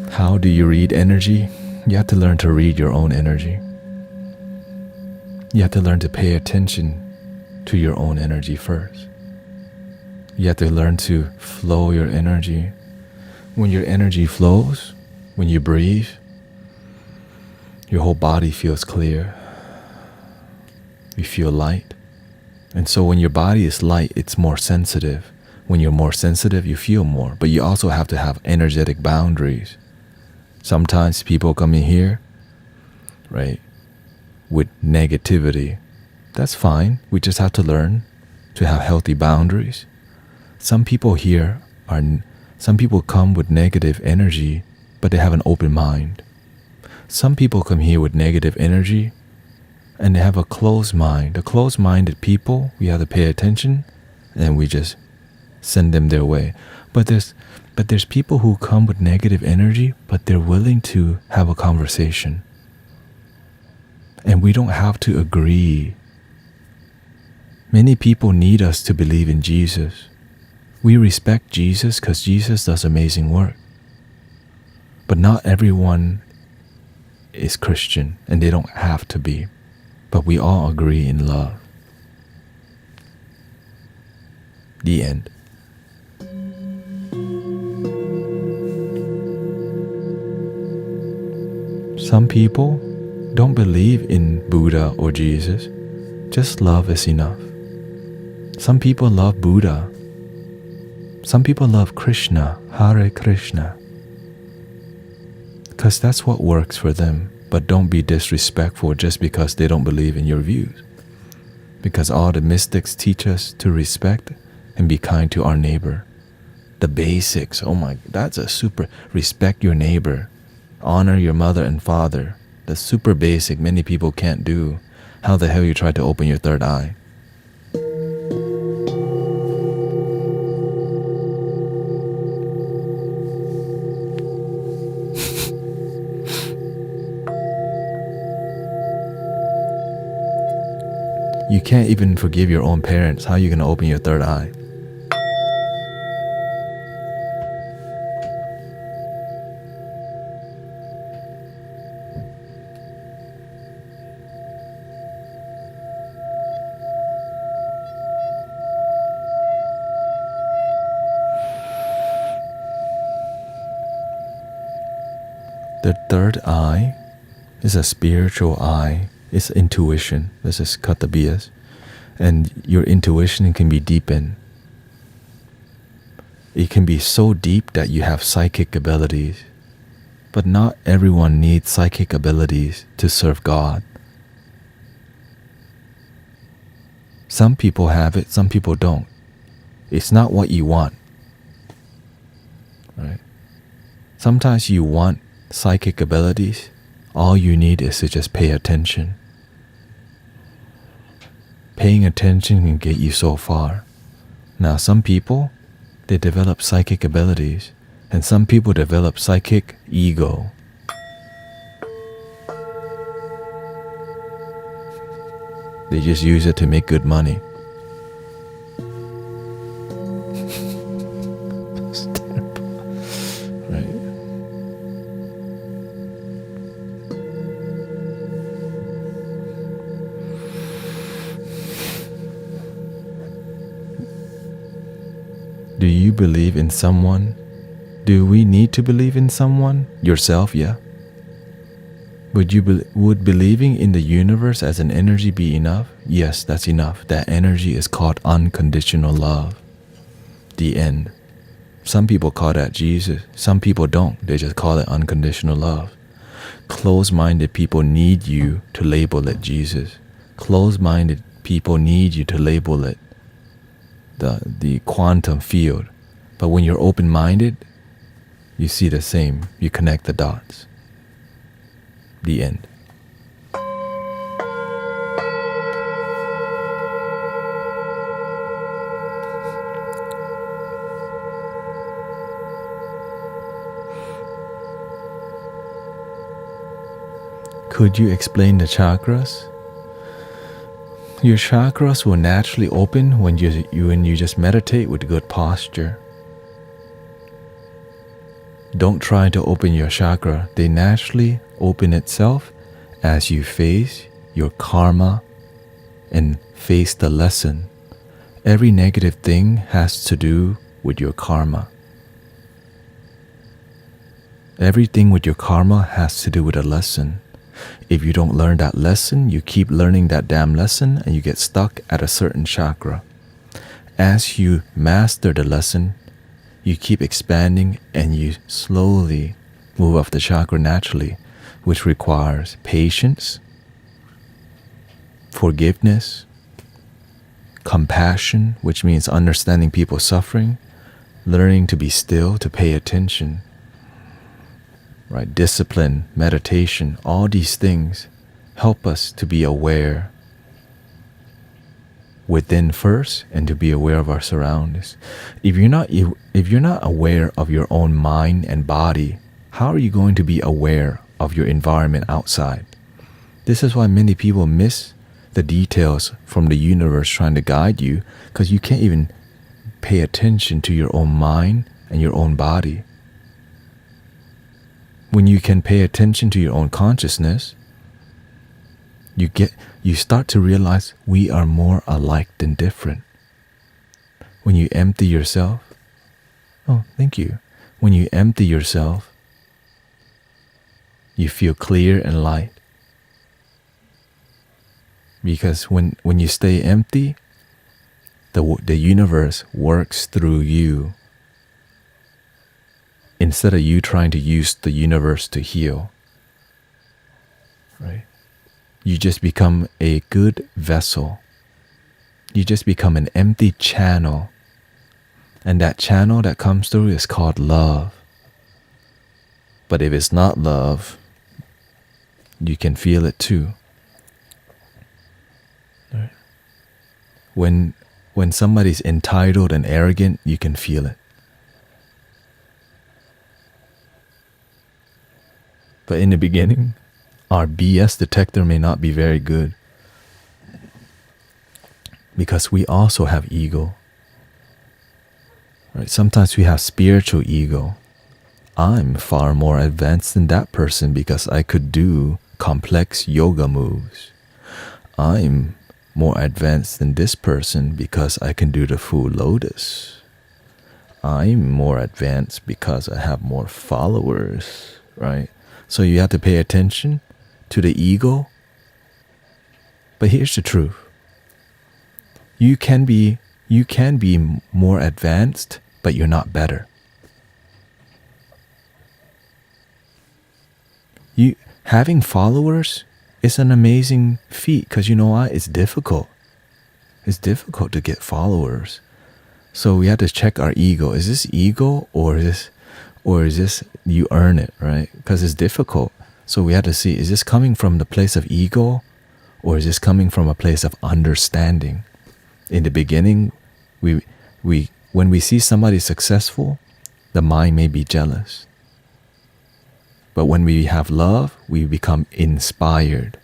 Speaker 2: How do you read energy? You have to learn to read your own energy. You have to learn to pay attention to your own energy first. You have to learn to flow your energy. When your energy flows, when you breathe, your whole body feels clear. You feel light. And so when your body is light, it's more sensitive. When you're more sensitive, you feel more. But you also have to have energetic boundaries. Sometimes people come in here, right, with negativity. That's fine. We just have to learn to have healthy boundaries. Some people come with negative energy, but they have an open mind. Some people come here with negative energy, and they have a closed mind. The closed-minded people, we have to pay attention, and we just send them their way. But there's people who come with negative energy, but they're willing to have a conversation. And we don't have to agree. Many people need us to believe in Jesus. We respect Jesus because Jesus does amazing work. But not everyone is Christian, and they don't have to be. But we all agree in love. The end. Some people don't believe in Buddha or Jesus. Just love is enough. Some people love Buddha. Some people love Krishna, Hare Krishna, because that's what works for them. But don't be disrespectful just because they don't believe in your views. Because all the mystics teach us to respect and be kind to our neighbor. The basics, that's a super, respect your neighbor. Honor your mother and father. That's super basic, many people can't do. How the hell you try to open your third eye? You can't even forgive your own parents. How are you going to open your third eye? The third eye is a spiritual eye. It's intuition. This is cut the BS. And your intuition can be deepened. It can be so deep that you have psychic abilities. But not everyone needs psychic abilities to serve God. Some people have it, some people don't. It's not what you want. Right? Sometimes you want psychic abilities. All you need is to just pay attention. Paying attention can get you so far. Now, some people, they develop psychic abilities, and some people develop psychic ego. They just use it to make good money. It's terrible, right? Do you believe in someone? Do we need to believe in someone? Yourself, yeah. Would believing in the universe as an energy be enough? Yes, that's enough. That energy is called unconditional love. The end. Some people call that Jesus. Some people don't. They just call it unconditional love. Closed-minded people need you to label it Jesus. Closed-minded people need you to label it the quantum field. But when you're open-minded, you see the same. You connect the dots. The end. Could you explain the chakras? Your chakras will naturally open when you just meditate with good posture. Don't try to open your chakra. They naturally open itself as you face your karma and face the lesson. Every negative thing has to do with your karma. Everything with your karma has to do with a lesson. If you don't learn that lesson, you keep learning that damn lesson and you get stuck at a certain chakra. As you master the lesson, you keep expanding and you slowly move up the chakra naturally, which requires patience, forgiveness, compassion, which means understanding people's suffering, learning to be still, to pay attention. Right? Discipline, meditation, all these things help us to be aware within first and to be aware of our surroundings. If you're not aware of your own mind and body, how are you going to be aware of your environment outside? This is why many people miss the details from the universe trying to guide you, because you can't even pay attention to your own mind and your own body. When you can pay attention to your own consciousness, you start to realize we are more alike than different. When you empty yourself, thank you. When you empty yourself, you feel clear and light. Because when you stay empty, the universe works through you. Instead of you trying to use the universe to heal, right? You just become a good vessel. You just become an empty channel. And that channel that comes through is called love. But if it's not love, you can feel it too. Right? When somebody's entitled and arrogant, you can feel it. But in the beginning, our BS detector may not be very good, because we also have ego. Right? Sometimes we have spiritual ego. I'm far more advanced than that person because I could do complex yoga moves. I'm more advanced than this person because I can do the full lotus. I'm more advanced because I have more followers, right? So you have to pay attention to the ego. But here's the truth. You can be more advanced, but you're not better. Having followers is an amazing feat, because you know what? It's difficult. It's difficult to get followers. So we have to check our ego. Is this ego or is this you earn it, right? Because it's difficult. So we have to see, is this coming from the place of ego or is this coming from a place of understanding? In the beginning, when we see somebody successful, the mind may be jealous. But when we have love, we become inspired.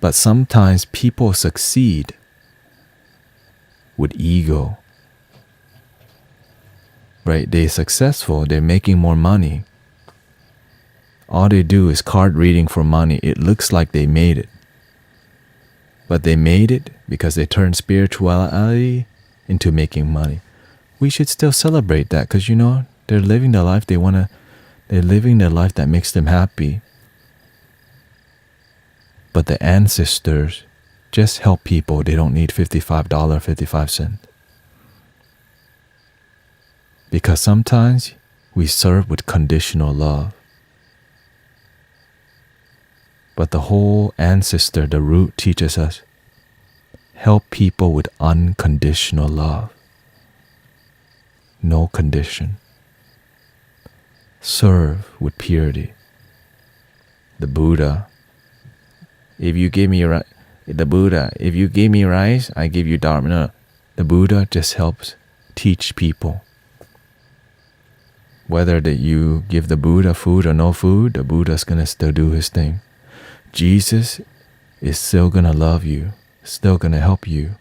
Speaker 2: But sometimes people succeed with ego. Right? They're successful, they're making more money. All they do is card reading for money. It looks like they made it. But they made it because they turned spirituality into making money. We should still celebrate that, because they're living the life they want to. They're living the life that makes them happy. But the ancestors just help people. They don't need $55.55. Because sometimes we serve with conditional love. But the whole ancestor, the root, teaches us help people with unconditional love. No condition. Serve with purity. The Buddha, if you give me rice, I give you Dharma. No, the Buddha just helps teach people. Whether that you give the Buddha food or no food, the Buddha's gonna still do his thing. Jesus is still gonna love you, still gonna help you.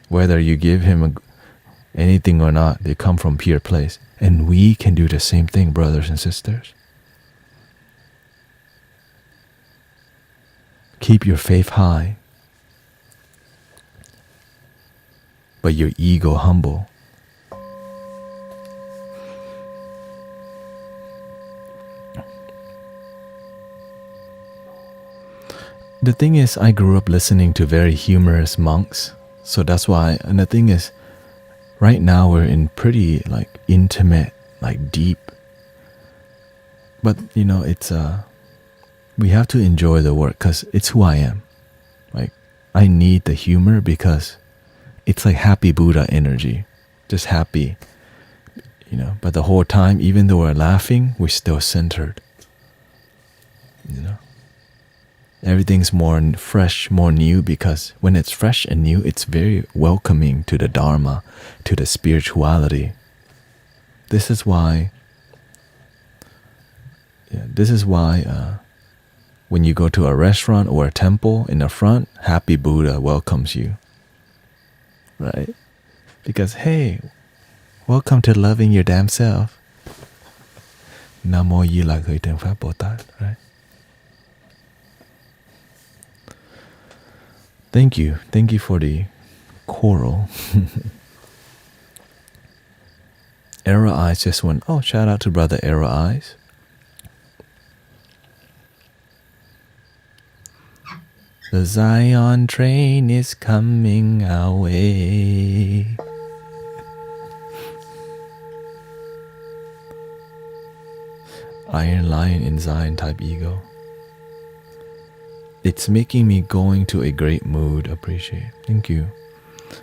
Speaker 2: Whether you give him anything or not, they come from pure place. And we can do the same thing, brothers and sisters. Keep your faith high, but your ego humble. The thing is, I grew up listening to very humorous monks, so that's why. And the thing is, right now we're in pretty intimate, deep. But it's we have to enjoy the work because it's who I am. I need the humor because it's like happy Buddha energy, just happy, But the whole time, even though we're laughing, we're still centered. Everything's more fresh, more new, because when it's fresh and new, it's very welcoming to the Dharma, to the spirituality. This is why when you go to a restaurant or a temple, in the front, happy Buddha welcomes you. Right? Because, hey, welcome to loving your damn self. Namo Yi La Gui Teng Fa Bồ Tát, right? Thank you for the choral. Arrow Eyes just went, oh, shout out to brother Arrow Eyes. The Zion train is coming our way. Iron Lion in Zion type ego. It's making me going to a great mood. Appreciate. Thank you.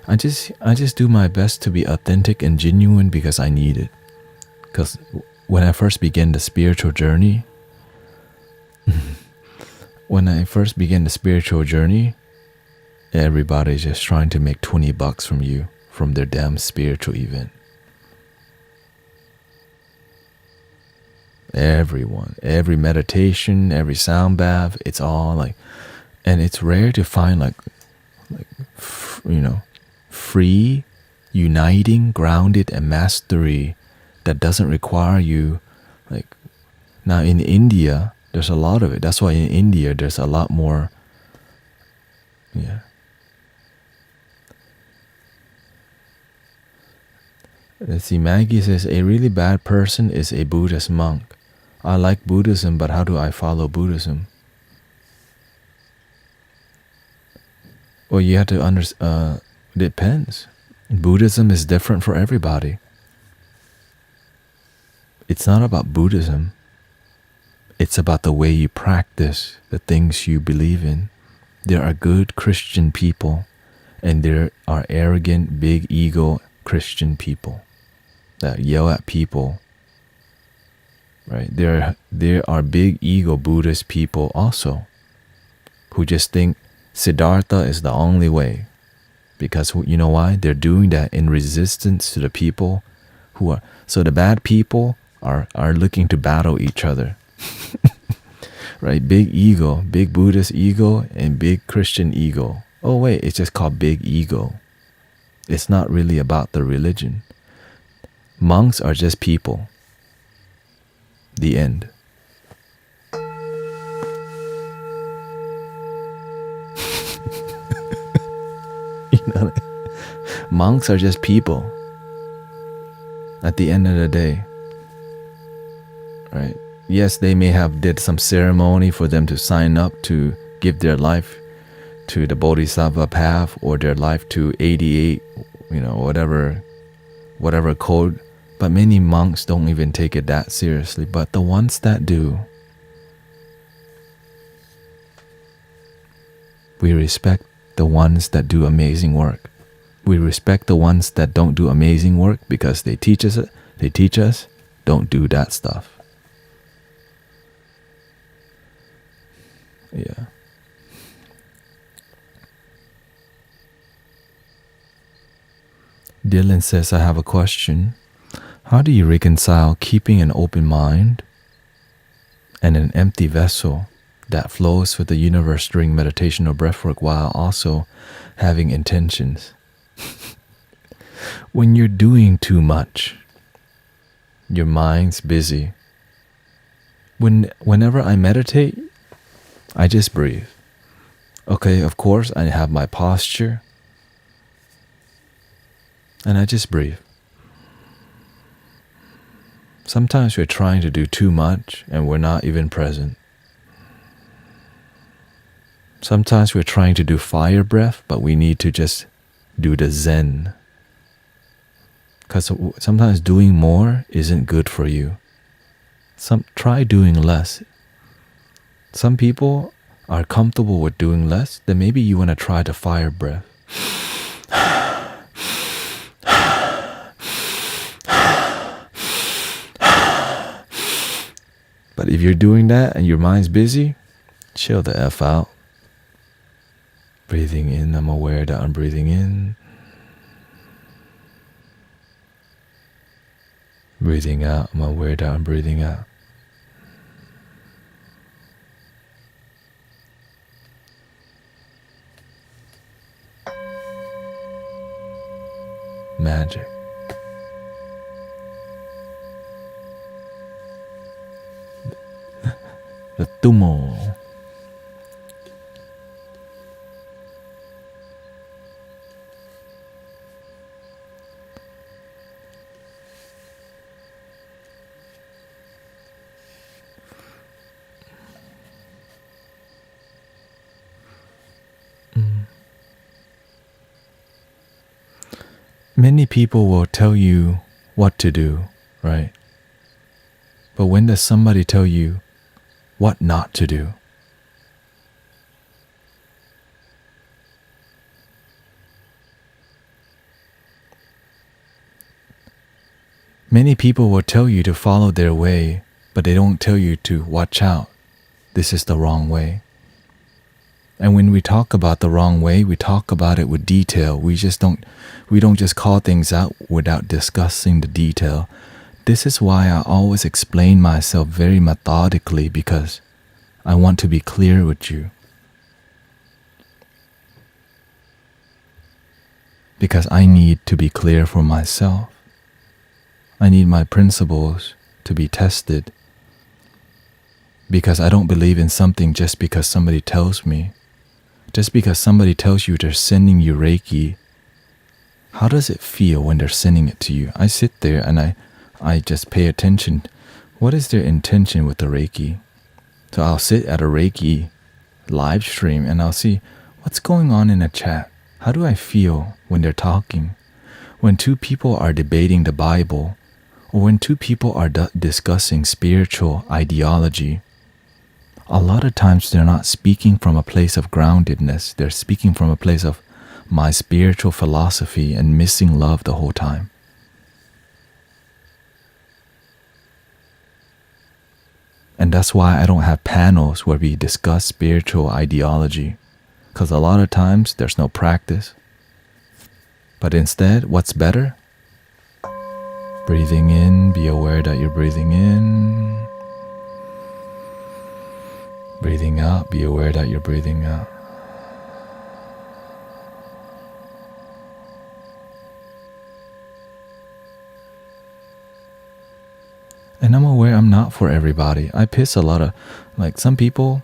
Speaker 2: I just do my best to be authentic and genuine because I need it. Because when I first began the spiritual journey, everybody's just trying to make $20 from you, from their damn spiritual event. Everyone, every meditation, every sound bath, it's all and it's rare to find free, uniting, grounded, and mastery that doesn't require you. Now in India, there's a lot of it. That's why in India there's a lot more. Yeah. Let's see. Maggie says a really bad person is a Buddhist monk. I like Buddhism, but how do I follow Buddhism? Well, you have to understand. It depends. Buddhism is different for everybody. It's not about Buddhism. It's about the way you practice the things you believe in. There are good Christian people, and there are arrogant, big ego Christian people that yell at people. Right? There are big ego Buddhist people also who just think Siddhartha is the only way. Because you know why? They're doing that in resistance to the people who are. So the bad people are looking to battle each other. Right? Big ego, big Buddhist ego, and big Christian ego. Oh wait, it's just called big ego. It's not really about the religion. Monks are just people. The end. Monks are just people. At the end of the day, right? Yes, they may have did some ceremony for them to sign up to give their life to the Bodhisattva path or their life to 88, whatever whatever code, but many monks don't even take it that seriously. But the ones that do, we respect the ones that do amazing work. We respect the ones that don't do amazing work because they teach us, don't do that stuff. Yeah. Dylan says, I have a question. How do you reconcile keeping an open mind and an empty vessel that flows with the universe during meditation or breathwork while also having intentions? When you're doing too much, your mind's busy. Whenever I meditate, I just breathe. Okay, of course, I have my posture, and I just breathe. Sometimes we're trying to do too much and we're not even present. Sometimes we're trying to do fire breath, but we need to just do the Zen. Because sometimes doing more isn't good for you. Try doing less. Some people are comfortable with doing less, then maybe you want to try the fire breath. But if you're doing that and your mind's busy, chill the F out. Breathing in, I'm aware that I'm breathing in. Breathing out, I'm aware that I'm breathing out. Magic. The tumo. Many people will tell you what to do, right? But when does somebody tell you what not to do? Many people will tell you to follow their way, but they don't tell you to watch out. This is the wrong way. And when we talk about the wrong way, we talk about it with detail. We don't just call things out without discussing the detail. This is why I always explain myself very methodically, because I want to be clear with you. Because I need to be clear for myself. I need my principles to be tested. Because I don't believe in something just because somebody tells me. Just because somebody tells you they're sending you Reiki, how does it feel when they're sending it to you? I sit there and I just pay attention. What is their intention with the Reiki? So I'll sit at a Reiki live stream and I'll see what's going on in a chat. How do I feel when they're talking? When two people are debating the Bible, or when two people are discussing spiritual ideology, a lot of times they're not speaking from a place of groundedness. They're speaking from a place of my spiritual philosophy and missing love the whole time. And that's why I don't have panels where we discuss spiritual ideology, because a lot of times there's no practice. But instead, what's better? Breathing in, be aware that you're breathing in. Breathing out, be aware that you're breathing out. And I'm aware I'm not for everybody. I piss a lot of, some people,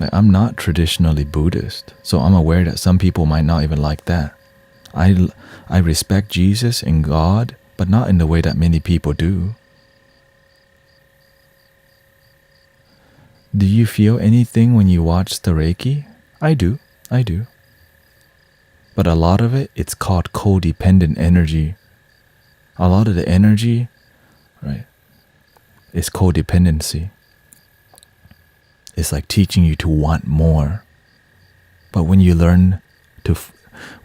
Speaker 2: I'm not traditionally Buddhist. So I'm aware that some people might not even like that. I respect Jesus and God, but not in the way that many people do. Do you feel anything when you watch the Reiki? I do. But a lot of it's called codependent energy. A lot of the energy, right, is codependency. It's like teaching you to want more. But when you learn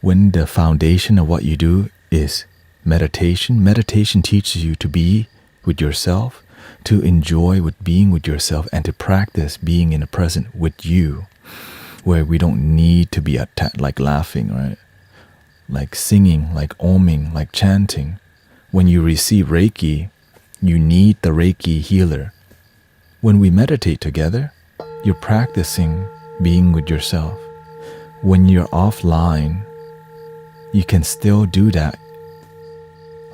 Speaker 2: when the foundation of what you do is meditation, meditation teaches you to be with yourself, to enjoy with being with yourself, and to practice being in the present with you, where we don't need to be like laughing, right? Like singing, like oming, like chanting. When you receive Reiki, you need the Reiki healer. When we meditate together, you're practicing being with yourself. When you're offline, you can still do that,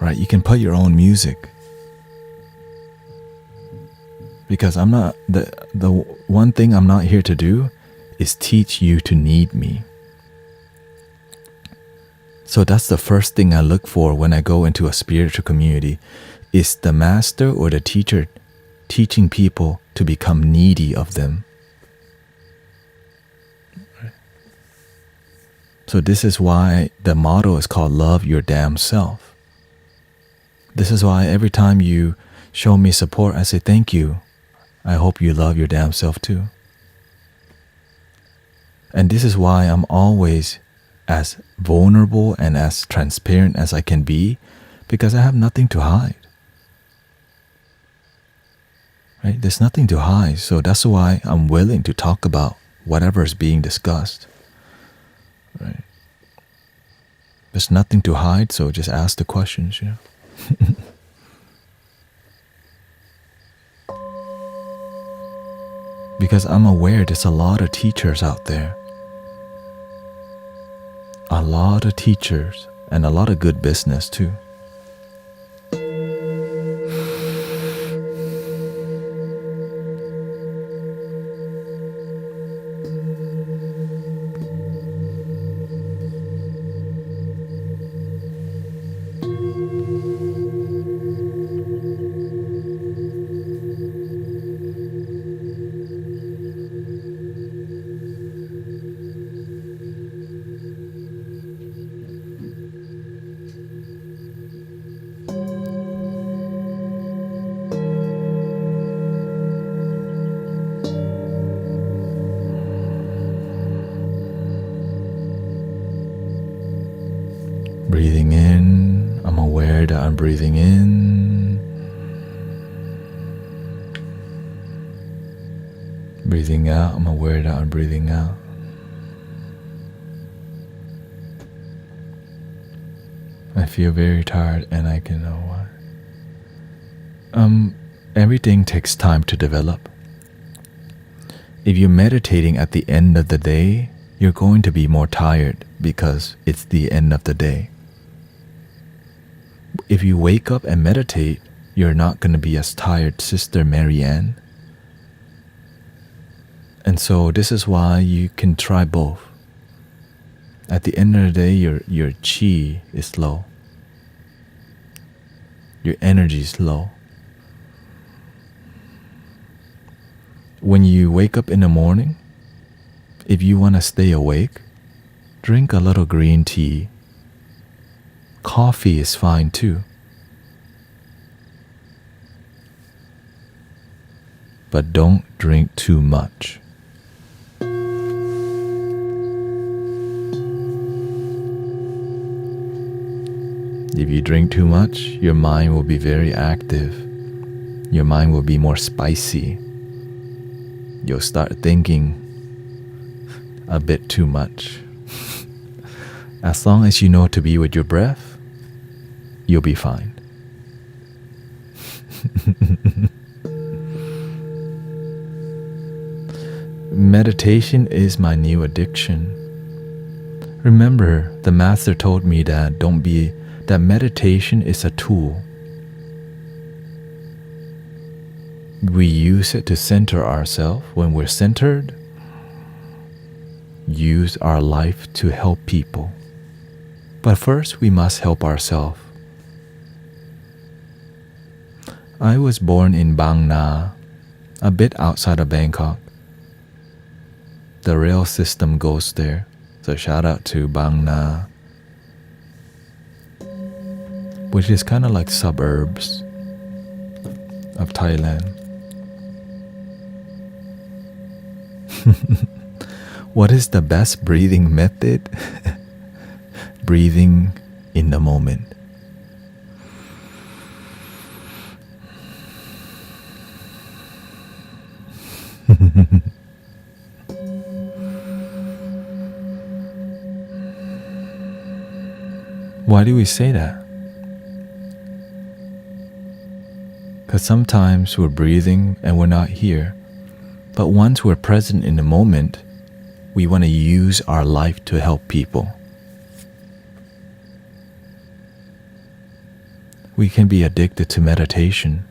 Speaker 2: right? You can put your own music. Because I'm not, the one thing I'm not here to do is teach you to need me. So that's the first thing I look for when I go into a spiritual community, is the master or the teacher teaching people to become needy of them. So this is why the motto is called love your damn self. This is why every time you show me support, I say thank you. I hope you love your damn self too. And this is why I'm always as vulnerable and as transparent as I can be, because I have nothing to hide. Right? There's nothing to hide. So that's why I'm willing to talk about whatever is being discussed. Right? There's nothing to hide, so just ask the questions, you know. Because I'm aware there's a lot of teachers out there. A lot of teachers and a lot of good business too. Breathing in, I'm aware that I'm breathing in. Breathing out, I'm aware that I'm breathing out. I feel very tired and I can know why. Everything takes time to develop. If you're meditating at the end of the day, you're going to be more tired because it's the end of the day. If you wake up and meditate, you're not going to be as tired, Sister Marianne. And so this is why you can try both. At the end of the day, your chi is low. Your energy is low. When you wake up in the morning, if you want to stay awake, drink a little green tea. Coffee is fine too. But don't drink too much. If you drink too much, your mind will be very active. Your mind will be more spicy. You'll start thinking a bit too much. As long as you know to be with your breath, you'll be fine. Meditation is my new addiction. Remember, the master told me that that meditation is a tool. We use it to center ourselves. When we're centered, use our life to help people. But first, we must help ourselves. I was born in Bang Na, a bit outside of Bangkok. The rail system goes there, so shout out to Bang Na. which is kind of like suburbs of Thailand. What is the best breathing method? Breathing in the moment. Why do we say that? Because sometimes we're breathing and we're not here. But once we're present in the moment, we want to use our life to help people. We can be addicted to meditation.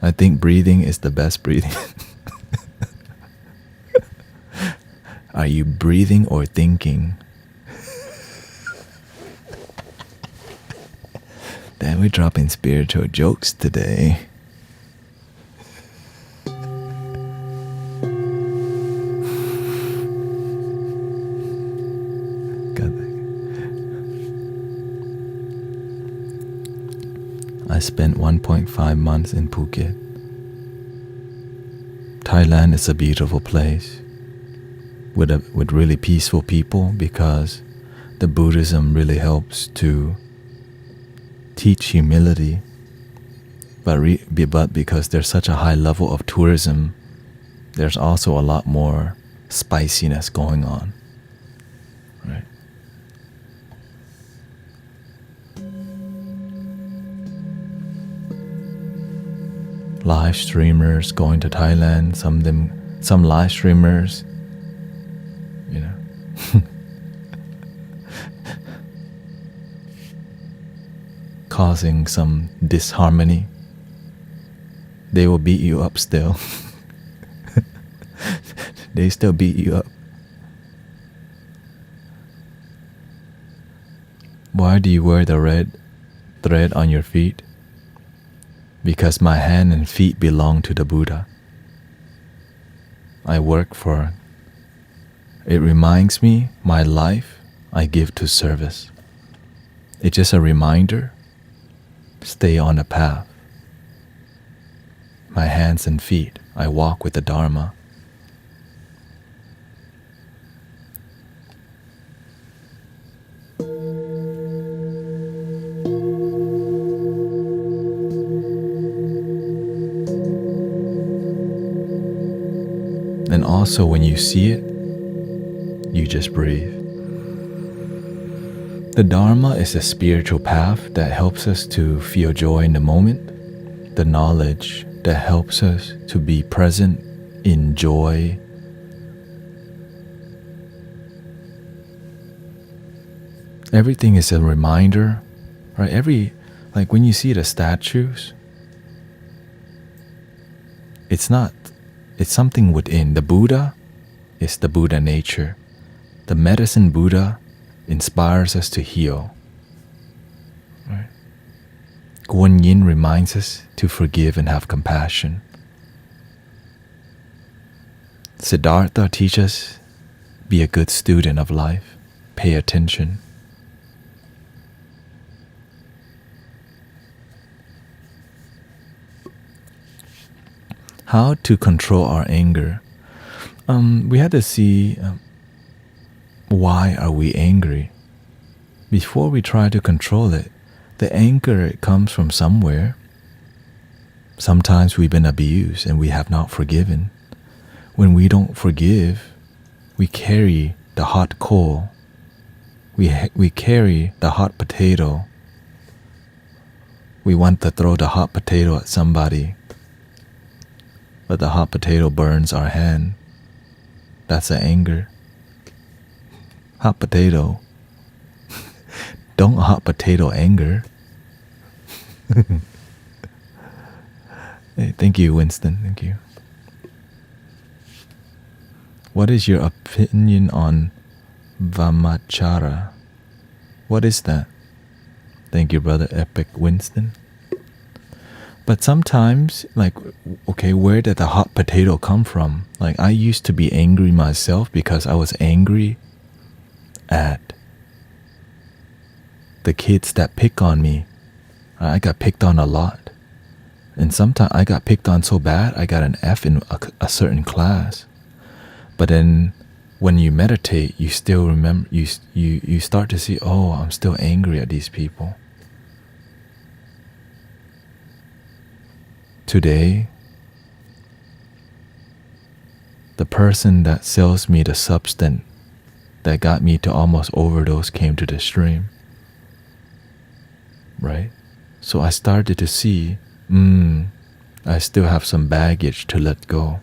Speaker 2: I think breathing is the best breathing. Are you breathing or thinking? Then we're dropping spiritual jokes today. I spent 1.5 months in Phuket. Thailand is a beautiful place with really peaceful people because the Buddhism really helps to teach humility. But because there's such a high level of tourism, there's also a lot more spiciness going on. Right? Live streamers going to Thailand, some live streamers, causing some disharmony. They will beat you up still. They still beat you up. Why do you wear the red thread on your feet? Because my hand and feet belong to the Buddha. I work for it. It reminds me my life I give to service. It's just a reminder. Stay on the path. My hands and feet, I walk with the Dharma. And also when you see it, you just breathe. The Dharma is a spiritual path that helps us to feel joy in the moment, the knowledge that helps us to be present in joy. Everything is a reminder, right? Like when you see the statues, it's something within. The Buddha is the Buddha nature. The medicine Buddha inspires us to heal. Right? Guan Yin reminds us to forgive and have compassion. Siddhartha teaches us, be a good student of life, pay attention. How to control our anger. We had to see why are we angry? Before we try to control it, the anger comes from somewhere. Sometimes we've been abused and we have not forgiven. When we don't forgive, we carry the hot coal. We carry the hot potato. We want to throw the hot potato at somebody, but the hot potato burns our hand. That's the anger. Hot potato. Don't hot potato anger. Hey, thank you, Winston. Thank you. What is your opinion on Vamachara? What is that? Thank you, brother Epic Winston. But sometimes, like, okay, where did the hot potato come from? Like, I used to be angry myself because I was angry at the kids that pick on me. I got picked on a lot. And sometimes I got picked on so bad, I got an F in a certain class. But then when you meditate, you still remember, you start to see, oh, I'm still angry at these people. Today, the person that sells me the substance that got me to almost overdose came to the stream. Right? So I started to see, I still have some baggage to let go.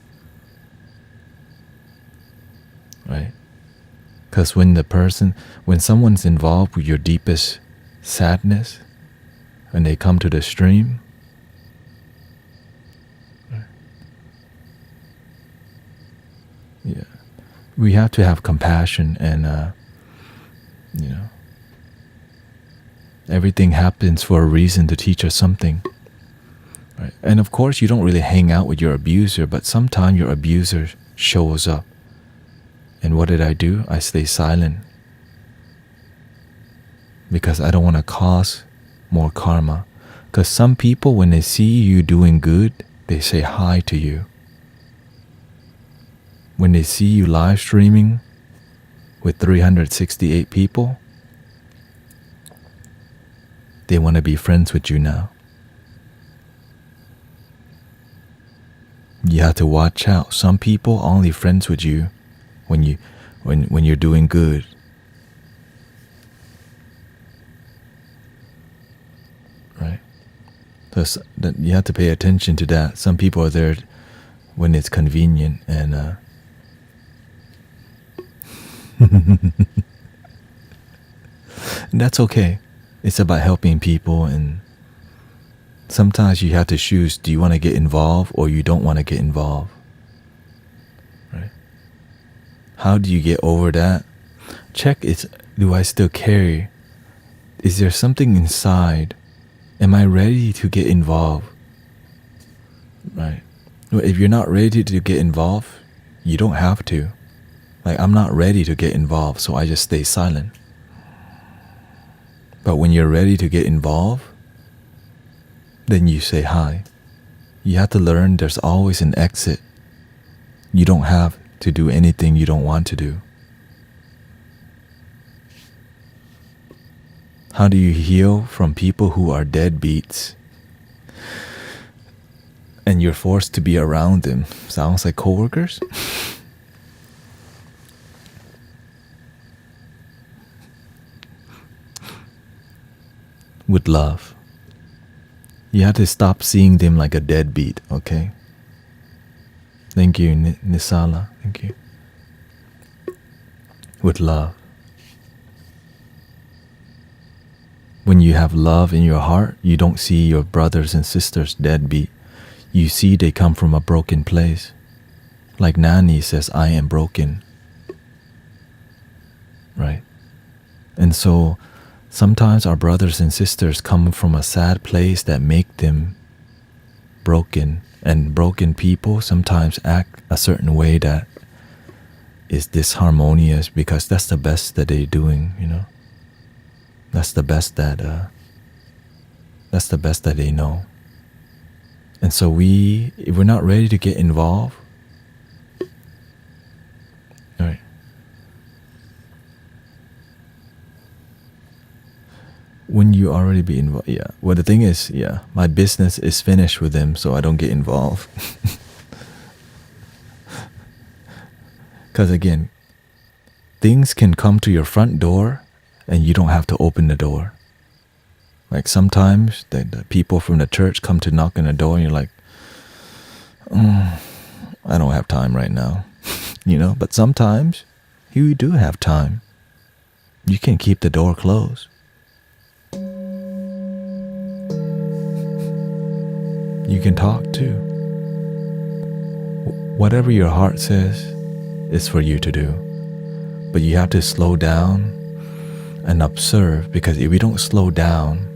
Speaker 2: Right? Because when someone's involved with your deepest sadness, and they come to the stream, yeah, we have to have compassion, and everything happens for a reason to teach us something. Right? And of course, you don't really hang out with your abuser, but sometimes your abuser shows up. And what did I do? I stay silent. Because I don't want to cause more karma. Because some people, when they see you doing good, they say hi to you. When they see you live streaming with 368 people, they want to be friends with you now. You have to watch out. Some people are only friends with you when you're doing good. Right? So you have to pay attention to that. Some people are there when it's convenient, and and that's okay. It's about helping people, and sometimes you have to choose, do you want to get involved or you don't want to get involved? Right? How do you get over that? Check, do I still care? Is there something inside? Am I ready to get involved? Right? If you're not ready to get involved, you don't have to. Like, I'm not ready to get involved, so I just stay silent. But when you're ready to get involved, then you say hi. You have to learn there's always an exit. You don't have to do anything you don't want to do. How do you heal from people who are deadbeats? And you're forced to be around them. Sounds like coworkers? With love. You have to stop seeing them like a deadbeat, okay? Thank you, Nisala. Thank you. With love. When you have love in your heart, you don't see your brothers and sisters deadbeat. You see they come from a broken place. Like Nani says, I am broken. Right? And so sometimes our brothers and sisters come from a sad place that make them broken. And broken people sometimes act a certain way that is disharmonious, because that's the best that they're doing, That's the best that they know. And so if we're not ready to get involved, right? When you already be involved, yeah. Well, the thing is, yeah, my business is finished with them, so I don't get involved. Because again, things can come to your front door and you don't have to open the door. Like sometimes the people from the church come to knock on the door and you're like, I don't have time right now. But sometimes you do have time. You can keep the door closed. You can talk too. Whatever your heart says is for you to do. But you have to slow down and observe, because if you don't slow down,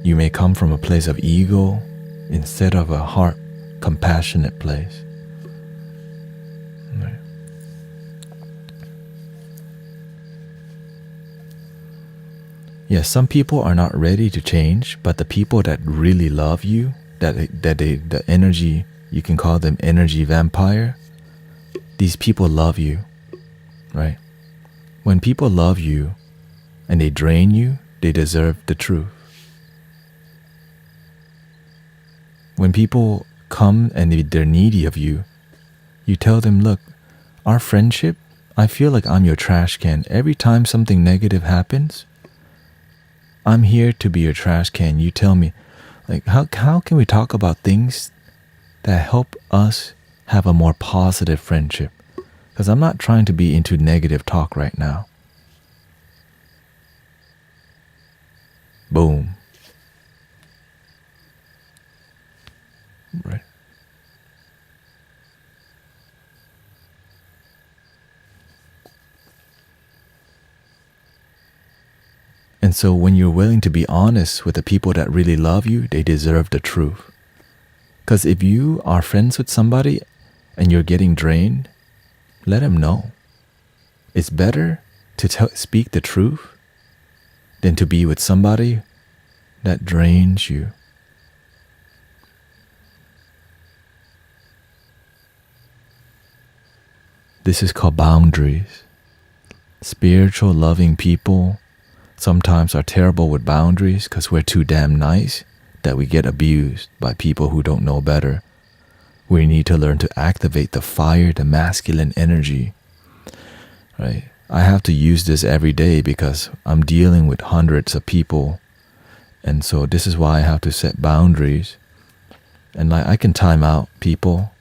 Speaker 2: you may come from a place of ego instead of a heart compassionate place. Right. Yes, some people are not ready to change, but the people that really love you, the energy, you can call them energy vampire, these people love you, right? When people love you and they drain you, they deserve the truth. When people come and they're needy of you, you tell them, look, our friendship, I feel like I'm your trash can. Every time something negative happens, I'm here to be your trash can. You tell me, like, how can we talk about things that help us have a more positive friendship? Because I'm not trying to be into negative talk right now. Boom. Right. And so when you're willing to be honest with the people that really love you, they deserve the truth. Because if you are friends with somebody and you're getting drained, let them know. It's better to speak the truth than to be with somebody that drains you. This is called boundaries. Spiritual, loving people sometimes are terrible with boundaries because we're too damn nice that we get abused by people who don't know better. We need to learn to activate the fire, the masculine energy, right? I have to use this every day because I'm dealing with hundreds of people. And so this is why I have to set boundaries. And like I can time out people.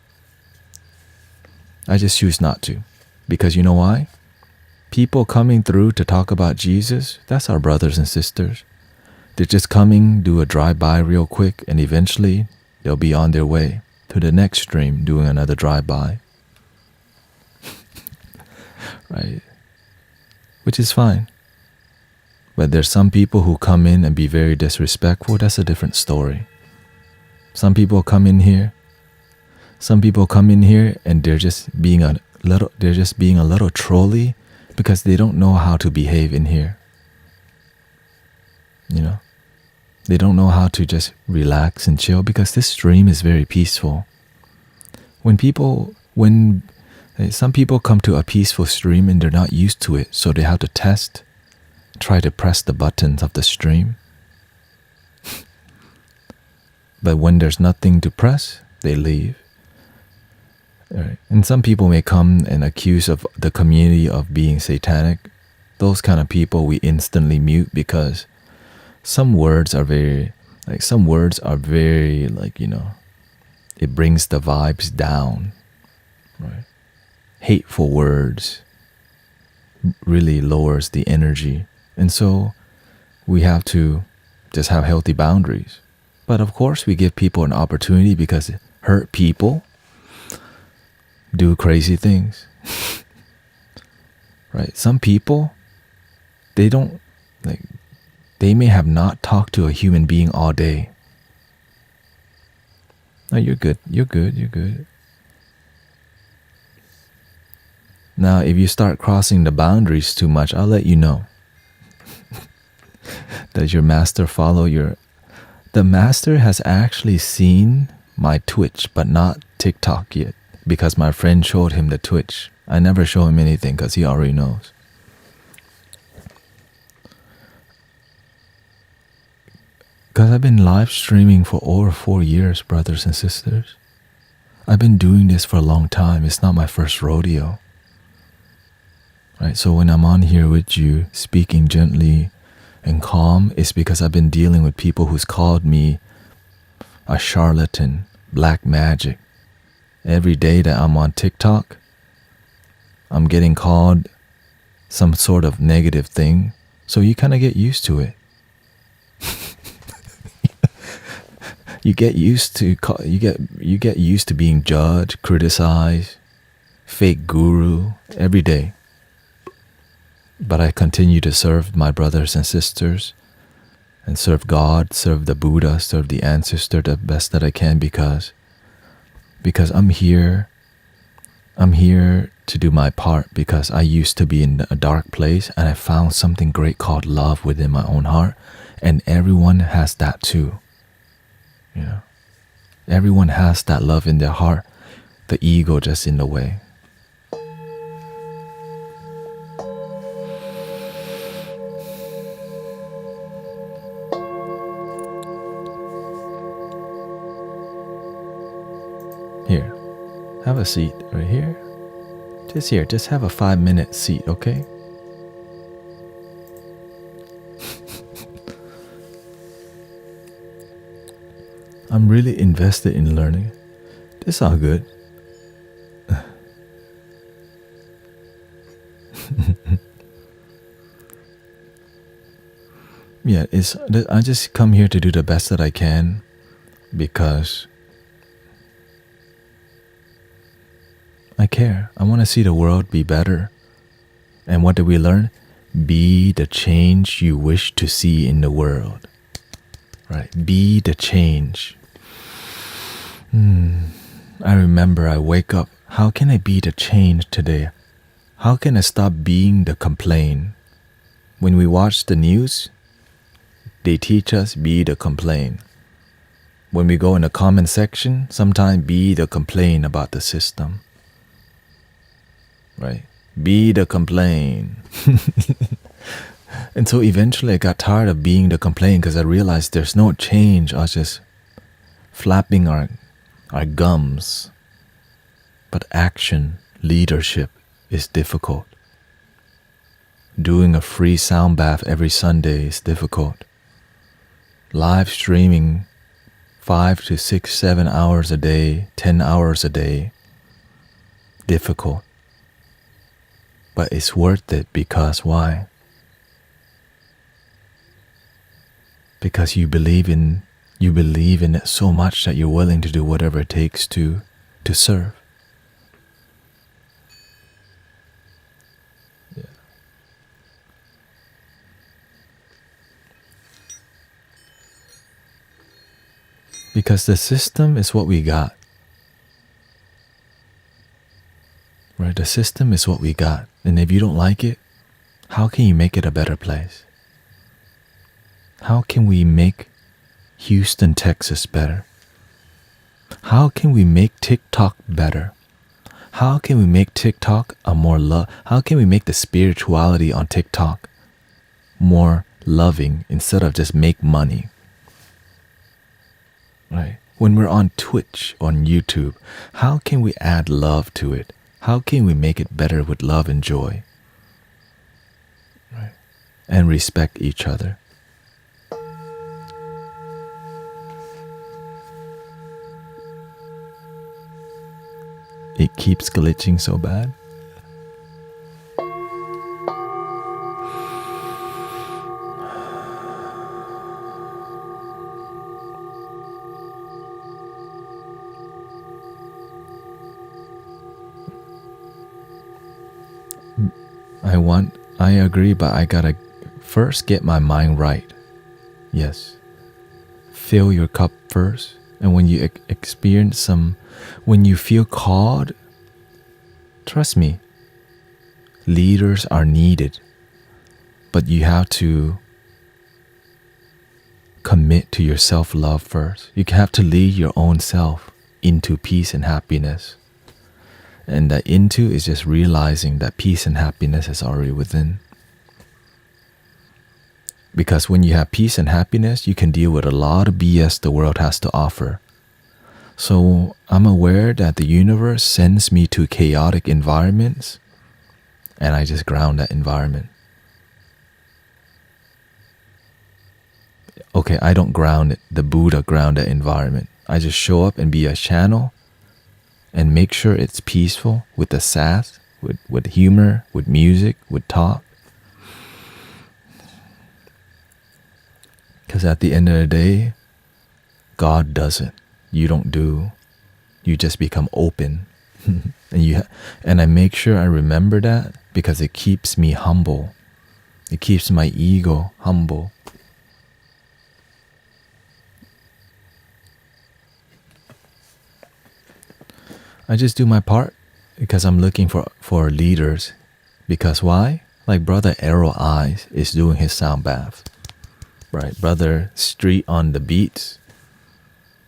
Speaker 2: I just choose not to. Because you know why? People coming through to talk about Jesus, that's our brothers and sisters. They're just coming, do a drive-by real quick, and eventually they'll be on their way to the next stream doing another drive-by. Right? Which is fine. But there's some people who come in and be very disrespectful. That's a different story. Some people come in here and they're just being a little trolly because they don't know how to behave in here. You know? They don't know how to just relax and chill because this stream is very peaceful. When some people come to a peaceful stream and they're not used to it, so they have to try to press the buttons of the stream. But when there's nothing to press, they leave. Right. And some people may come and accuse of the community of being satanic. Those kind of people we instantly mute because some words are very, it brings the vibes down, right? Hateful words really lowers the energy. And so we have to just have healthy boundaries. But of course we give people an opportunity because hurt people do crazy things. Right? Some people, they may have not talked to a human being all day. No, you're good. Now, if you start crossing the boundaries too much, I'll let you know. Does your master follow your... The master has actually seen my Twitch, but not TikTok yet, because my friend showed him the Twitch. I never show him anything because he already knows. Because I've been live streaming for over 4 years, brothers and sisters. I've been doing this for a long time. It's not my first rodeo. Right? So when I'm on here with you, speaking gently and calm, it's because I've been dealing with people who's called me a charlatan, black magic. Every day that I'm on TikTok, I'm getting called some sort of negative thing. So you kind of get used to it. You get used to being judged, criticized, fake guru every day. But I continue to serve my brothers and sisters and serve God, serve the Buddha, serve the ancestor the best that I can because I'm here I'm here to do my part because I used to be in a dark place and I found something great called love within my own heart. And everyone has that too. You know, everyone has that love in their heart. The ego just in the way. Here, have a seat right here. Just here, just have a 5-minute seat, okay? I'm really invested in learning. It's all good. Yeah, I just come here to do the best that I can because I care. I want to see the world be better. And what did we learn? Be the change you wish to see in the world. Right? Be the change. I remember I wake up. How can I be the change today? How can I stop being the complaint? When we watch the news, they teach us be the complaint. When we go in the comment section, sometimes be the complaint about the system. Right? Be the complaint. And so eventually I got tired of being the complaint because I realized there's no change. I was just flapping our gums. But action, leadership is difficult. Doing a free Soundbath every Sunday is difficult. Live streaming 5 to 6, 7 hours a day, 10 hours a day, difficult. But it's worth it because why? Because you believe in it so much that you're willing to do whatever it takes to serve. Yeah. Because the system is what we got. Right? The system is what we got. And if you don't like it, how can you make it a better place? How can we make Houston, Texas better? How can we make TikTok better? How can we make TikTok a more love? How can we make the spirituality on TikTok more loving instead of just make money? Right? When we're on Twitch, on YouTube, how can we add love to it? How can we make it better with love and joy? Right? And respect each other. It keeps glitching so bad. I agree, but I gotta first get my mind right. Yes. Fill your cup first. And when you experience when you feel called, trust me, leaders are needed. But you have to commit to your self-love first. You have to lead your own self into peace and happiness. And that into is just realizing that peace and happiness is already within. Because when you have peace and happiness, you can deal with a lot of BS the world has to offer. So I'm aware that the universe sends me to chaotic environments, and I just ground that environment. Okay, I don't ground it. The Buddha ground that environment. I just show up and be a channel and make sure it's peaceful with the sass, with humor, with music, with talk. Because at the end of the day, God does it. You don't do. You just become open. And I make sure I remember that because it keeps me humble. It keeps my ego humble. I just do my part. Because I'm looking for leaders. Because why? Like Brother Arrow Eyes is doing his sound bath. Right? Brother Street on the Beats.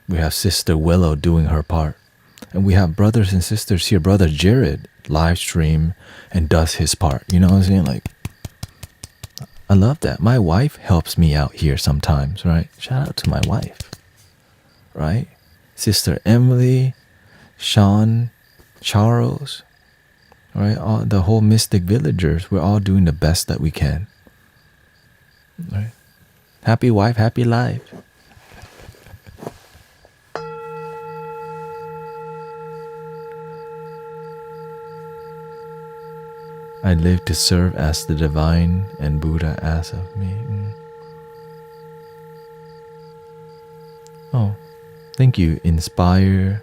Speaker 2: We have Sister Willow doing her part. And we have brothers and sisters here. Brother Jared live stream and does his part. You know what I'm saying? Like, I love that. My wife helps me out here sometimes, right? Shout out to my wife, right? Sister Emily, Sean, Charles, right? All the whole Mystic Villagers. We're all doing the best that we can, right? Happy wife, happy life. I live to serve as the divine and Buddha as of me. Oh, thank you. Inspire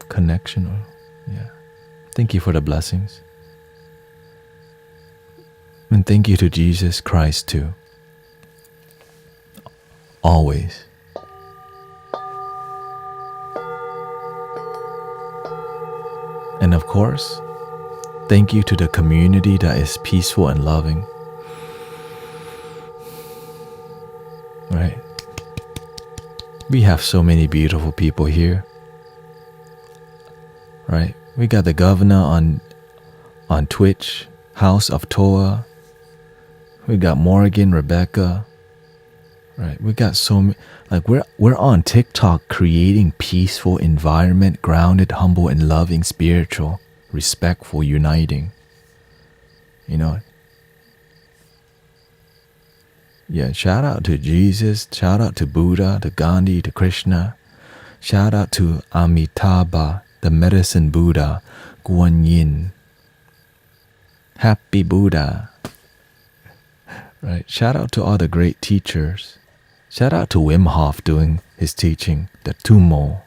Speaker 2: connection. Yeah. Thank you for the blessings. And thank you to Jesus Christ too. Always. And of course, thank you to the community that is peaceful and loving. Right? We have so many beautiful people here. Right? We got the governor on Twitch, House of Toa. We got Morgan, Rebecca. Right? We got so many, like we're on TikTok creating peaceful environment, grounded, humble, and loving, spiritual, respectful, uniting. You know? Yeah, shout out to Jesus, shout out to Buddha, to Gandhi, to Krishna. Shout out to Amitabha, the medicine Buddha, Guan Yin. Happy Buddha. Right? Shout out to all the great teachers. Shout out to Wim Hof doing his teaching, the Tumo,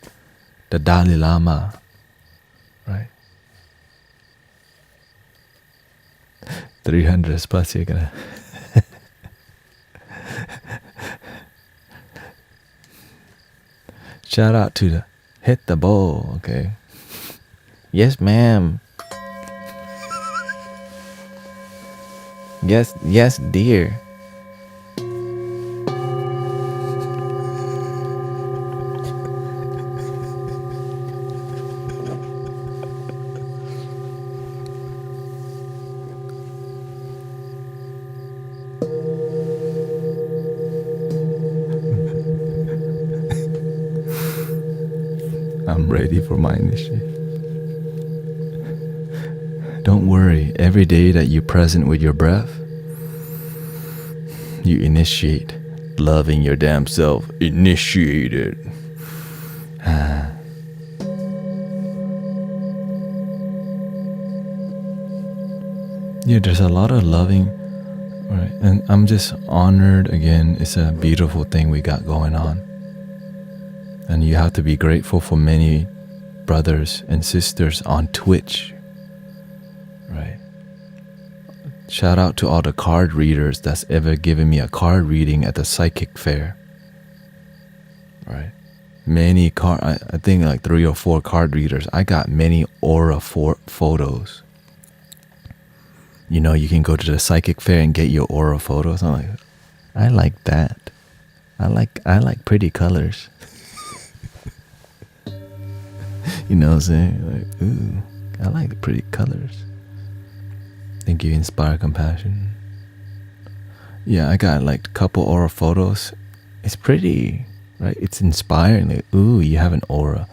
Speaker 2: the Dalai Lama. Right? 300 plus you're gonna shout out to the hit the bowl, okay? Yes, ma'am. Yes, dear. I'm ready for my initiation. Don't worry, every day that you're present with your breath, you initiate loving your damn self. Initiate it. Yeah, there's a lot of loving, right? And I'm just honored again. It's a beautiful thing we got going on. And you have to be grateful for many brothers and sisters on Twitch, right? Shout out to all the card readers that's ever given me a card reading at the psychic fair, right? Many I think like 3 or 4 card readers. I got many aura photos. You know, you can go to the psychic fair and get your aura photos. I'm like, I like that. I like pretty colors. You know what I'm saying? Like, ooh, I like the pretty colors. Thank you, Inspire Compassion. Yeah, I got like a couple aura photos. It's pretty, right? It's inspiring. Like, ooh, you have an aura.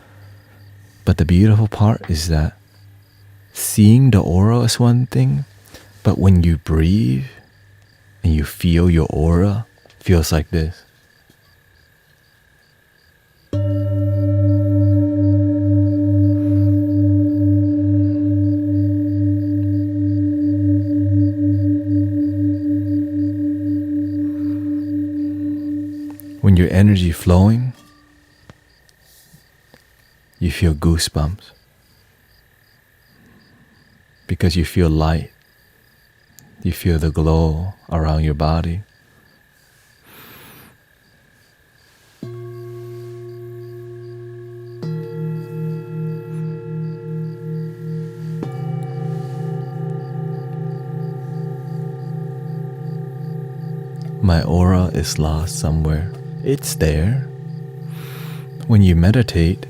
Speaker 2: But the beautiful part is that seeing the aura is one thing, but when you breathe and you feel your aura, it feels like this. When your energy flowing, you feel goosebumps because you feel light. You feel the glow around your body. My aura is lost somewhere. It's there. When you meditate,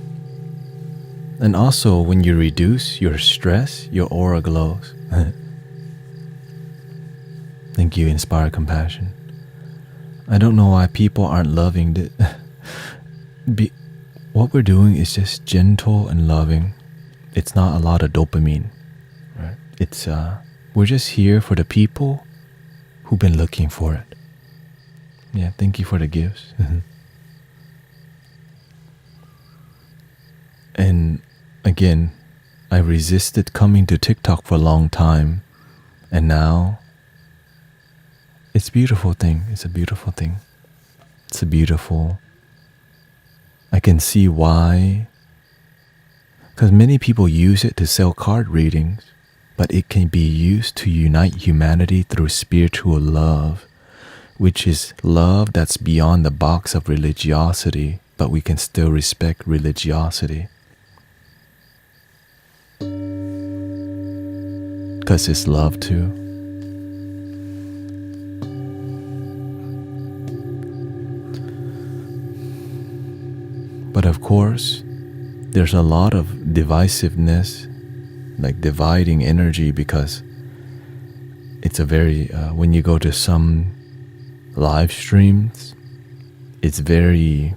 Speaker 2: and also when you reduce your stress, your aura glows. Thank you, Inspire Compassion. I don't know why people aren't loving it. What we're doing is just gentle and loving. It's not a lot of dopamine, right? It's we're just here for the people who've been looking for it. Yeah, thank you for the gifts. And again, I resisted coming to TikTok for a long time, and now it's a beautiful thing. It's a beautiful thing. It's a beautiful. I can see why. Because many people use it to sell card readings, but it can be used to unite humanity through spiritual love, which is love that's beyond the box of religiosity, but we can still respect religiosity. Because it's love too. But of course, there's a lot of divisiveness, like dividing energy, because it's a very, when you go to some live streams, it's very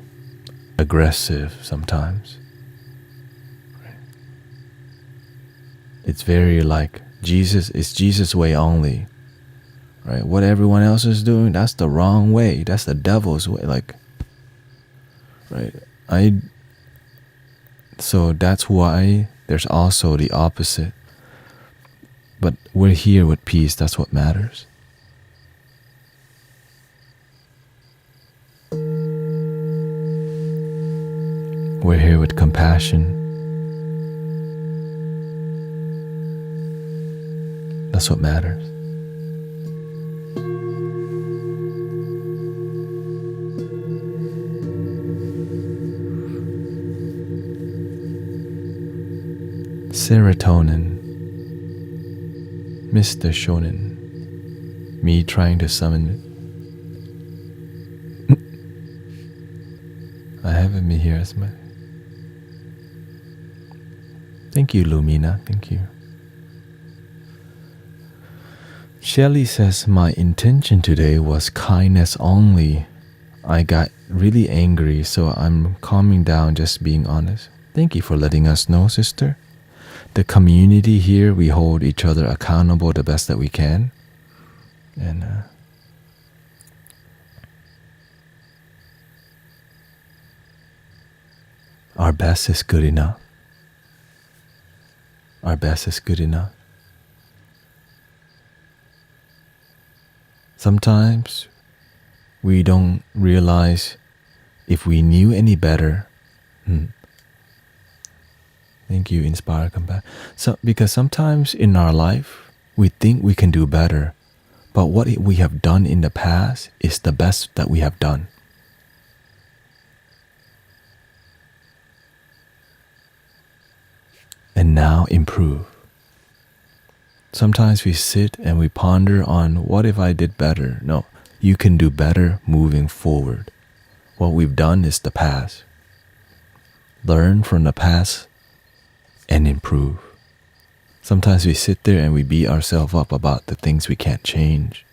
Speaker 2: aggressive sometimes. It's very like it's Jesus' way only, right? What everyone else is doing, that's the wrong way. That's the devil's way, like, right? So that's why there's also the opposite. But we're here with peace. That's what matters. We're here with compassion. That's what matters. Serotonin, Mr. Shonen, me trying to summon it. I haven't been here as much. Thank you, Lumina. Thank you. Shelly says, my intention today was kindness only. I got really angry, so I'm calming down, just being honest. Thank you for letting us know, sister. The community here, we hold each other accountable the best that we can. And our best is good enough. Our best is good enough. Sometimes we don't realize if we knew any better. Thank you, Inspire Compassion. So, because sometimes in our life, we think we can do better, but what we have done in the past is the best that we have done. And now improve. Sometimes we sit and we ponder on, what if I did better? No, you can do better moving forward. What we've done is the past. Learn from the past and improve. Sometimes we sit there and we beat ourselves up about the things we can't change.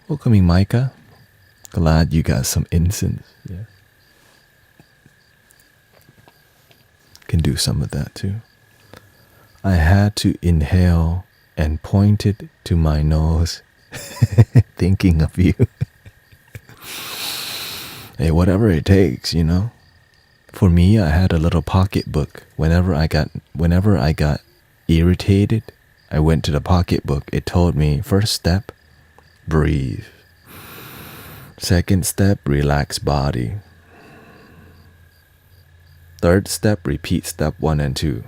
Speaker 2: Welcoming Micah. Glad you got some incense. Yeah. Can do some of that too. I had to inhale and pointed to my nose, thinking of you. Hey, whatever it takes, you know. For me, I had a little pocketbook. Whenever I got irritated, I went to the pocketbook. It told me, first step, breathe. Second step, relax body. Third step, repeat step 1 and 2.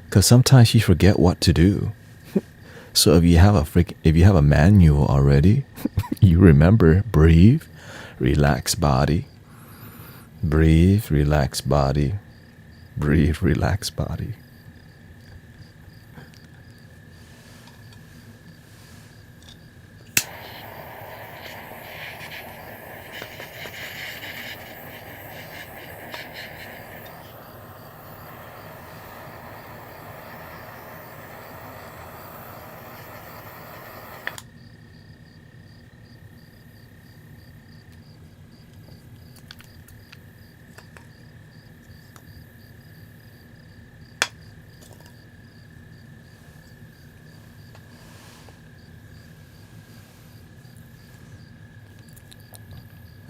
Speaker 2: Because sometimes you forget what to do. So if you have a manual already, you remember, breathe, relax body. Breathe, relax body. Breathe, relax body.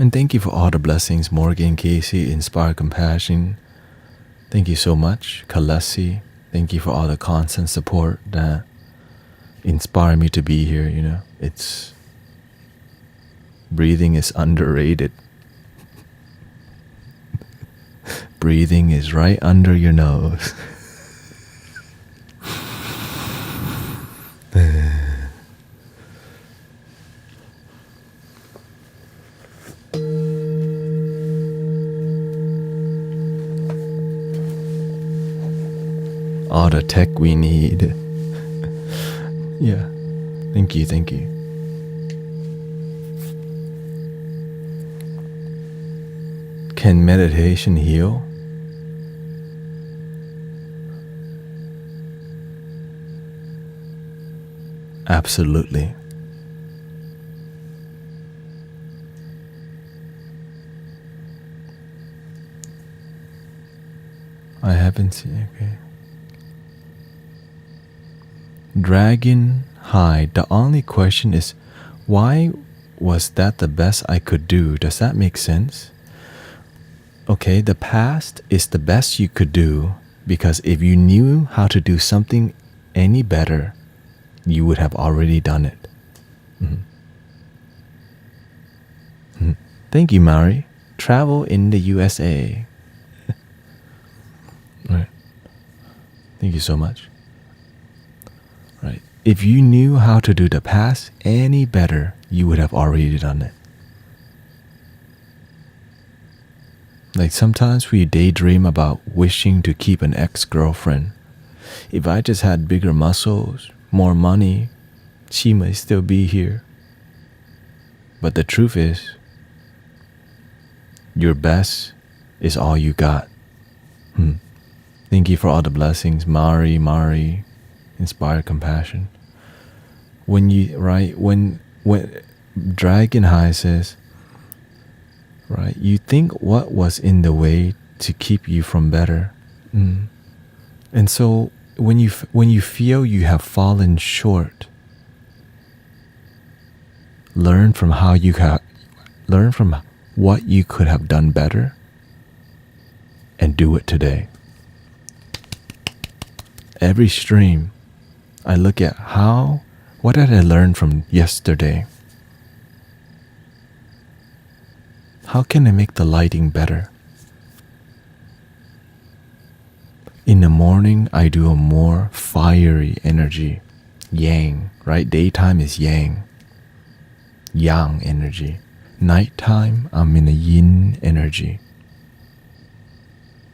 Speaker 2: And thank you for all the blessings, Morgan, Casey, Inspire Compassion. Thank you so much, Kalesi. Thank you for all the constant support that inspire me to be here, you know. It's breathing is underrated. Breathing is right under your nose. All the tech we need. Yeah. Thank you, thank you. Can meditation heal? Absolutely. I haven't seen, okay. Dragon High, the only question is, why was that the best I could do? Does that make sense? Okay, the past is the best you could do because if you knew how to do something any better, you would have already done it. Thank you, Mari. Travel in the USA. Right. Thank you so much. Right. If you knew how to do the past any better, you would have already done it. Like sometimes we daydream about wishing to keep an ex-girlfriend. If I just had bigger muscles, more money, she might still be here. But the truth is, your best is all you got. Thank you for all the blessings, Mari, Inspire Compassion. When Dragon High says, right, you think what was in the way to keep you from better. And so when you feel you have fallen short, learn from what you could have done better and do it today. Every stream, I look at what did I learn from yesterday? How can I make the lighting better? In the morning, I do a more fiery energy, yang, right? Daytime is yang energy. Nighttime, I'm in a yin energy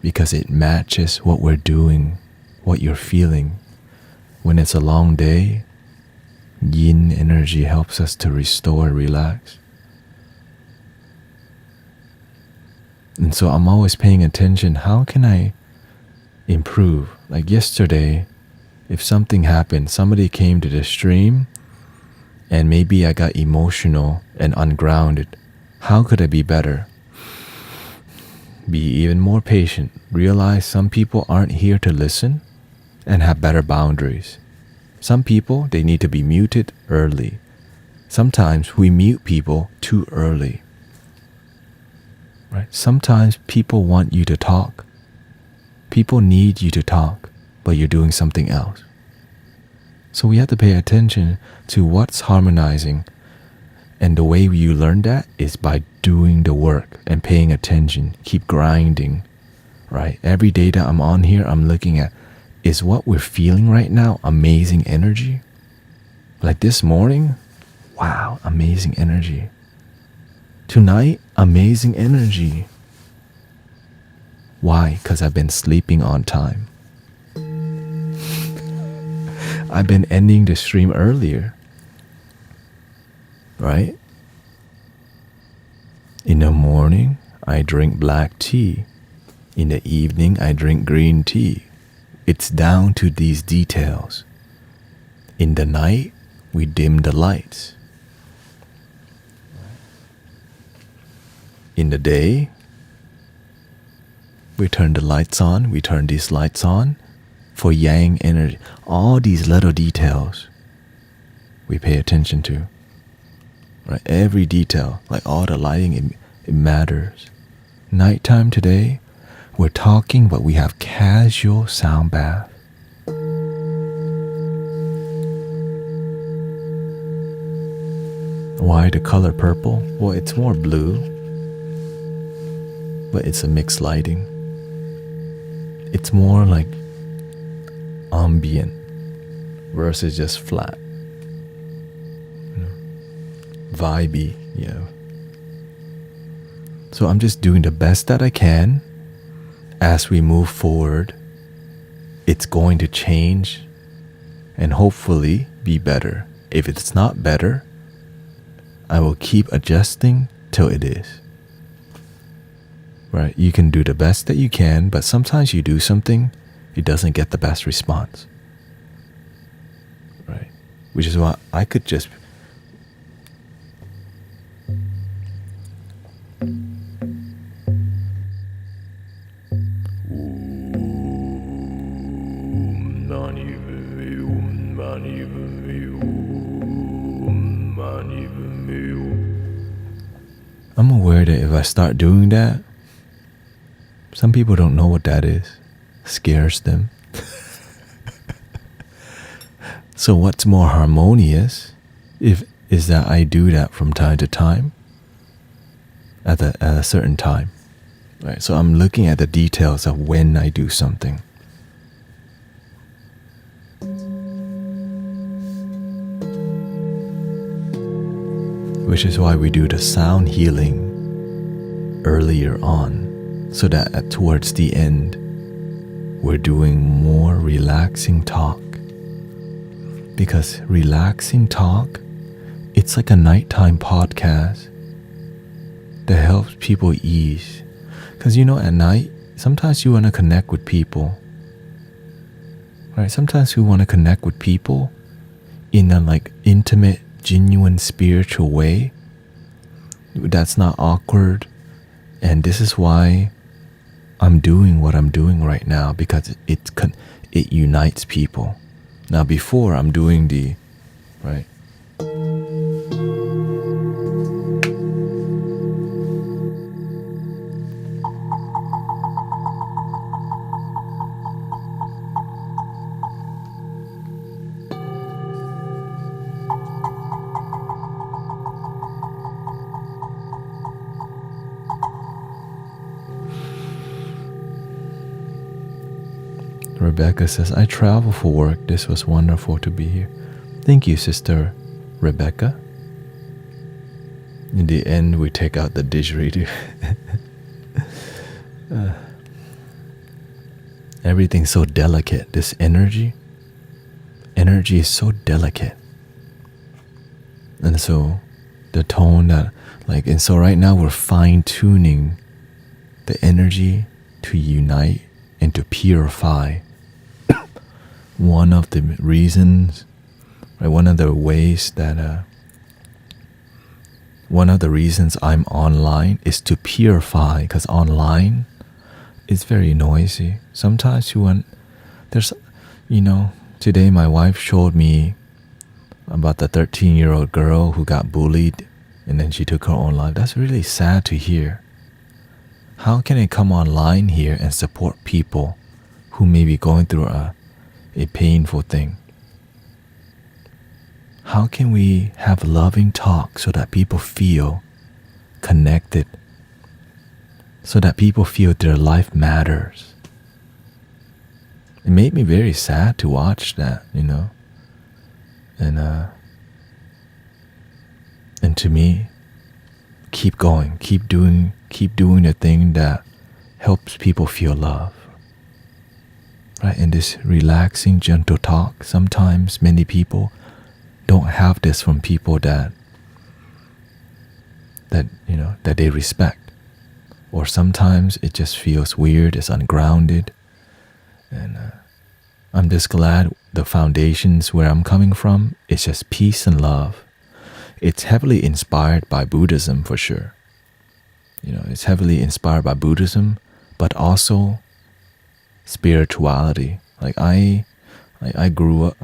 Speaker 2: because it matches what we're doing, what you're feeling. When it's a long day, yin energy helps us to restore, relax. And so I'm always paying attention, how can I improve? Like yesterday, if something happened, somebody came to the stream and maybe I got emotional and ungrounded. How could I be better? Be even more patient. Realize some people aren't here to listen and have better boundaries. Some people, they need to be muted early. Sometimes we mute people too early. Right? Sometimes people want you to talk. People need you to talk, but you're doing something else. So we have to pay attention to what's harmonizing. And the way you learn that is by doing the work and paying attention. Keep grinding, right? Every day that I'm on here, I'm looking at, is what we're feeling right now amazing energy? Like this morning, wow, amazing energy. Tonight, amazing energy. Why? Because I've been sleeping on time. I've been ending the stream earlier. Right? In the morning, I drink black tea. In the evening, I drink green tea. It's down to these details. In the night, we dim the lights. In the day, we turn the lights on, we turn these lights on for yang energy. All these little details we pay attention to. Right? Every detail, like all the lighting, It matters. Nighttime today, we're talking, but we have casual sound bath. Why the color purple? Well, it's more blue, but it's a mixed lighting. It's more like ambient versus just flat. Vibey, So I'm just doing the best that I can. As we move forward, it's going to change and hopefully be better. If it's not better, I will keep adjusting till it is. Right? You can do the best that you can, but sometimes you do something, it doesn't get the best response. Right? Which is why I could just I'm aware that if I start doing that, some people don't know what that is. Scares them. So what's more harmonious is that I do that from time to time at a certain time. Right? So I'm looking at the details of when I do something. Which is why we do the sound healing earlier on, so that towards the end, we're doing more relaxing talk. Because relaxing talk, it's like a nighttime podcast that helps people ease. Because at night, sometimes you want to connect with people. Right? Sometimes we want to connect with people in a intimate, genuine spiritual way that's not awkward, and this is why I'm doing what I'm doing right now, because it unites people. Now before I'm doing the right Rebecca says, I travel for work. This was wonderful to be here. Thank you, Sister Rebecca. In the end, we take out the didgeridoo. Everything's so delicate. This energy is so delicate. And so the tone that, and so right now we're fine-tuning the energy to unite and to purify. One of the reasons, one of the ways that, one of the reasons I'm online is to purify, because online is very noisy. Sometimes today my wife showed me about the 13-year-old girl who got bullied and then she took her own life. That's really sad to hear. How can I come online here and support people who may be going through a painful thing? How can we have loving talk so that people feel connected, so that people feel their life matters? It made me very sad to watch that, and to me, keep going, keep doing the thing that helps people feel love. Right? And this relaxing, gentle talk, sometimes many people don't have this from people that they respect. Or sometimes it just feels weird, it's ungrounded. And I'm just glad the foundations where I'm coming from, it's just peace and love. It's heavily inspired by Buddhism for sure. It's heavily inspired by Buddhism, but also spirituality. I grew up,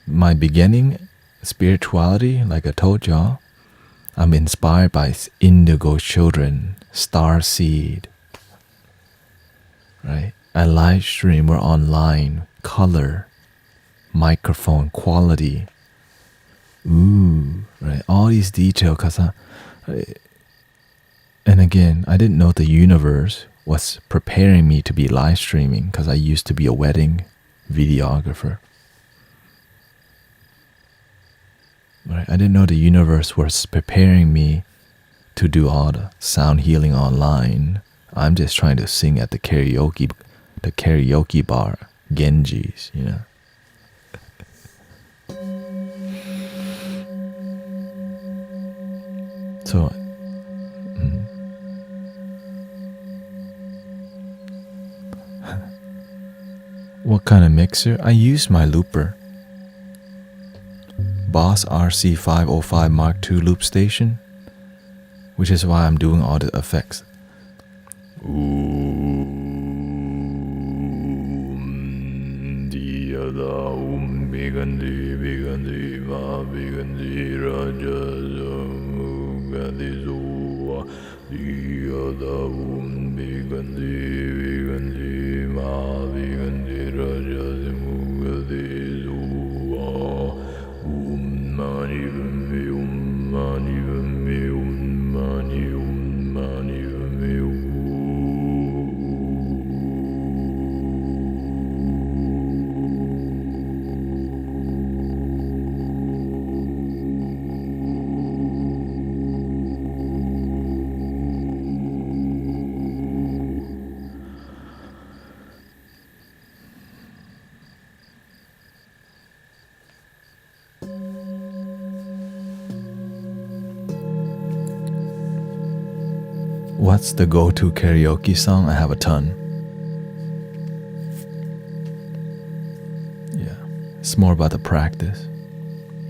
Speaker 2: my beginning spirituality, like I told y'all, I'm inspired by Indigo Children, Star Seed, right? I live stream or online, color, microphone quality. Ooh, right? All these details, and again, I didn't know the universe was preparing me to be live streaming because I used to be a wedding videographer. Right? I didn't know the universe was preparing me to do all the sound healing online. I'm just trying to sing at the karaoke bar, Genji's, you know. So, what kind of mixer? I use my looper. Boss RC505 Mark II loop station, which is why I'm doing all the effects. What's the go-to karaoke song? I have a ton. Yeah, it's more about the practice.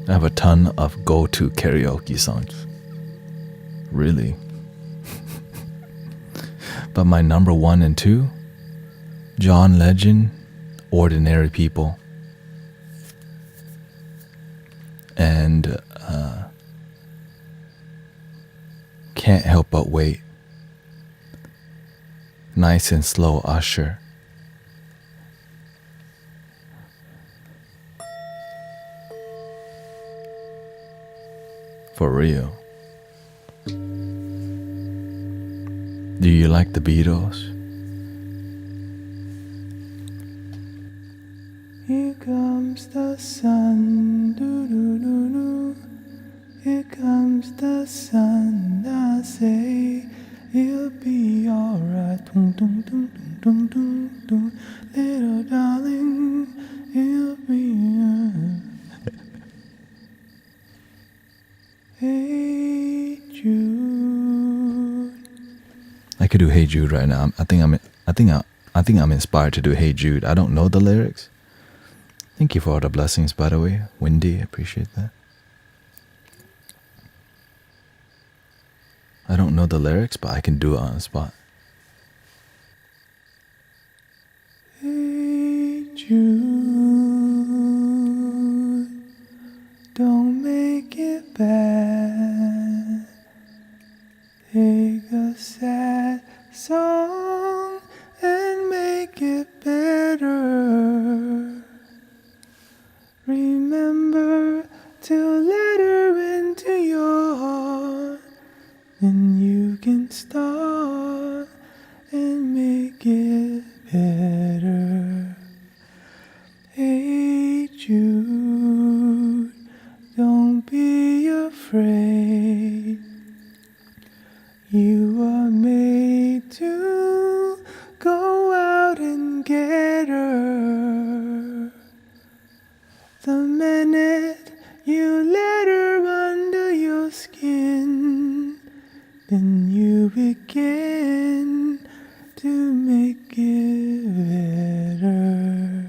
Speaker 2: I have a ton of go-to karaoke songs. Really. But my number 1 and 2, John Legend, Ordinary People. And Can't Help But Wait. Nice and Slow, Usher. For real. Do you like the Beatles? Here comes the sun, doo-doo-doo-doo. Here comes the sun, I say it'll be alright. Dum, dum, dum, dum, dum, dum. Little darling, it'll be Hey Jude. I could do Hey Jude right now. I think I'm inspired to do Hey Jude. I don't know the lyrics. Thank you for all the blessings, by the way, Wendy. I appreciate that. I don't know the lyrics, but I can do it on the spot. Hey Jude, don't make it bad. Take a sad song and make it better. Remember to let her into your heart. Then you can start and make it better. Hey Jude, don't be afraid. You are made to go out and get her. The minute you let her under your skin, then you begin to make it better.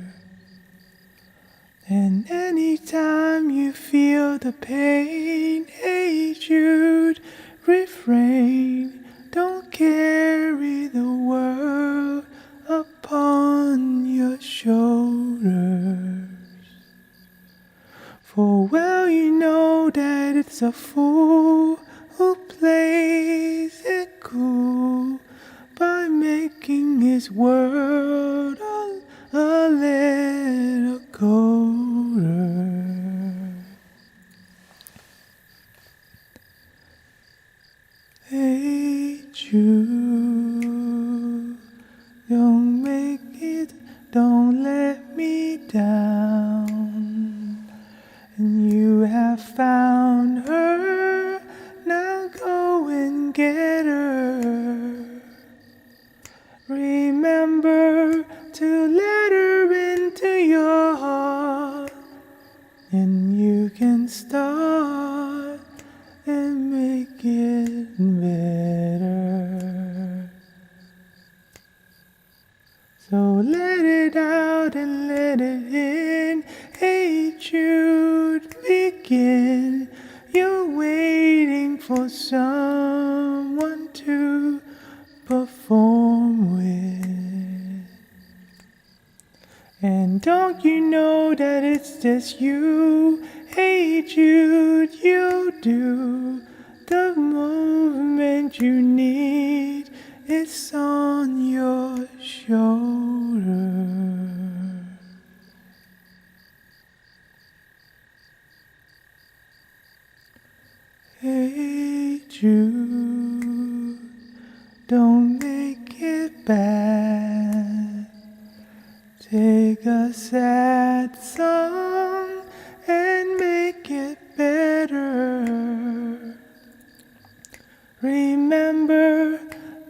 Speaker 2: And anytime you feel the pain, hey Jude, refrain. Don't carry the world upon your shoulders. For well you know that it's a fool this world a little colder. Hey Jude, don't make it, don't let me down. And you have found her, now go and get her. Remember to let her into your heart, and you can start and make it better. So let it out and let it in. Hey Jude, begin. You're waiting for someone to perform with. And don't you know that it's just you? Hey Jude, you do the movement you need. It's on your shoulder. Hey Jude, don't make it bad. Take a sad song and make it better. Remember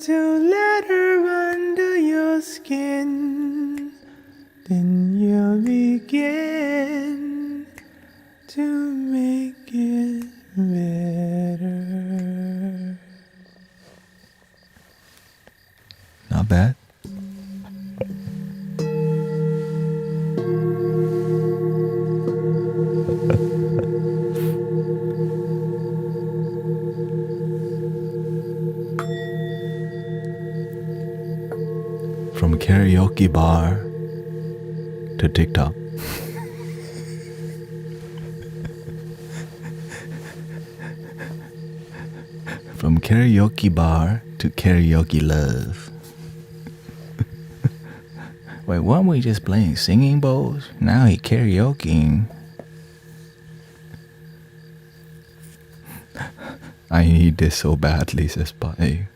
Speaker 2: to let her under your skin. Then you'll begin to make it better. Not bad. From karaoke bar to TikTok. From karaoke bar to karaoke love. Wait, weren't we just playing singing bowls? Now he karaokeing. I need this so badly, says Pai.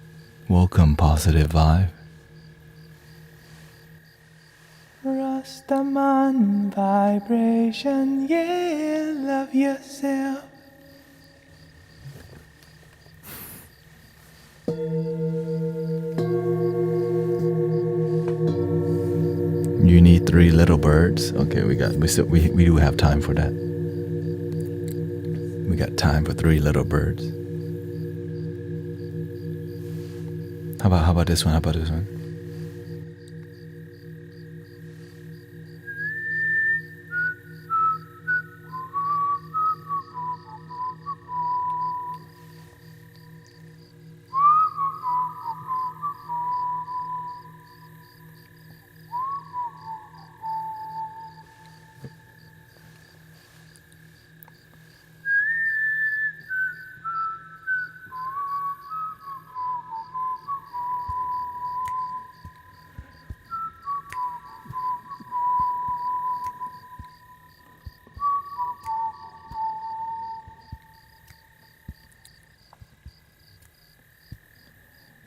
Speaker 2: Welcome, positive vibe. Rastaman vibration, yeah, love yourself. You need 3 little birds. Okay, we do have time for that. We got time for 3 little birds. How about this one? How about this one?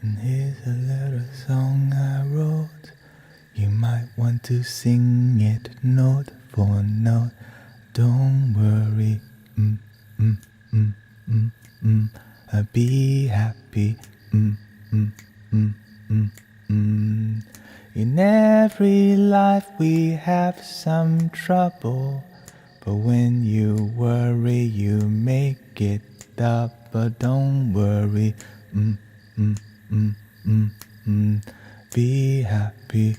Speaker 2: And here's a little song I wrote. You might want to sing it note for note. Don't worry, be happy, In every life we have some trouble, but when you worry you make it up. But don't worry, be happy,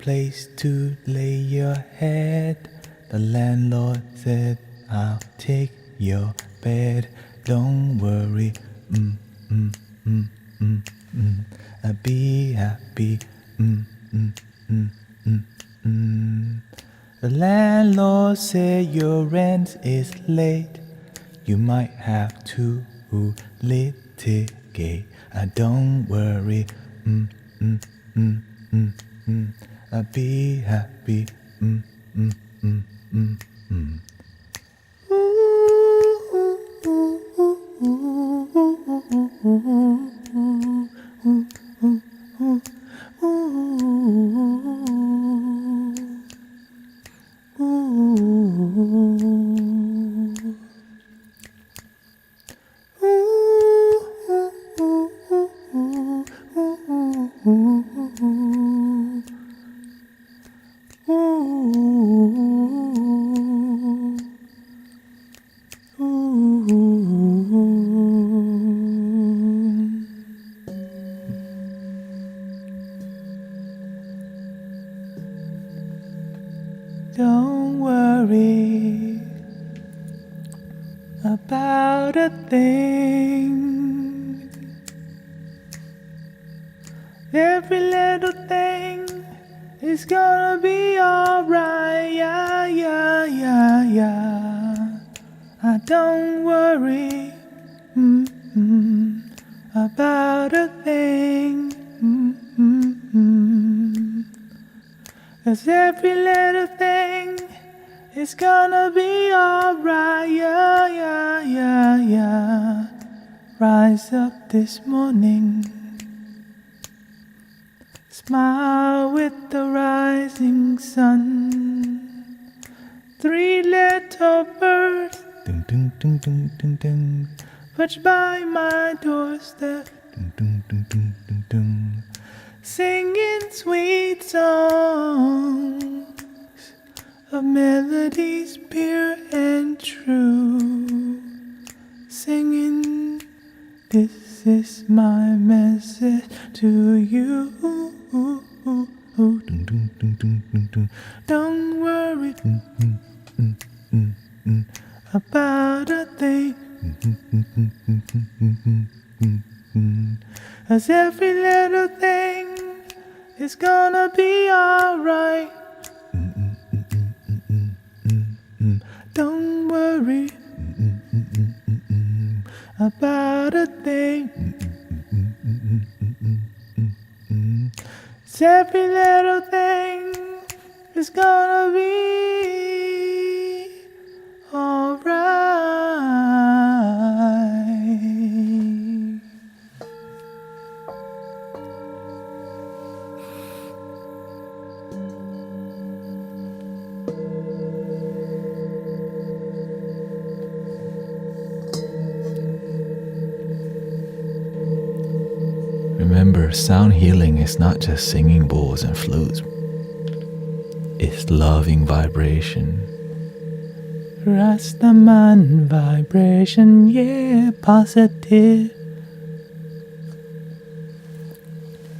Speaker 2: place to lay your head. The landlord said, I'll take your bed. Don't worry, I'll be happy, The landlord said your rent is late. You might have to litigate. Don't worry, I'll be happy, Don't worry about a thing. Every little thing is gonna be alright. Yeah, yeah, yeah, yeah. Don't worry about a thing. 'Cause every little thing is gonna be alright. Yeah, yeah, yeah, yeah. Rise up this morning, smile with the rising sun. 3 little birds, ding, ding, ding, ding, ding, ding, perch by my doorstep, ding, ding, ding, ding, ding, ding, singing sweet songs of melodies pure and true. Singing, this is my message to you. Don't worry about a thing, 'cause every little thing is gonna be alright. Don't worry about a thing. 'Cause every little thing is gonna be alright. Remember, sound healing is not just singing bowls and flutes. It's loving vibration. Rastaman vibration, yeah, positive.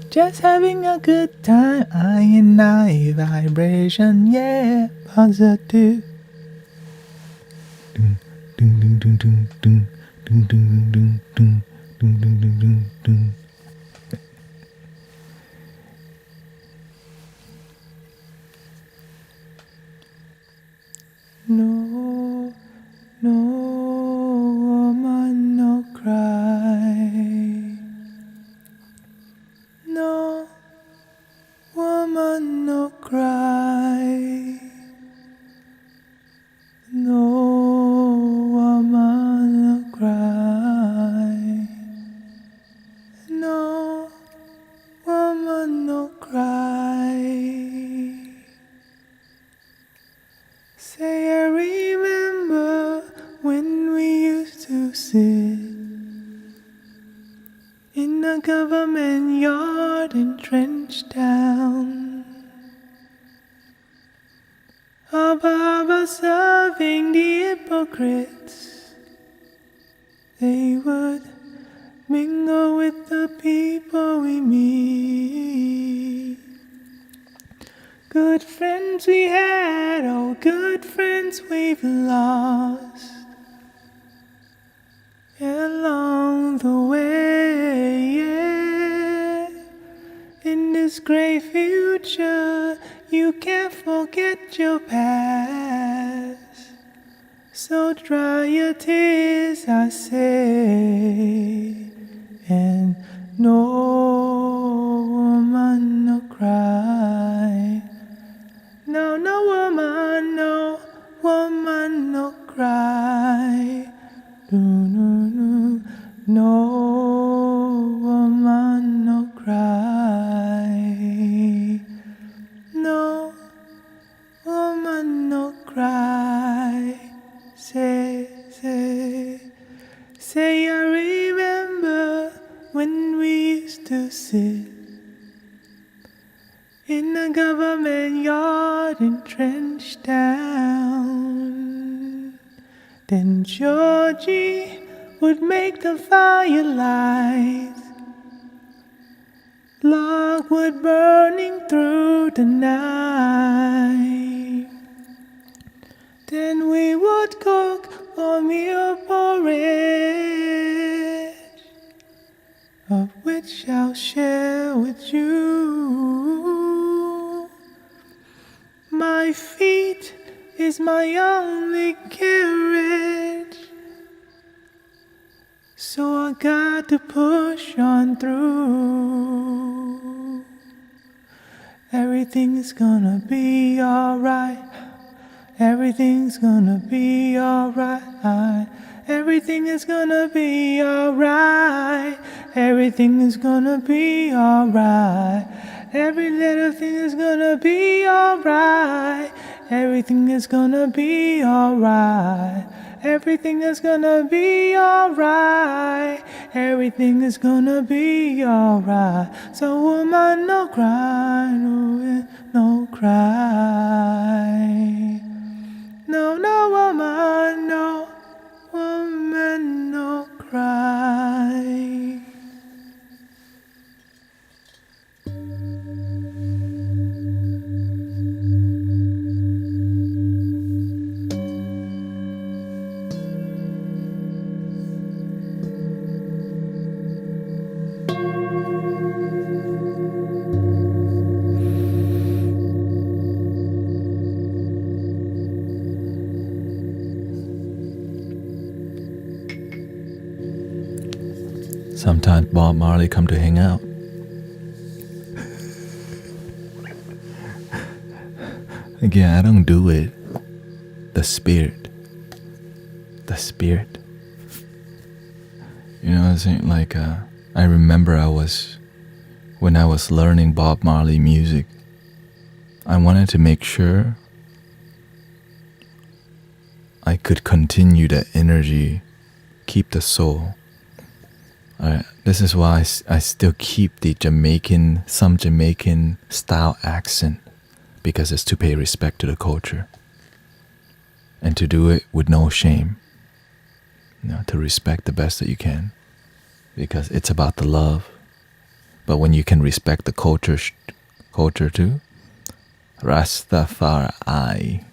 Speaker 2: Just having a good time, I and I vibration, yeah, positive. Ding, ding, ding, ding, ding, ding, ding, ding, ding, ding, ding, ding, ding, ding, ding. No, no woman, no cry. No woman, no cry. No woman, no cry. No woman, no cry. Say I remember when we used to sit in a government yard in Trenchtown, above serving the hypocrites. They would mingle with the people we meet. Good friends we had, oh good friends we've lost along the way, yeah. In this great future, you can't forget your past. So dry your tears, I say, and no woman no cry. No, no woman no cry. No, no woman no cry. No woman no cry. Say I remember when we used to sit in the government yard in Trenchtown. Then Georgie would make the firelight, logwood burning through the night. Then we would cook oatmeal porridge, of which I'll share with you. My feet is my only carriage, so I got to push on through. Everything's gonna be alright. Everything's gonna be alright. Everything is gonna be alright. Everything is gonna be alright. Every little thing is gonna be alright. Everything is gonna be alright. Everything is gonna be alright. Everything is gonna be alright. So woman, no cry, no cry. No, no woman, no woman, no cry.
Speaker 3: Sometimes Bob Marley come to hang out. Again, I don't do it. The spirit. You know what I'm saying? Like, I remember when I was learning Bob Marley music, I wanted to make sure I could continue that energy, keep the soul. This is why I still keep the some Jamaican style accent, because it's to pay respect to the culture and to do it with no shame, to respect the best that you can, because it's about the love. But when you can respect the culture too, Rastafari.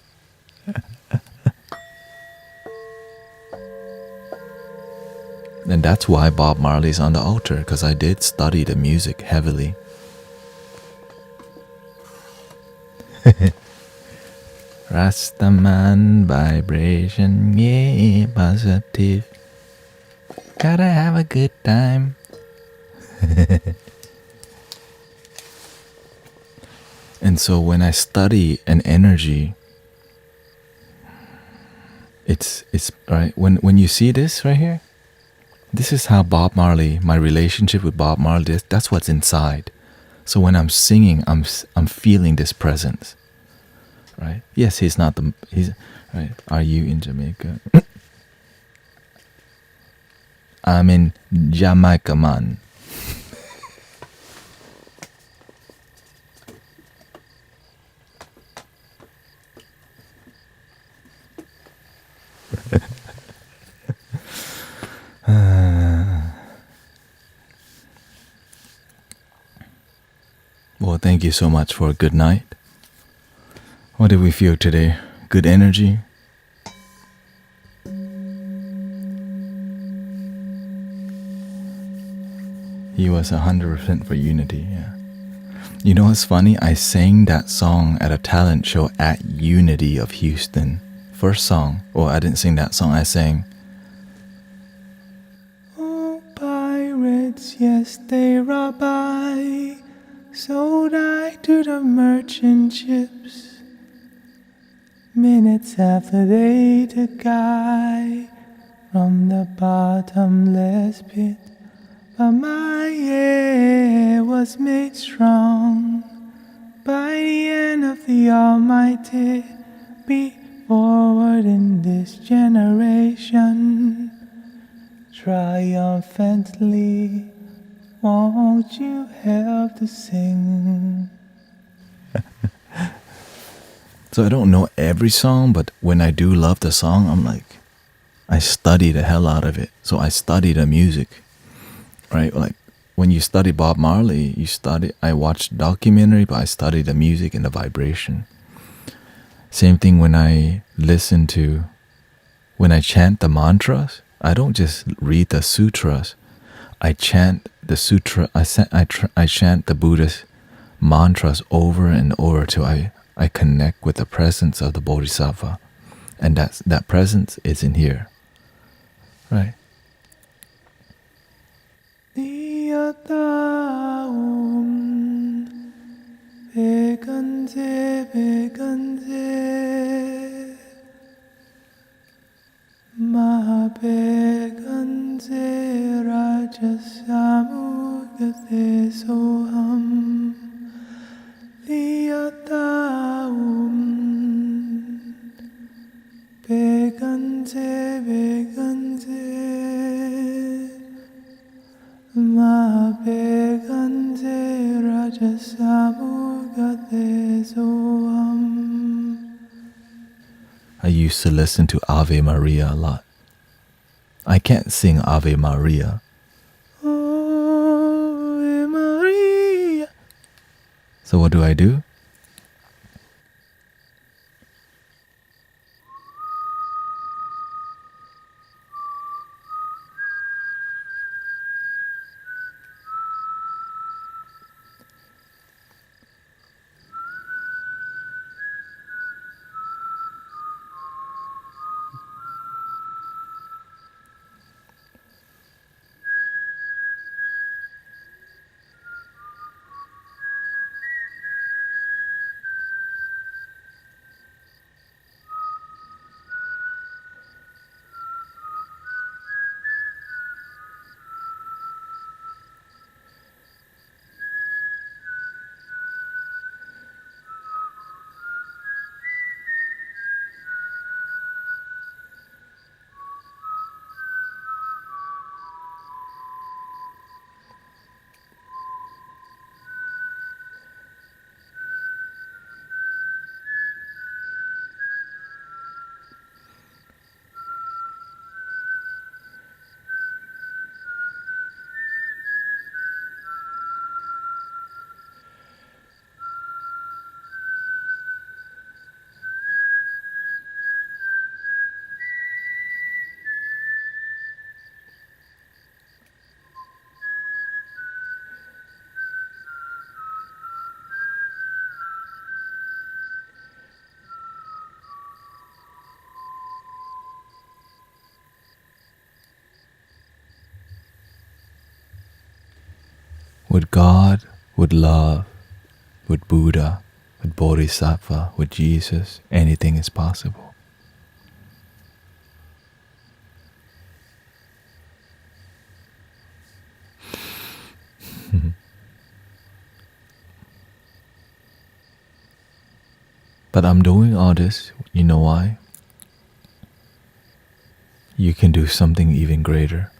Speaker 3: And that's why Bob Marley's on the altar, because I did study the music heavily. Rastaman vibration, yeah, positive. Gotta have a good time. And so when I study an energy, it's right. When you see this right here, this is how Bob Marley, my relationship with Bob Marley, that's what's inside. So when I'm singing, I'm feeling this presence, right? Yes, he's right. Are you in Jamaica? I'm in Jamaica, man. Well, thank you so much for a good night. What did we feel today? Good energy? He was 100% for unity, yeah. You know what's funny? I sang that song at a talent show at Unity of Houston. First song. Well, I didn't sing that song. I sang,
Speaker 2: Oh, pirates, yes, they rob by, sold I to the merchant ships. Minutes after they took I from the bottomless pit, but my air was made strong by the hand of the Almighty. Be forward in this generation, triumphantly, won't you help to sing?
Speaker 3: so I don't know every song, but when I do love the song, I'm like, I study the hell out of it. So I study the music, right? Like when you study Bob Marley, I watch documentary, but I study the music and the vibration. Same thing when I chant the mantras, I don't just read the sutras. I chant the sutra, I chant the Buddhist mantras over and over till I connect with the presence of the Bodhisattva. And that presence is in here. Right?
Speaker 2: Thanettaout, veganze, veganze, mahaveganze, rajasamugate soham. Thanettaout, veganze, veganze, mahaveganze, rajasamugate soham.
Speaker 3: I used to listen to Ave Maria a lot. I can't sing Ave Maria.
Speaker 2: Ave Maria.
Speaker 3: So what do? With God, with love, with Buddha, with Bodhisattva, with Jesus, anything is possible. But I'm doing all this, you know why? You can do something even greater.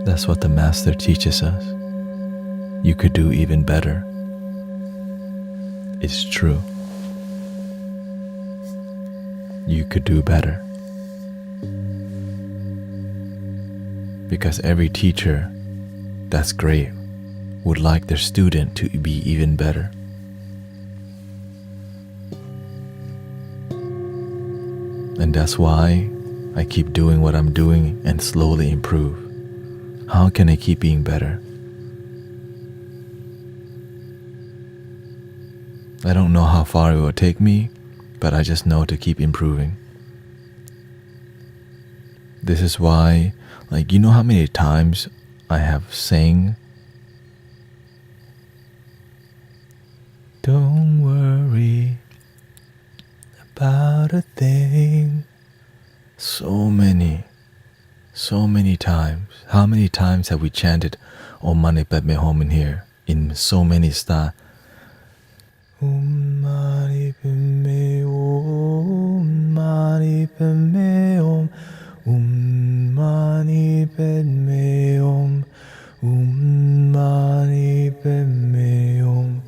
Speaker 3: That's what the Master teaches us. You could do even better. It's true. You could do better. Because every teacher that's great would like their student to be even better. And that's why I keep doing what I'm doing and slowly improve. How can I keep being better? I don't know how far it will take me, but I just know to keep improving. This is why, you know how many times I have sang, don't worry about a thing. So many times. How many times have we chanted Om Mani Padme Hum in here in so many styles? Om Mani Padme Om Mani Padme Om Om Mani Padme Om Om Mani Padme Om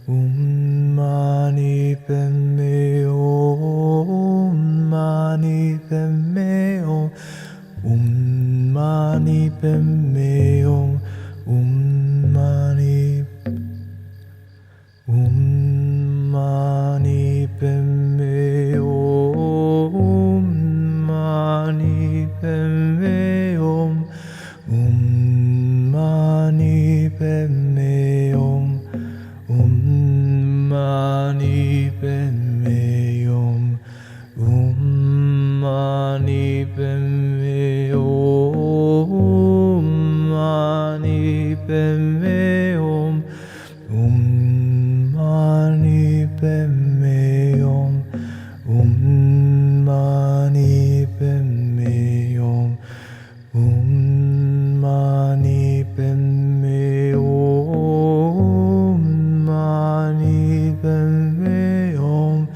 Speaker 3: Om Mani Padme Om Mani Padme Om Om Mani Padme Om Om Mani Om Mani Padme Om Mani Padme Om Om Mani Padme Om Om Mani Padme Om Om Mani Padme Om Mani Padme Om Om Mani Padme Om Om Mani Padme Om Om Mani Padme Om Mani Padme Om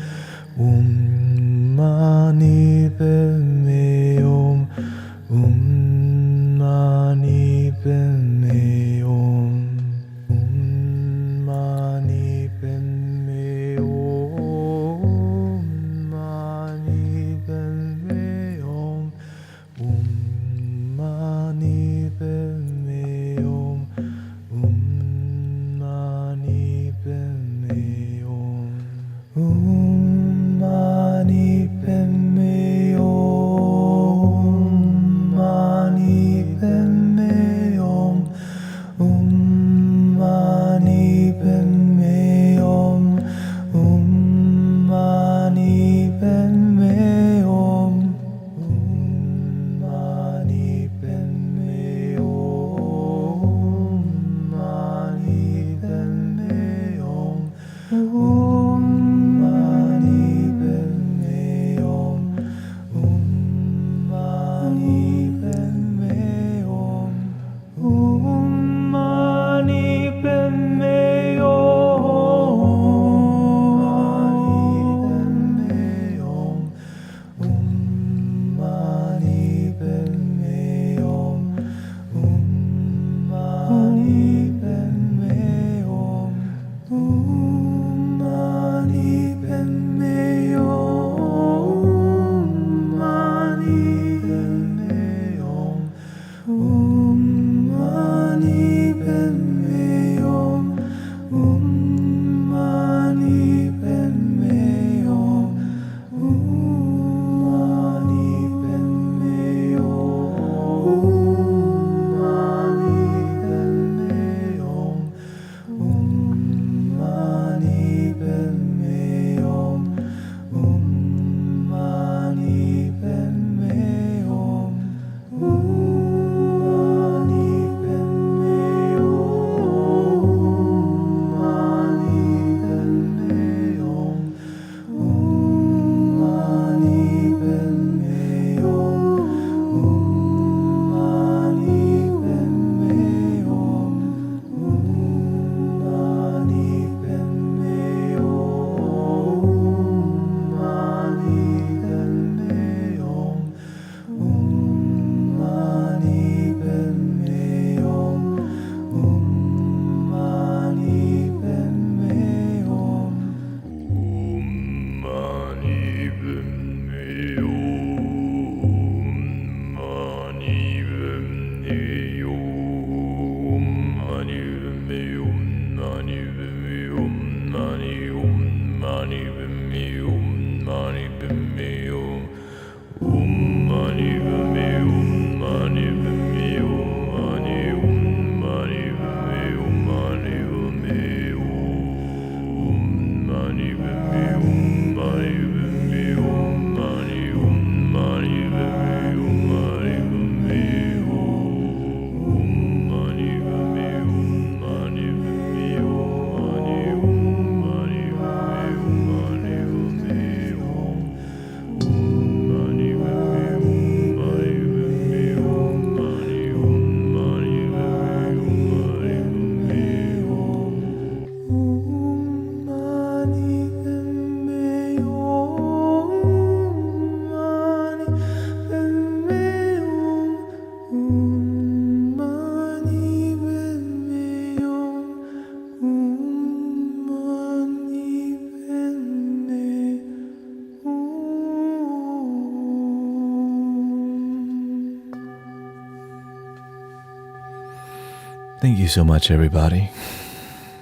Speaker 3: Thank you so much, everybody.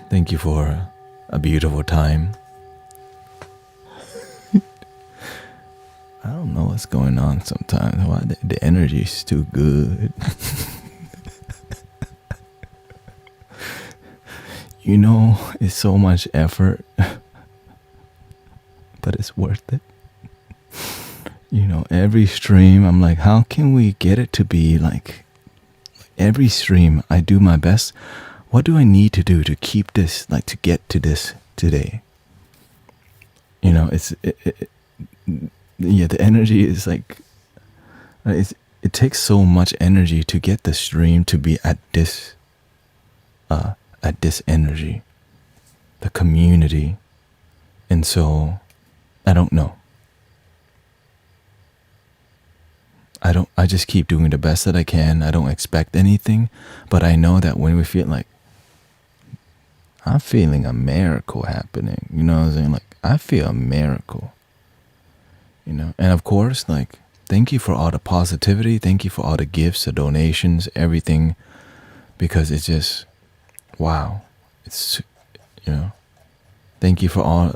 Speaker 3: Thank you for a beautiful time. I don't know what's going on sometimes. Why the energy is too good. You know, it's so much effort, but it's worth it. You know, every stream, I'm like, how can we get it to be like every stream? I do my best. What do I need to do to keep this, like to get to this today? You know, yeah, the energy is like, it takes so much energy to get the stream to be at this energy, the community. And so, I don't know. I just keep doing the best that I can. I don't expect anything, but I know that when we feel like, I'm feeling a miracle happening, you know what I'm saying? Like, I feel a miracle, you know? And of course, like, thank you for all the positivity. Thank you for all the gifts, the donations, everything, because it's just, wow. It's, you know, thank you for all,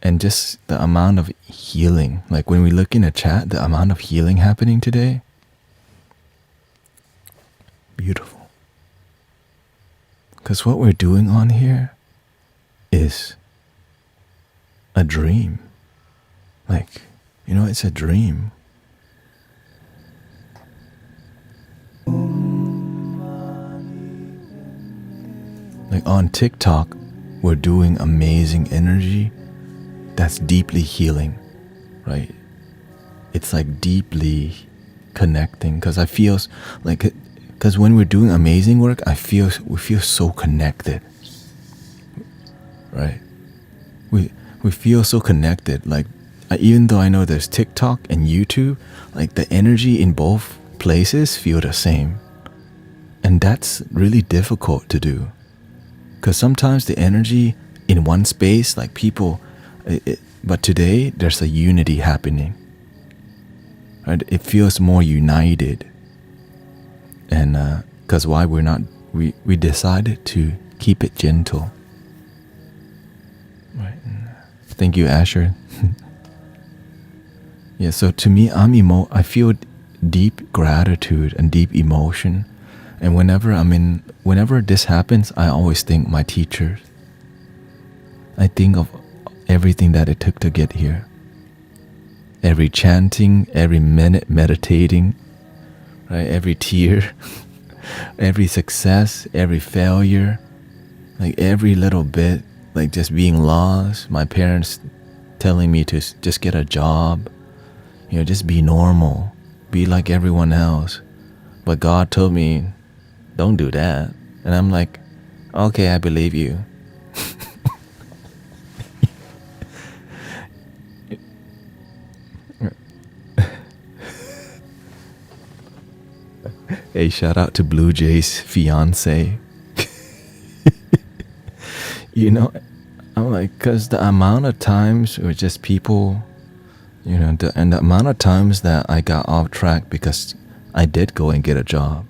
Speaker 3: and just the amount of healing. Like when we look in the chat, the amount of healing happening today, beautiful. Because what we're doing on here is a dream. Like, you know, it's a dream. Like on TikTok, we're doing amazing energy that's deeply healing, right? It's like deeply connecting, because I feel like, because when we're doing amazing work, we feel so connected, right? We feel so connected. Like, even though I know there's TikTok and YouTube, like the energy in both places feel the same, and that's really difficult to do, because sometimes the energy in one space, like people, but today there's a unity happening, right? It feels more united. And because why we decided to keep it gentle, right? Thank you, Asher. Yeah, so to me, I feel deep gratitude and deep emotion, and whenever this happens, I always think my teachers. I think of everything that it took to get here. Every chanting, every minute meditating, right? Every tear, every success, every failure, like every little bit, like just being lost. My parents telling me to just get a job, you know, just be normal, be like everyone else. But God told me, don't do that. And I'm like, okay, I believe you. Hey, shout out to Blue Jay's fiance. You know, I'm like, because the amount of times with just people, you know, and the amount of times that I got off track because I did go and get a job.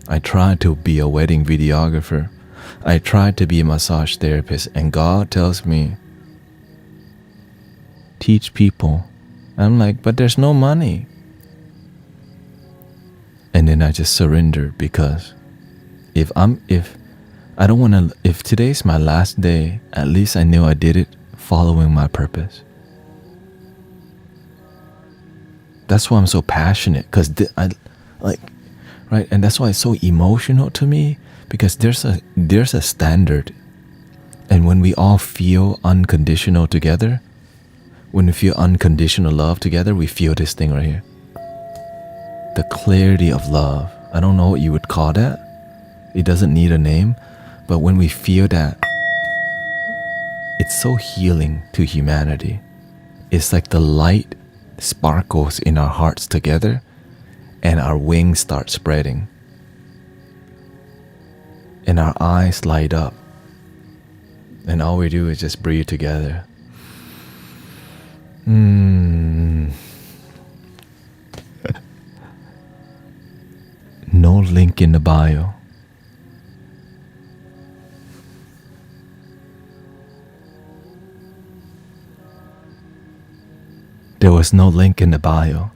Speaker 3: I tried to be a wedding videographer. I tried to be a massage therapist, and God tells me, teach people. I'm like, but there's no money. And then I just surrendered, because if today's my last day, at least I know I did it following my purpose. That's why I'm so passionate, because right, and that's why it's so emotional to me, because there's a standard, and when we all feel unconditional together, when we feel unconditional love together, we feel this thing right here. The clarity of love. I don't know what you would call that. It doesn't need a name. But when we feel that, it's so healing to humanity. It's like the light sparkles in our hearts together, and our wings start spreading. And our eyes light up. And all we do is just breathe together. No link in the bio. there was no link in the bio.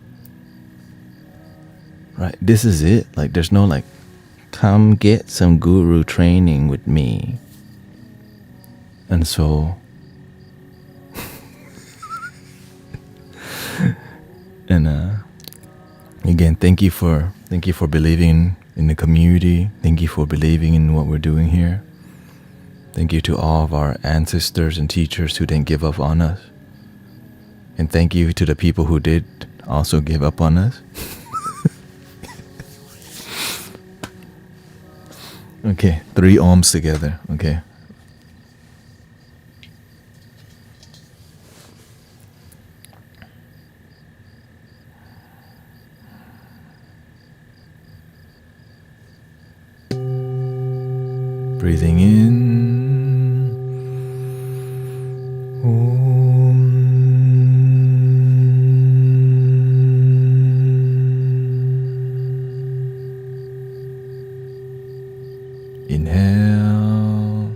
Speaker 3: Right? This is it. Like, there's no like, come get some guru training with me. And so, and again, thank you for believing in the community. Thank you for believing in what we're doing here. Thank you to all of our ancestors and teachers who didn't give up on us. And thank you to the people who did also give up on us. Okay, 3 ohms together, okay. Breathing in. Inhale.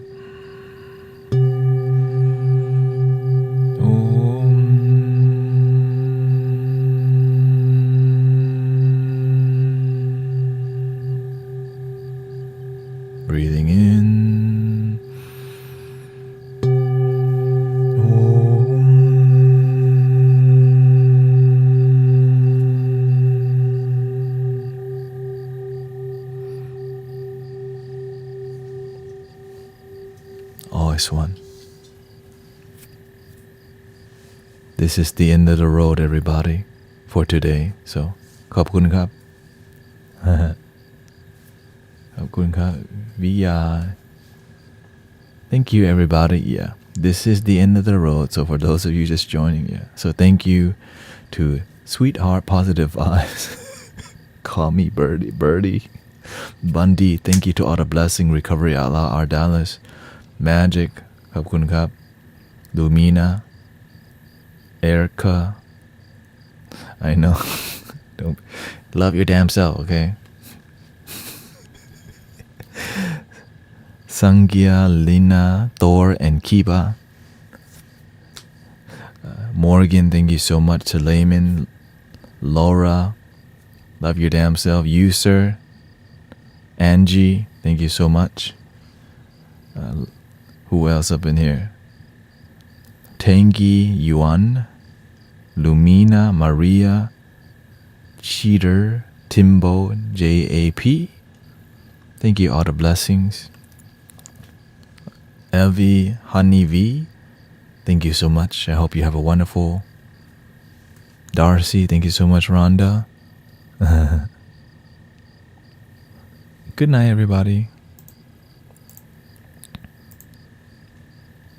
Speaker 3: Breathing in. Always one. This is the end of the road, everybody, for today. So, ขอบคุณครับ ขอบคุณครับ Thank you, everybody. Yeah, this is the end of the road. So for those of you just joining, yeah. So thank you to Sweetheart Positive Vibes. Call me Birdie. Bundy, thank you to all the blessing, recovery, Allah, Ardalis, Magic, ขอบคุณครับ Lumina, Erica. I know. Don't love your damn self, okay? Sangya, Lina, Thor, and Kiba. Morgan, thank you so much. To Layman, Laura, love your damn self. You, sir. Angie, thank you so much. Who else up in here? Tangi, Yuan, Lumina, Maria, Cheater, Timbo, JAP. Thank you, all the blessings. Evie, Honey V, thank you so much. I hope you have a wonderful. Darcy, thank you so much, Rhonda. Good night, everybody.